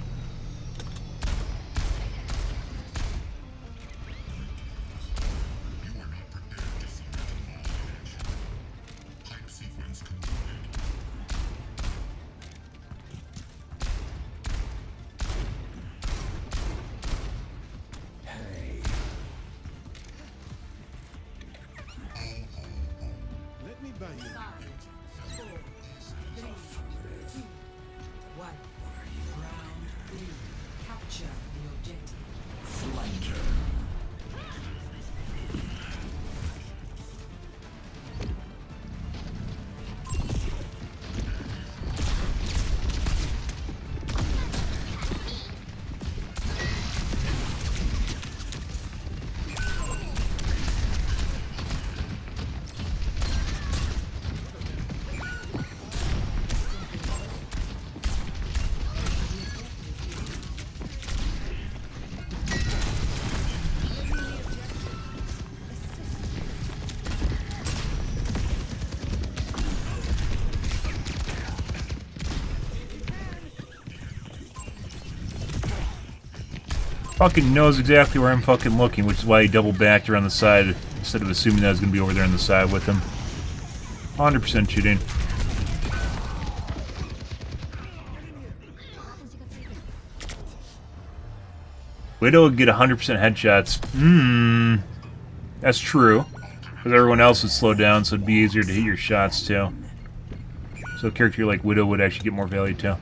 Fucking knows exactly where I'm fucking looking, which is why he double backed around the side instead of assuming that I was gonna be over there on the side with him. 100% cheating. Widow would get 100% headshots. That's true. Because everyone else would slow down, so it'd be easier to hit your shots too. So a character like Widow would actually get more value too.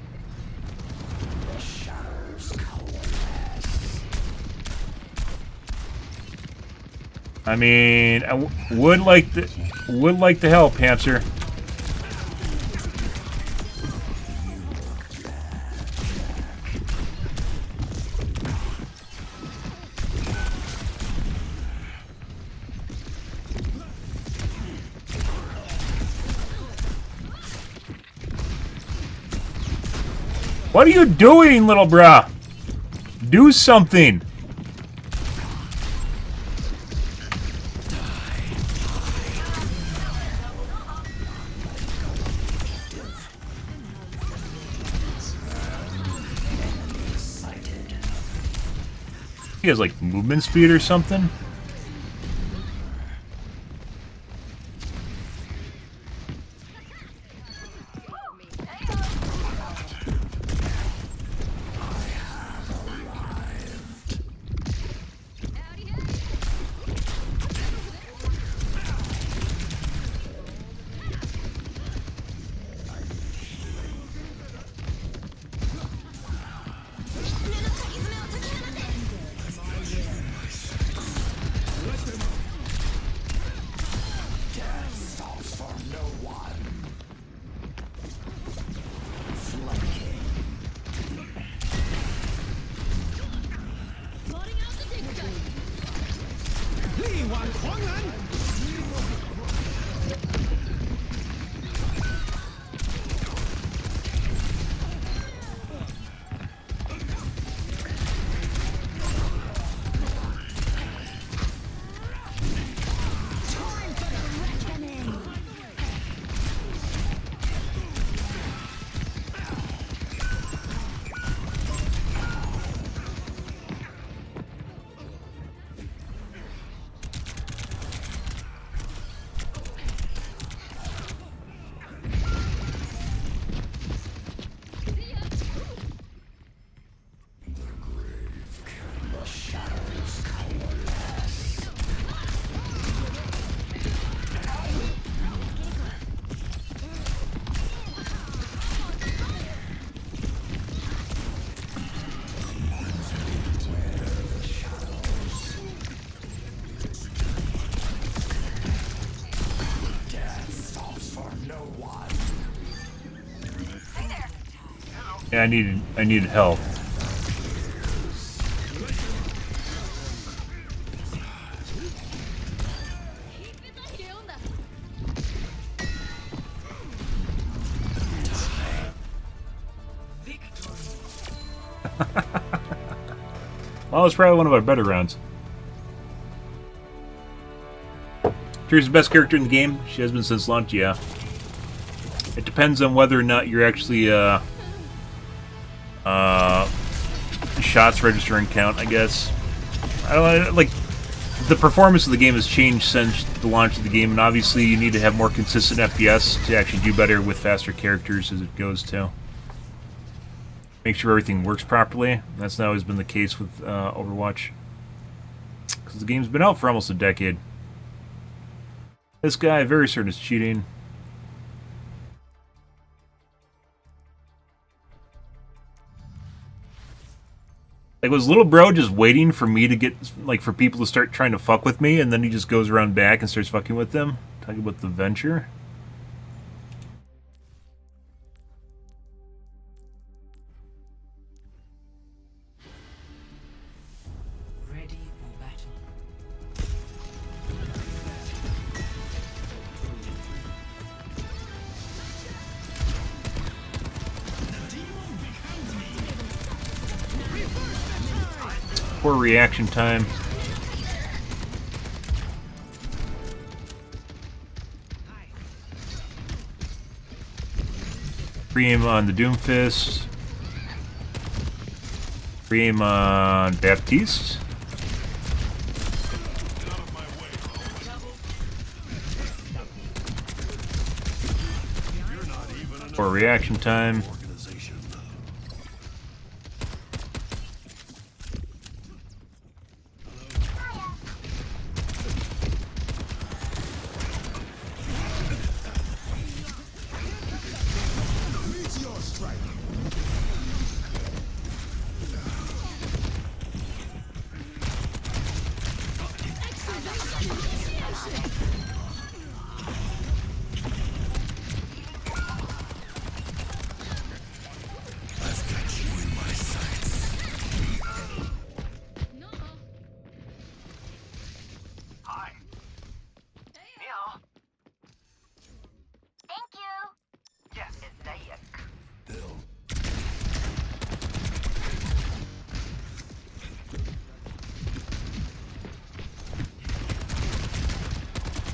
I mean, I would like to help, Hamster. What are you doing, little brah? Do something. He has like movement speed or something. Yeah, I needed help. Well, it's probably one of our better rounds. She's the best character in the game. She has been since launch, yeah. It depends on whether or not you're actually shots registering count, I guess. I don't know, like, the performance of the game has changed since the launch of the game, and obviously you need to have more consistent FPS to actually do better with faster characters as it goes to. Make sure everything works properly. That's not always been the case with Overwatch, because the game's been out for almost a decade. This guy, very certain, is cheating. Like, was little bro just waiting for me to get, like, for people to start trying to fuck with me, and then he just goes around back and starts fucking with them? Talking about the venture. Ready for battle. Poor reaction time. Free aim on the Doomfist. Stream on Baptiste. For reaction time.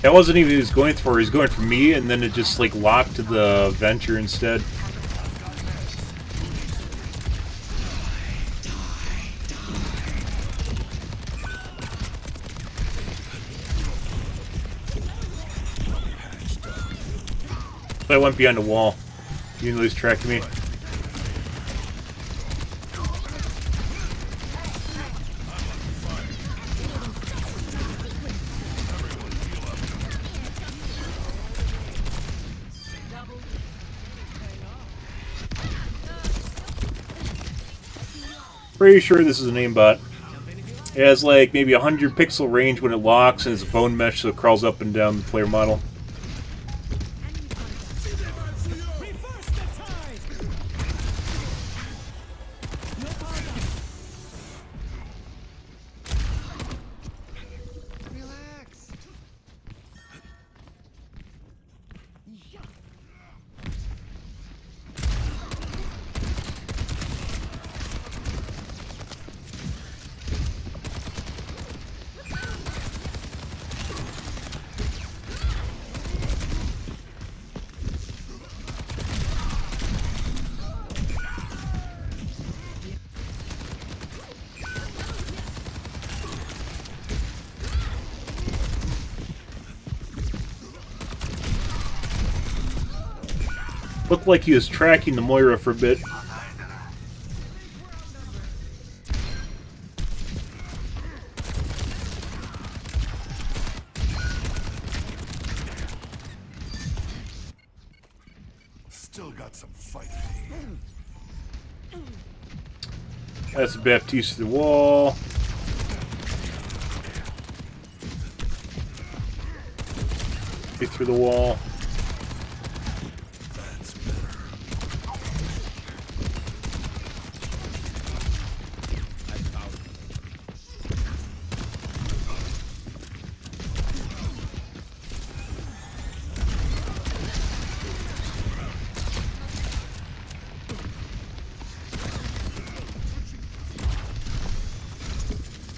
That wasn't even what he was going for. He was going for me, and then it just like locked to the venture instead. So I went behind the wall. You didn't lose track of me. Pretty sure this is an aimbot. It has like maybe 100 pixel range when it locks, and it's a bone mesh, so it crawls up and down the player model. Looked like he was tracking the Moira for a bit. Still got some fight. That's a Baptiste through the wall. Through the wall.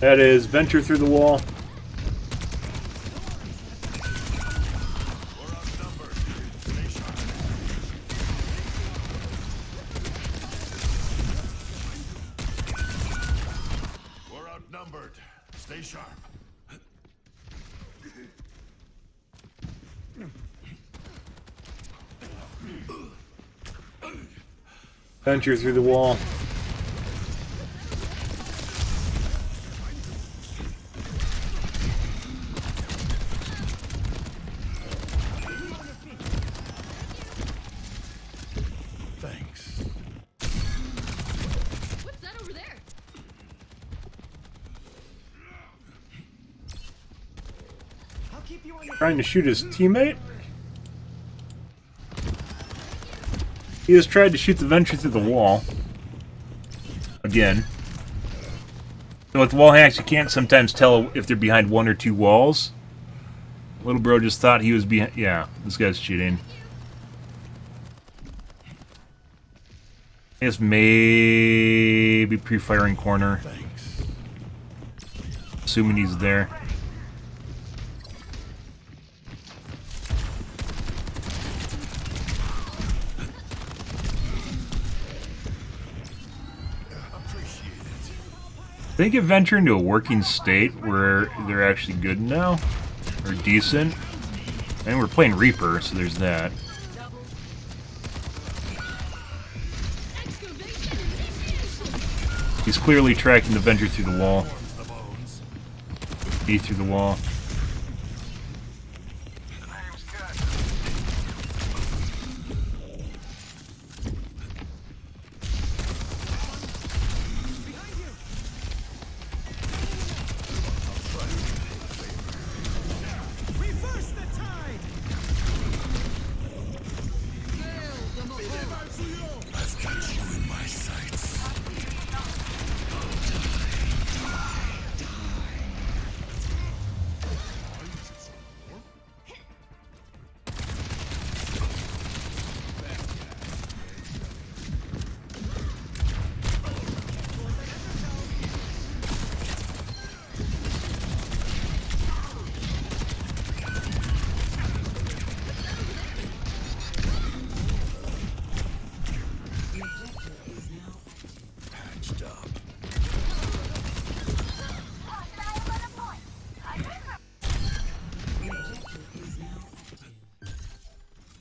That is venture through the wall. We're outnumbered. Stay sharp. Venture through the wall. Thanks. What's that over there? I'll keep you on your Trying to shoot his teammate. He just tried to shoot the venture through the wall. Again. So with wall hacks, you can't sometimes tell if they're behind one or two walls. Little bro just thought he was behind. Yeah, this guy's cheating. I guess maybe pre-firing corner. Thanks. Assuming he's there. Appreciate it. They get Venture into a working state where they're actually good now, or decent. And we're playing Reaper, so there's that. He's clearly tracking the Venture through the wall. B through the wall.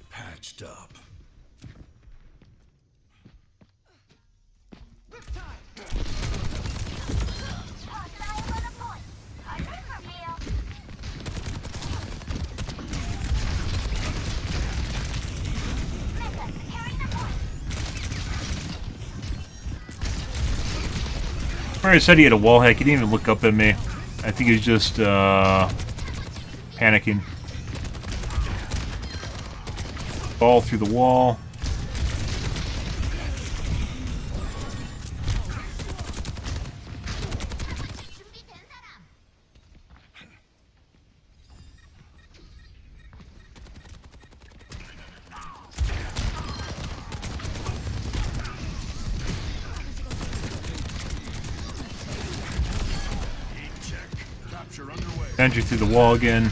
Patched up. I said he had a wall hack. He didn't even look up at me. I think he was just panicking. Ball through the wall. Venture through the wall again.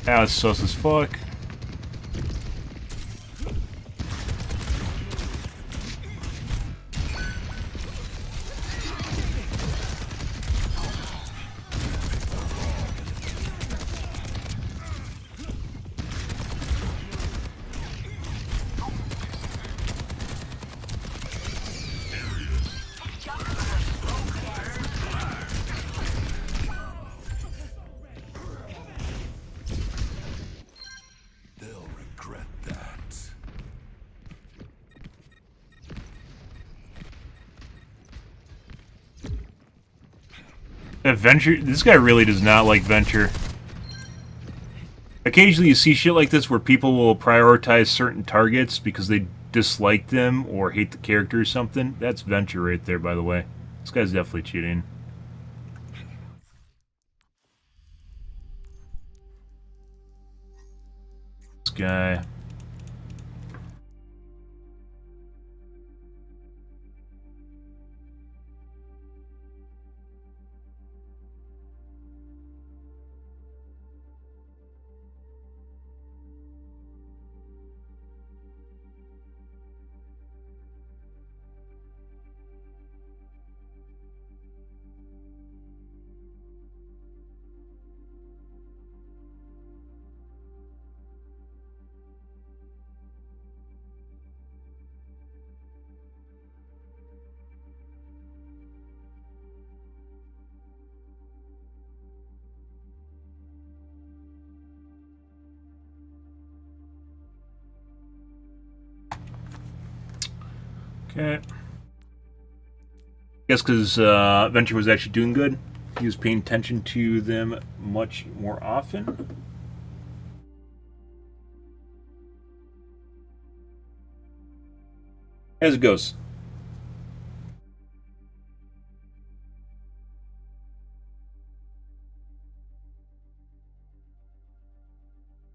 Ah, that's sus as fuck. Venture, this guy really does not like Venture. Occasionally you see shit like this where people will prioritize certain targets because they dislike them or hate the character or something. That's Venture right there, by the way. This guy's definitely cheating. This guy. Okay. Guess because Venture was actually doing good, he was paying attention to them much more often. As it goes.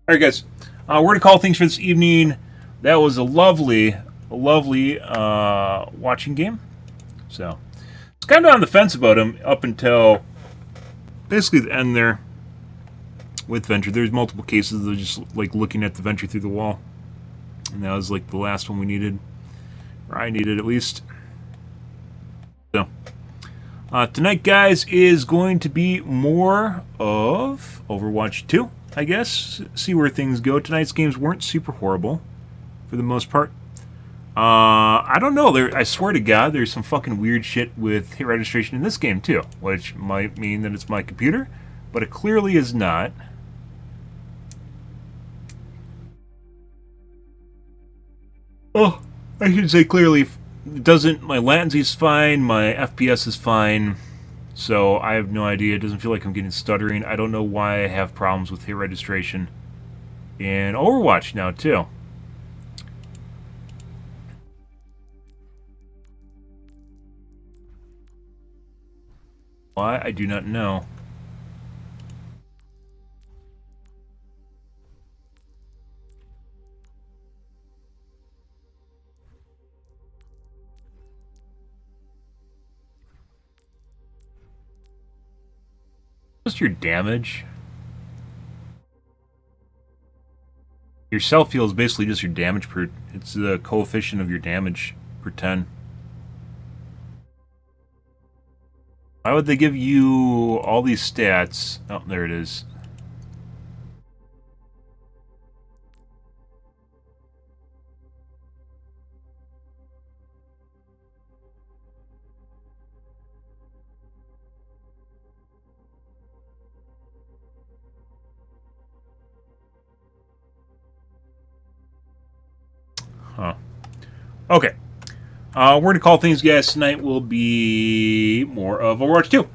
Alright guys, we're going to call things for this evening. That was a lovely watching game. So, it's kind of on the fence about him up until basically the end there with Venture. There's multiple cases of just like looking at the Venture through the wall. And that was like the last one we needed. Or I needed at least. So, tonight, guys, is going to be more of Overwatch 2, I guess. See where things go. Tonight's games weren't super horrible, for the most part. I don't know. I swear to God, there's some fucking weird shit with hit registration in this game, too. Which might mean that it's my computer, but it clearly is not. Oh, I should say clearly, it doesn't. My latency's fine, my FPS is fine, so I have no idea. It doesn't feel like I'm getting stuttering. I don't know why I have problems with hit registration in Overwatch now, too. Why? I do not know. Just your damage. Your self heal is basically just your damage per. It's the coefficient of your damage per 10. Why would they give you all these stats? Oh, there it is. Huh. Okay. We're going to call things, guys. Tonight will be more of Overwatch 2.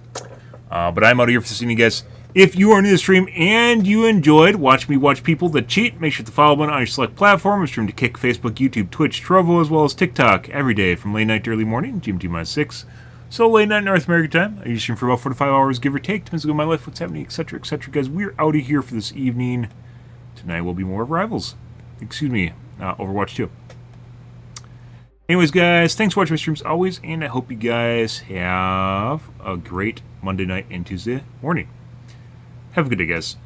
But I'm out of here for this evening, guys. If you are new to the stream and you enjoyed watch me watch people that cheat, make sure to follow button on your select platform. I stream to Kick, Facebook, YouTube, Twitch, Trovo, as well as TikTok every day from late night to early morning, GMT-6. So late night North American time. I usually stream for about 4 to 5 hours, give or take. Depends on my life, what's happening, etc., etc. Guys, we're out of here for this evening. Tonight will be more of Rivals. Excuse me, Overwatch 2. Anyways, guys, thanks for watching my streams always, and I hope you guys have a great Monday night and Tuesday morning. Have a good day, guys.